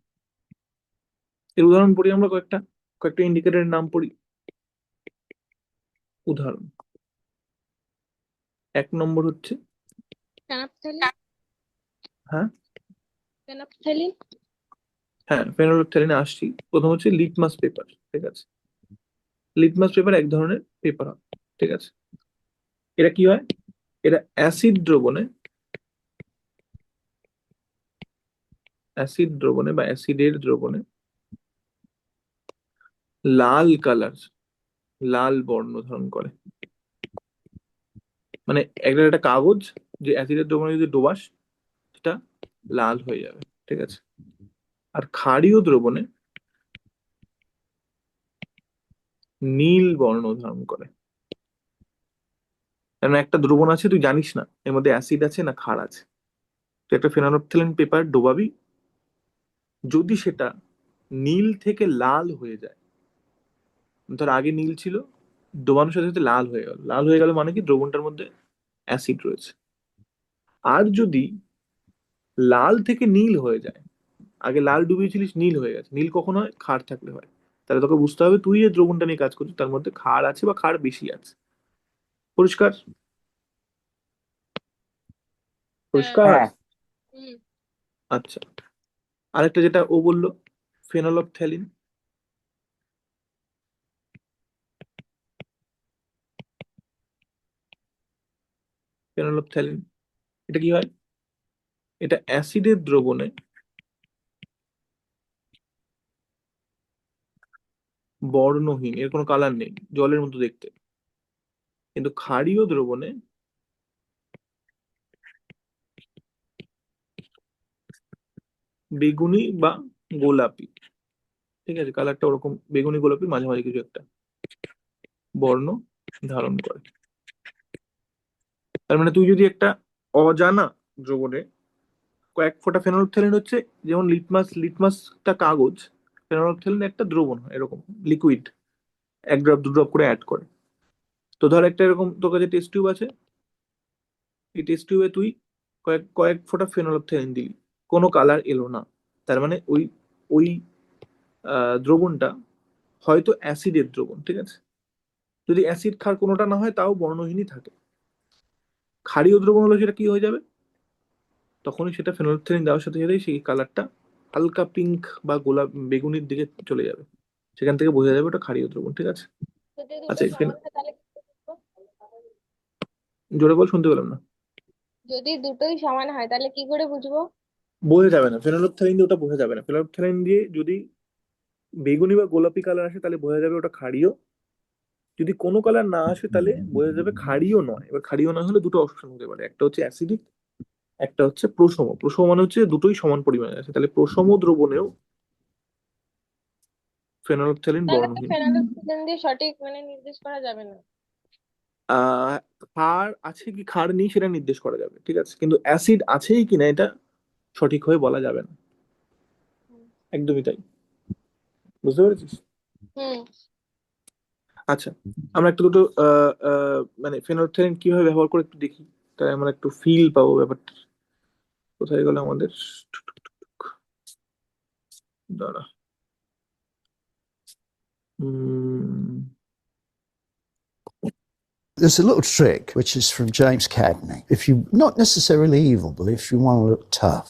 এর উদাহরণ পড়ি আমরা, কয়েকটা কয়েকটা ইন্ডিকেটরের নাম পড়ি। উদাহরণ 1 নম্বর হচ্ছে, ফেনাপথেলিন। হ্যাঁ ফেনাপথেলিন। হ্যাঁ ফেনোলফথ্যালিনে আসছি। প্রথম হচ্ছে লিটমাস পেপার, ঠিক আছে। লিটমাস পেপার এক ধরনের পেপার হয়, ঠিক আছে। এরা কি হয়, এরা অ্যাসিড দ্রবণে বা অ্যাসিডের দ্রবণে লাল কালার, লাল বর্ণ ধারণ করে। মানে একটা একটা কাগজ যে অ্যাসিডের দ্রবণে যদি ডোবাস, সেটা লাল হয়ে যাবে, ঠিক আছে। আর ক্ষারীয় দ্রবণে নীল বর্ণ ধারণ করে। কারণ একটা দ্রবণ আছে, তুই জানিস না এর মধ্যে অ্যাসিড আছে না ক্ষার আছে, তুই একটা ফেনোলফথ্যালিন পেপার ডোবাবি, যদি সেটা নীল থেকে লাল হয়ে যায়, ধর আগে নীল ছিল, ডোবানোর সাথে সাথে লাল হয়ে গেল, লাল হয়ে গেল মানে কি দ্রবণটার মধ্যে অ্যাসিড রয়েছে। আর যদি লাল থেকে নীল হয়ে যায়, আগে লাল ডুবিয়েছিলিস নীল হয়ে গেছে, নীল কখন হয়, ক্ষার থাকলে হয়, তাহলে তোকে বুঝতে হবে তুই যে দ্রবণটা নিয়ে কাজ করছিস তার মধ্যে ক্ষার আছে বা ক্ষার বেশি আছে। পরিষ্কার? হ্যাঁ। পরিষ্কার? হ্যাঁ। হুম। আচ্ছা, আরেকটা যেটা ও বললো, ফেনোলফথ্যালিন। ফেনোলফথ্যালিন এটা কি হয়, এটা অ্যাসিডের দ্রবণে বর্ণহীন, এর কোনো কালার নেই, জলের মতো দেখতে, কিন্তু ক্ষারীয় দ্রবণে বেগুনি বা গোলাপি, ঠিক আছে, কালারটা ওরকম বেগুনি গোলাপি মাঝামাঝি কিছু একটা বর্ণ ধারণ করে। তার মানে তুই যদি একটা অজানা দ্রবণে কয়েক ফোঁটা ফেনোলফথ্যালিন হচ্ছে, যেমন লিটমাসটা কাগজ, ফেনোলফথ্যালিন একটা দ্রবণ হয় এরকম লিকুইড, 1 ড্রপ 2 ড্রপ করে অ্যাড করে। তো ধর একটা এরকম তোর কাছে টেস্ট টিউব আছে, এই টেস্ট টিউবে তুই কয়েক কয়েক ফোঁটা ফেনোলফথ্যালিন দিলি, কোনো কালার এলো না, তার মানে ওই ওই দ্রবণটা হয়তো অ্যাসিডের দ্রবণ, ঠিক আছে। যদি অ্যাসিড ক্ষার কোনোটা না হয় তাও বর্ণহীনই থাকে। ক্ষারীয় দ্রবণ হলে সেটা কি হয়ে যাবে, তখনই সেটা ফেনোলফথ্যালিন দেওয়ার সাথে সাথেই সেই কালারটা হালকা পিঙ্ক বা গোলাপ বেগুনির দিকে চলে যাবে, সেখান থেকে বোঝা যাবে ওটা ক্ষারীয় দ্রবণ, ঠিক আছে। যদি আচ্ছা দুটো সমান হয় তাহলে কি করে বুঝবো? জোরে বল, শুনতে পেলাম না। যদি দুটোই সমান হয় তাহলে কি করে বুঝবো? বোঝা যাবে না, ফেনোলফথ্যালিন দিয়ে ওটা বোঝা যাবে না। ফেনোলফথ্যালিন দিয়ে যদি বেগুনি বা গোলাপি কালার আসে তাহলে বোঝা যাবে ওটা ক্ষারীয়, যদি কোনো কালার না আসে তাহলে বোঝা যাবে ক্ষারীয় নয়। এবার ক্ষারীয় নয় হলে দুটো অপশন হতে পারে, একটা হচ্ছে অ্যাসিডিক, একটা হচ্ছে প্রশম। প্রশম মানে হচ্ছে দুটোই সমান পরিমাণে আছে, তাহলে প্রশম দ্রবণেও ফেনোলফথ্যালিন তাহলে তো বর্ণহীন। ফেনালিফথ্যালিন দিয়ে সঠিক নির্দেশ করা যাবে না। আহ ক্ষার আছে কি ক্ষার নেই সেটা নির্দেশ করা যাবে, ঠিক আছে, কিন্তু অ্যাসিড আছেই কিনা এটা সঠিক হয়ে বলা যাবে না। হুম। একদমই তাই, বুঝতে পেরেছিস? হুম। আচ্ছা, আমরা একটা দুটো মানে ফেনোলফথ্যালিন কিভাবে ব্যবহার করে একটু দেখি, তাই আমরা একটু ফিল পাবো ব্যাপারটা। কোথায় গেল আমাদের? দাঁড়া। There's a little trick which is from James Cagney. If you not necessarily evil, but if you want to look tough.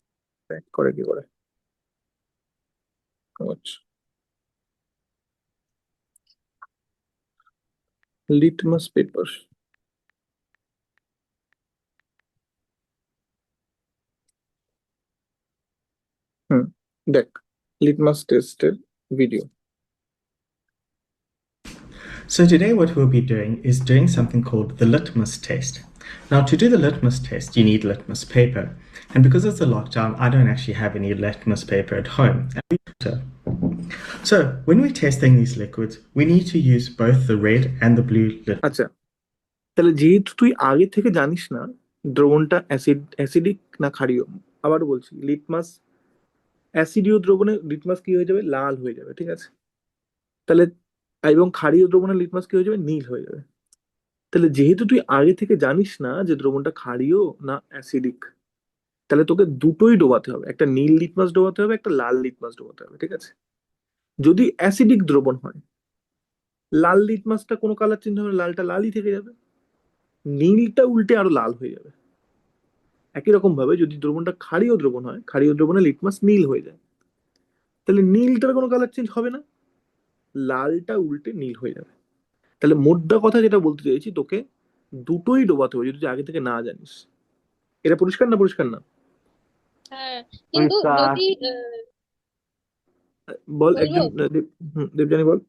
Back করে কি করে? আচ্ছা, লিটমাস পেপার। দেখ, লিটমাস টেস্টের video. So today what we'll be doing is doing something called the litmus test. Now to do the litmus test you need litmus paper, and because it's a lockdown I don't actually have any litmus paper at home. So when we're testing these liquids we need to use both the red and the blue litmus. আচ্ছা, তাহলে যেহেতু তুই আগে থেকে জানিস না দ্রবণটা অ্যাসিডিক না ক্ষারীয়, আবার বলছি, লিটমাস অ্যাসিডীয় দ্রবণে লিটমাস কি হয়ে যাবে? লাল হয়ে যাবে, ঠিক আছে? তাহলে এবং ক্ষারীয় দ্রবণে লিটমাস কি হয়ে যাবে? নীল হয়ে যাবে। তাহলে যেহেতু তুই আগে থেকে জানিস না যে দ্রবণটা ক্ষারীয় না অ্যাসিডিক, তাহলে তোকে দুটোই ডোবাতে হবে, একটা নীল লিটমাস ডোবাতে হবে, একটা লাল লিটমাস ডোবাতে হবে, ঠিক আছে? যদি অ্যাসিডিক দ্রবণ হয়, লাল লিটমাসটা কোনো কালার চেঞ্জ হবে না, লালটা লালই থেকে যাবে, নীলটা উল্টে আরো লাল হয়ে যাবে। একই রকম ভাবে যদি দ্রবণটা ক্ষারীয় দ্রবণ হয়, ক্ষারীয় দ্রবণে লিটমাস নীল হয়ে যায়, তাহলে নীলটার কোনো কালার চেঞ্জ হবে না, লালটা উল্টে নীল হয়ে যাবে। তাহলে মোদ্দা কথা যেটা বলতে চাইছি, তোকে দুটোই ডোবাতে হবে যদি তুই আগে থেকে না জানিস। এটা পরিষ্কার না? পরিষ্কার না? হ্যাঁ, কিন্তু পরিষ্কার। যদি বল বলবো? একজন। দেবযানী বল।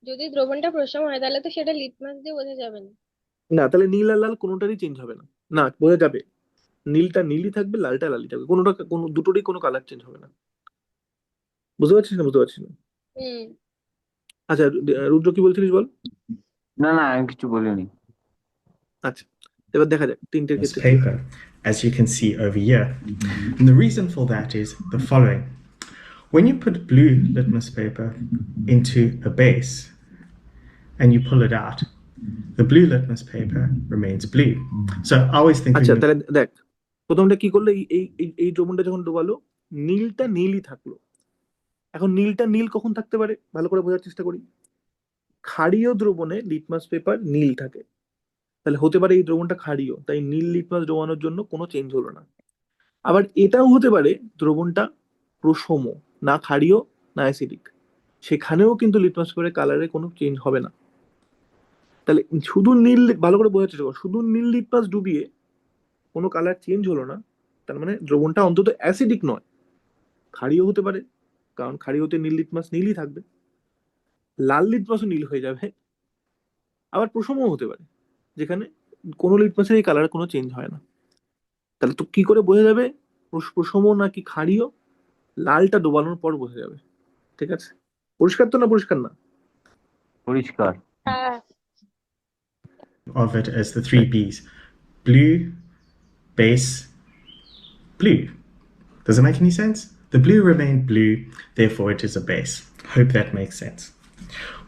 যদি দ্রবণটা প্রশম হয় তাহলে তো সেটা লিটমাস দিয়ে বোঝা যাবে না। না, তাহলে নীল আর লাল কোনোটারই চেঞ্জ হবে না। না, বোঝা যাবে, নীলটা নীলই থাকবে, লালটা লালই থাকবে, দুটোরই কোনো কালার চেঞ্জ হবে না। বুঝতে পারছিস না? বুঝতে পারছিস না? হুম। আচ্ছা, রুদ্র কি বলছিলিস বল। না না আমি কিছু বলিনি। আচ্ছা, এবার দেখা যাক তিনটের Litmus ক্ষেত্রে কি হয়। paper, as you can see over here. And the reason for that is the following. When you put blue litmus paper into a base and you pull it out, the blue litmus paper remains blue. So I always think আচ্ছা, when you তাহলে দেখ, প্রথমটা কি করলো, এই দ্রবণটা যখন ডোবালো, নীলটা নীলই থাকলো। এখন নীলটা নীল কখন থাকতে পারে ভালো করে বোঝার চেষ্টা করি। ক্ষারীয় দ্রবণে লিটমাস পেপার নীল থাকে, তাহলে হতে পারে এই দ্রবণটা ক্ষারীয়, তাই নীল লিটমাস ডোবানোর জন্য কোনো চেঞ্জ হলো না। আবার এটাও হতে পারে দ্রবণটা প্রশম, না ক্ষারীয় না অ্যাসিডিক, সেখানেও কিন্তু লিটমাস পেপারের কালারে কোনো চেঞ্জ হবে না। তাহলে শুধু নীল, ভালো করে বোঝার চেষ্টা করো, শুধু নীল লিটমাস ডুবিয়ে কোনো কালার চেঞ্জ হলো না, তার মানে দ্রবণটা অন্তত অ্যাসিডিক নয়, ক্ষারীয় হতে পারে, কারণ ক্ষারীয়তে নীল লিটমাস নীলই থাকবে, লাল লিটমাসও নীল হয়ে যাবে, আবার প্রশমও হতে পারে যেখানে কোনো লিটমাসের এই কালার কোনো চেঞ্জ হয় না। তাহলে তো কি করে বোঝা যাবে প্রশম নাকি ক্ষারীয়? লালটা ডোবানোর পর বোঝা যাবে, ঠিক আছে? পরিষ্কার তো না? পরিষ্কার না? পরিষ্কার। হ্যাঁ। of it as the three B's: blue, base, blue. Does it make any sense? The blue remained blue, therefore it is a base. Hope that makes sense.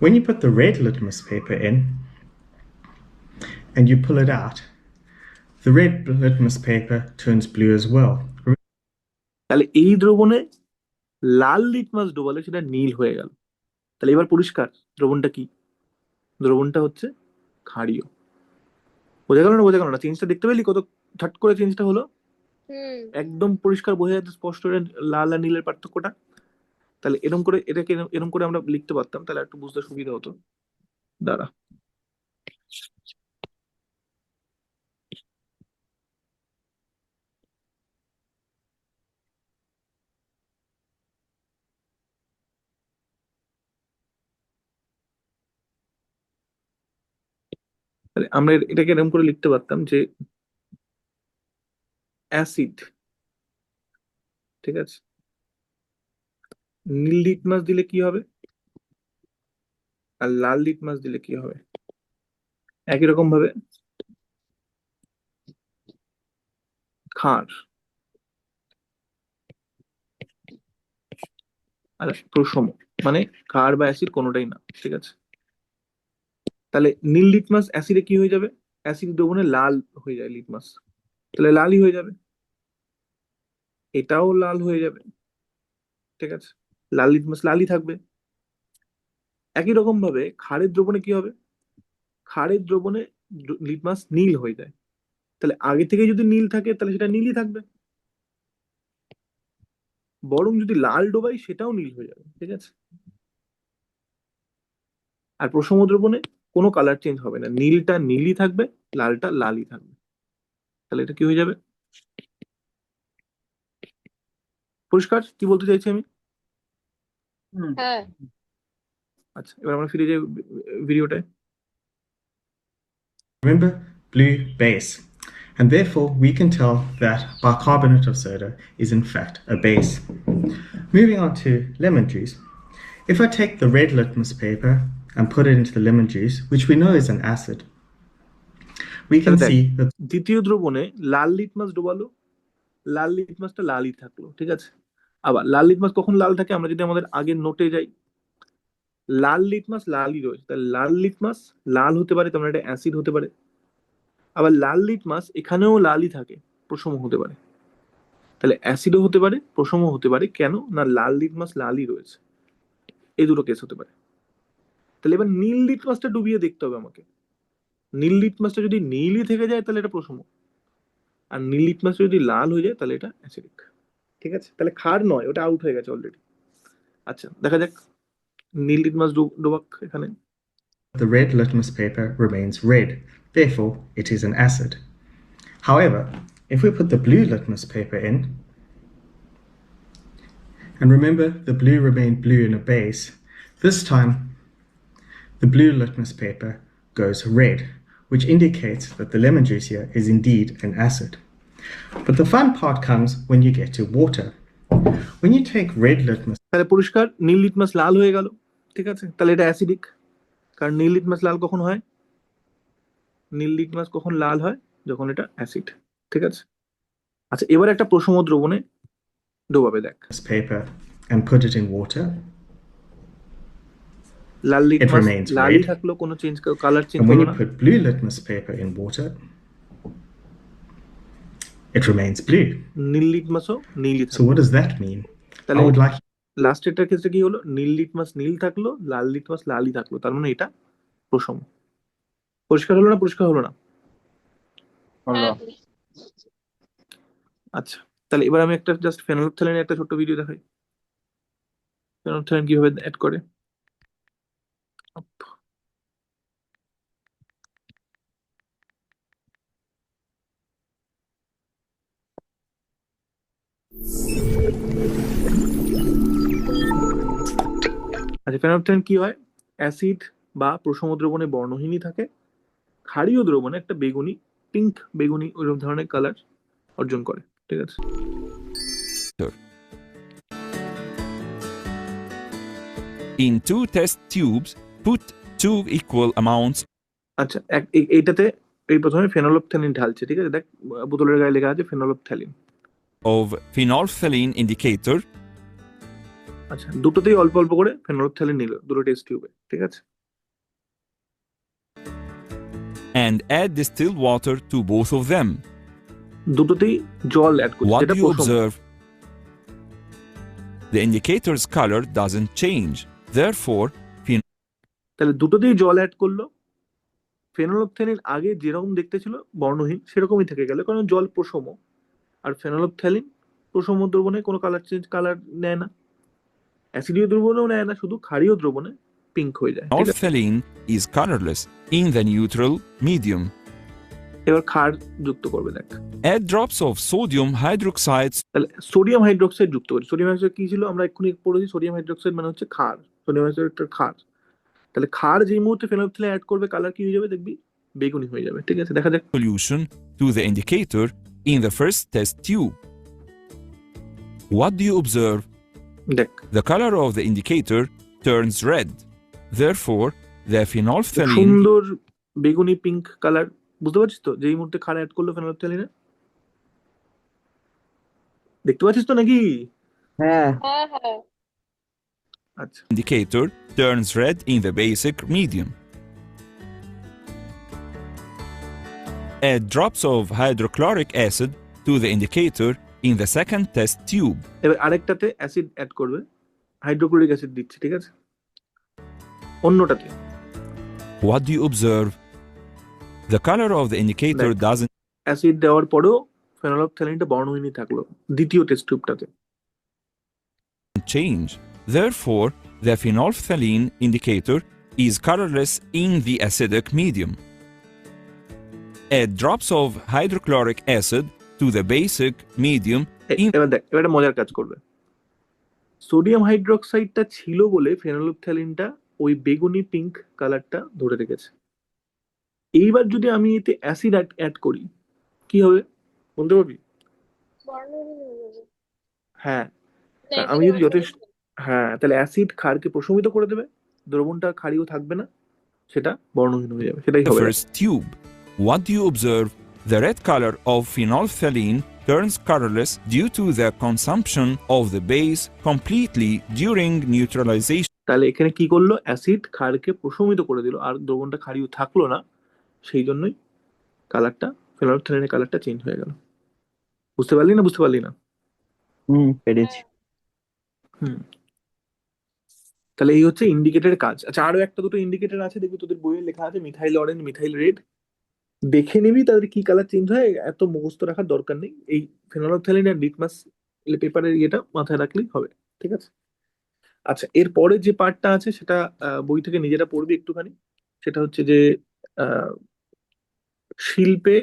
When you put the red litmus paper in and you pull it out, the red litmus paper turns blue as well. তাহলে এই দ্রবণে লাল লিটমাস ডোবালে সেটা নীল হয়ে গেল। তাহলে এবার পরিষ্কার দ্রবণটা কি? দ্রবণটা হচ্ছে ক্ষারীয়। বোঝা গেল না? বোঝা গেল না? চেঞ্জটা দেখতে পেলি কত ঝট করে চেঞ্জটা হলো? হুম। একদম পরিষ্কার বোঝা যাচ্ছে স্পষ্ট লাল আর নীলের পার্থক্যটা। তাহলে এরকম করে এটাকে এরকম করে আমরা লিখতে পারতাম, তাহলে একটু বুঝতে সুবিধা হতো। দাঁড়া, তাহলে আমরা এটাকে এরকম করে লিখতে পারতাম যে অ্যাসিড, ঠিক আছে, নীল লিটমাস দিলে কি হবে আর লাল লিটমাস দিলে কি হবে? একই রকম ভাবে ক্ষার আর প্রশম, মানে ক্ষার বা অ্যাসিড কোনোটাই না, ঠিক আছে? তাহলে নীল লিটমাস অ্যাসিডে কি হয়ে যাবে? অ্যাসিড দ্রবণে লাল হয়ে যায় লিটমাস, তাহলে লালই হয়ে যাবে। এটাও লাল হয়ে যাবে, ঠিক আছে, লাল লিটমাস লালই থাকবে। একই রকম ভাবে ক্ষারের দ্রবণে কি হবে, ক্ষারের দ্রবণে লিটমাস নীল হয়ে যায়, তাহলে আগে থেকে যদি নীল থাকে তাহলে সেটা নীলই থাকবে, বরং যদি লাল ডোবাই সেটাও নীল হয়ে যাবে, ঠিক আছে। আর প্রশম দ্রবণে কোনো কালার চেঞ্জ হবে না, নীলটা নীলই থাকবে, লালটা লালই থাকবে, তাহলে এটা কি হয়ে যাবে? পরিষ্কার কি বলতে চাইছি আমি? হ্যাঁ, আচ্ছা, এবার আমরা ফিরে যাই ভিডিওটায়। Remember, blue base. And therefore, we can tell that bicarbonate of soda is in fact a base. Moving on to lemon juice. If I take the red litmus paper and put it into the lemon juice, which we know is an acid, we can Okay. see that দ্বিতীয় দ্রবণে লাল লিটমাস ডোবালো, লাল লিটমাসটা লালই থাকলো, ঠিক আছে। আবার লাল লিটমাস কখন লাল থাকে, আমরা যদি আমাদের আগের নোটে যাই, লাল লিটমাস লালই রয়েছে, তাহলে লাল লিটমাস লাল হতে পারে, তার মানে এটা অ্যাসিড হতে পারে। আবার লাল লিটমাস এখানেও লালই থাকে, প্রশম হতে পারে, তাহলে অ্যাসিডও হতে পারে, প্রশমও হতে পারে। কেন না, লাল লিটমাস লালই রয়েছে, এই দুটো কেস হতে পারে। তাহলে এবার নীল লিটমাসটা ডুবিয়ে দেখতে হবে আমাকে, নীল লিটমাসটা যদি নীলই থেকে যায় তাহলে এটা প্রশম, আর নীল লিটমাসটা যদি লাল হয়ে যায় তাহলে এটা অ্যাসিডিক, ঠিক আছে। তাহলে ক্ষার নয়, ওটা আউট হয়ে গেছে অলরেডি। আচ্ছা, দেখা যাক নীল লিটমাস ডোবাক এখানে। the red litmus paper remains red, therefore it is an acid. However, if we put the blue litmus paper in, and remember the blue remained blue in a base, this time the blue litmus paper goes red, which indicates that the lemon juice here is indeed an acid. But the fun part comes when you get to water. When you take red litmus, তাহলে পরিষ্কার নীল লিটমাস লাল হয়ে গেল, ঠিক আছে, তাহলে এটা অ্যাসিডিক। কারণ নীল লিটমাস লাল কখন হয়, নীল লিটমাস কখন লাল হয়, যখন এটা অ্যাসিড, ঠিক আছে। আচ্ছা, এবার একটা প্রশম দ্রবণে ডোবাবে, দেখ paper and put it in water, Lal litmus remains লালই red. থাকলো, কোনো change colour change and when হলো you না। put blue litmus paper in water, it remains blue. নীল লিটমাসও নীলই So থাকলো। what does that mean? I তাহলে would like লাস্টেরটার ক্ষেত্রে কি হলো, নীল লিটমাস নীল থাকলো, লাল লিটমাস লালই থাকলো, তার মানে এটা প্রশম। পরিষ্কার হলো না, পরিষ্কার হলো না? হলো। হ্যাঁ, আচ্ছা, তাহলে এবার আমি একটা জাস্ট ফেনোলফথ্যালিনের একটা ছোট্ট ভিডিও দেখাই, ফেনোলফথ্যালিন কিভাবে অ্যাড করে। আচ্ছা, ফেনোলফথ্যালিন কি হয়, অ্যাসিড বা প্রশম দ্রবণে বর্ণহীনই থাকে, ক্ষারীয় দ্রবণে একটা বেগুনি, পিঙ্ক বেগুনি ওইরকম ধরনের কালার অর্জন করে, ঠিক আছে। In two test tubes, put 2 equal amounts আচ্ছা, এইটাতে এই প্রথমে ফেনোলফথ্যালিন ঢালছে, ঠিক আছে, দেখ বোতলের গায়ে লেখা আছে ফেনোলফথ্যালিন। of phenolphthalein indicator আচ্ছা, দুটোতেই অল্প অল্প করে ফেনোলফথ্যালিন নিল, দুটো টেস্ট টিউবে, ঠিক আছে। and add distilled water to both of them. দুটোতেই জল অ্যাড করছে, What যেটা do you প্রশম। observe? The indicator's color doesn't change. Therefore, তাহলে দুটোতেই জল অ্যাড করলো, ফেনোলফথ্যালিন আগে যেরকম দেখতে ছিল বর্ণহীন সেরকমই থেকে গেল, কারণ জল প্রশম, আর ফেনোলফথ্যালিন প্রশম দ্রবণে কোনো কালার নেয় না, অ্যাসিডীয় দ্রবণেও নেয় না, শুধু ক্ষারীয় দ্রবণে পিঙ্ক হয়ে যায়, ঠিক আছে। phenolphthalein is colorless in the neutral medium. এবার ক্ষার যুক্ত করবে, দেখ Add drops of sodium hydroxide তাহলে সোডিয়াম হাইড্রোক্সাইড যুক্ত করি। সোডিয়াম হাইড্রোক্সাইড কি ছিল, আমরা এক্ষুনি পড়েছি, সোডিয়াম হাইড্রোক্সাইড মানে হচ্ছে ক্ষার, সোডিয়াম হাইড্রোক্সাইড ক্ষার। তাহলে ক্ষার যেই মুহূর্তে ফেনোলফথ্যালিন অ্যাড করবে, কালার কি হয়ে যাবে দেখবি, বেগুনি হয়ে যাবে, ঠিক আছে। দেখা যাক, solution to the indicator in the first test tube. What do you observe? দেখ The color of the indicator turns red. Therefore, the phenolphthalein সুন্দর বেগুনি পিঙ্ক কালার, বুঝতে পারছিস তো, যেই মুহূর্তে ক্ষার অ্যাড করলো ফেনোলফথ্যালিনে, দেখতে পাচ্ছিস তো নাকি? হ্যাঁ হ্যাঁ, হ্যাঁ। আচ্ছা, indicator turns red in the basic medium. Add drops of hydrochloric acid to the indicator in the second test tube. এবার আরেকটাতে অ্যাসিড অ্যাড করবে, হাইড্রোক্লোরিক অ্যাসিড দিচ্ছে, ঠিক আছে? অন্যটাতে What do you observe? The color of the indicator দেখ, doesn't অ্যাসিড দেওয়ার পরেও ফেনলফথ্যালিনটা বর্ণহীনই থাকলো দ্বিতীয় test টিউবটাতে। change. Therefore, the phenolphthalein indicator is colorless in the acidic medium. Add drops of hydrochloric acid to the basic medium in এবার দেখ, এবার একটা মজার কাজ করবে। সোডিয়াম হাইড্রোক্সাইডটা ছিল বলে ফেনলফথ্যালিনটা ওই বেগুনি পিঙ্ক কালারটা ধরে রেখেছে। এইবার যদি আমি এতে অ্যাসিড অ্যাড করি কি হবে বলতে পারবি? বর্ণহীন হয়ে যাবে। হ্যাঁ, না, তা আমি এখানে যদি যথেষ্ট, হ্যাঁ, তাহলে অ্যাসিড ক্ষারকে প্রশমিত করে দেবে, দ্রবণটা ক্ষারীয় থাকবে না, সেটা বর্ণহীন হয়ে যাবে, সেটাই the হবে। first tube. What do you observe? The red color of phenolphthalein turns colorless due to the consumption of the base completely during neutralization. তাহলে এখানে কি করলো, অ্যাসিড ক্ষারকে প্রশমিত করে দিল, আর দ্রবণটা ক্ষারীয় থাকলো না, সেই জন্যই কালারটা, ফেনলফথ্যালিনের কালারটা চেঞ্জ হয়ে গেল। বুঝতে পারলি না? বুঝতে পারলি না? পেরেছি। হুম। তাহলে এই হচ্ছে ইন্ডিকেটরের কাজ। আচ্ছা, আরো একটা দুটো ইন্ডিকেটর আছে, দেখবি তোদের বইয়ে লেখা আছে, মিথাইল অরেঞ্জ, মিথাইল রেড। দেখে নিবি তাদের কি কালার চেঞ্জ হয়, এত মুখস্থ রাখার দরকার নেই। এই ফেনলফথ্যালিন আর লিটমাস পেপারের ইয়েটা মাথায় রাখলেই হবে, ঠিক আছে? আচ্ছা, এর পরে যে পার্টটা আছে সেটা বই থেকে নিজেরা পড়বি একটুখানি। সেটা হচ্ছে যে আহ, শিল্পে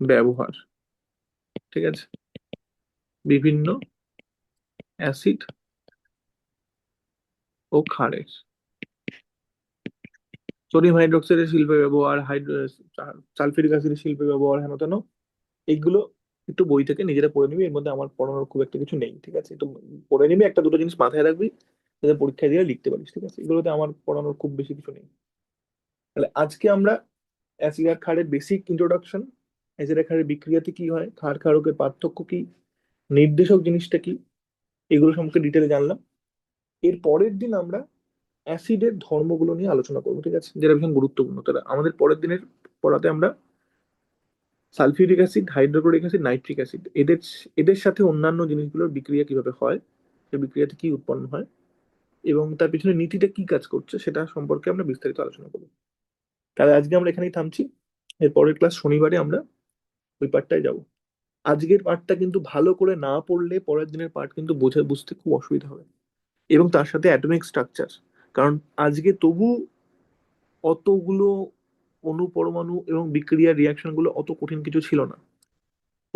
ব্যবহার, ঠিক আছে, বিভিন্ন অ্যাসিড ও ক্ষারের, সোডিয়াম হাইড্রোক্সাইডের শিল্পে ব্যবহার, সালফিউরিক অ্যাসিডের শিল্পে ব্যবহার, হেন তেন, এইগুলো একটু বই থেকে নিজেরা পড়ে নিবি। এর মধ্যে আমার পড়ানোর খুব একটা কিছু নেই, ঠিক আছে? একটু পড়ে নিবি, একটা দুটো জিনিস মাথায় রাখবি, যাতে পরীক্ষায় দিয়ে লিখতে পারিস, ঠিক আছে? এগুলোতে আমার পড়ানোর খুব বেশি কিছু নেই। তাহলে আজকে আমরা অ্যাসিড আর ক্ষারের বেসিক ইন্ট্রোডাকশন, অ্যাসিড আর ক্ষারের বিক্রিয়াতে কি হয়, ক্ষার ক্ষারকের পার্থক্য কি, নির্দেশক জিনিসটা কি, এগুলো সম্পর্কে ডিটেলে জানলাম। এর পরের দিন আমরা অ্যাসিডের ধর্মগুলো নিয়ে আলোচনা করবো, ঠিক আছে? যেটা ভীষণ গুরুত্বপূর্ণ। তাহলে আমাদের পরের দিনের পড়াতে আমরা sulphuric acid, hydrochloric acid, nitric acid, এদের এদের সাথে অন্যান্য জিনিসগুলোর বিক্রিয়া কিভাবে হয়, সেই বিক্রিয়াতে কি উৎপন্ন হয় এবং তার পিছনে নীতিটা কি কাজ করছে, সেটা সম্পর্কে আমরা বিস্তারিত আলোচনা করবো। তাহলে আজকে আমরা এখানেই থামছি। এর পরের ক্লাস শনিবারে আমরা ওই পার্টটায় যাব। আজকের পার্টটা কিন্তু ভালো করে না পড়লে পরের দিনের পার্ট কিন্তু বুঝতে খুব অসুবিধা হবে। এবং তার সাথে অ্যাটমিক স্ট্রাকচার, কারণ আজকে তবু অতগুলো অণু, পরমাণু এবং বিক্রিয়ার রিয়াকশন গুলো অত কঠিন কিছু ছিল না।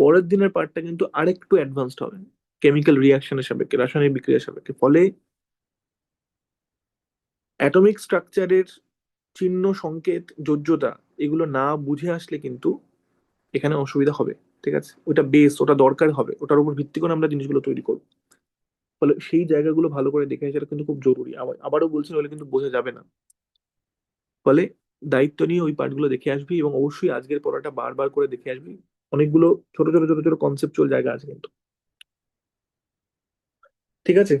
পরের দিনের পার্টটা কিন্তু আরেকটু অ্যাডভান্সড হবে কেমিক্যাল রিয়াকশনের সাপেক্ষে, রাসায়নিক বিক্রিয়ার সাপেক্ষে। ফলে অ্যাটমিক স্ট্রাকচারের চিহ্ন, সংকেত, যোজ্যতা, এগুলো না বুঝে আসলে কিন্তু এখানে অসুবিধা হবে, ঠিক আছে? ওটা বেস, ওটা দরকার হবে, ওটার উপর ভিত্তি করে আমরা জিনিসগুলো তৈরি করবো। ফলে সেই জায়গাগুলো ভালো করে দেখে আসাটা কিন্তু খুব জরুরি। আবারও বলছি, নাহলে কিন্তু বোঝা যাবে না। ফলে দায়িত্ব নিয়ে ওই পার্টগুলো দেখে আসবি এবং অবশ্যই আজকের পড়াটা বারবার করে দেখে আসবি। অনেকগুলো ছোট ছোট ছোট ছোট কনসেপচুয়াল জায়গা আছে কিন্তু, ঠিক আছে?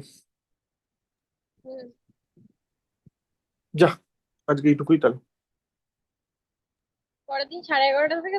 হুম। যা, আজকে এইটুকুই তাহলে। পরের দিন 11:30 থেকে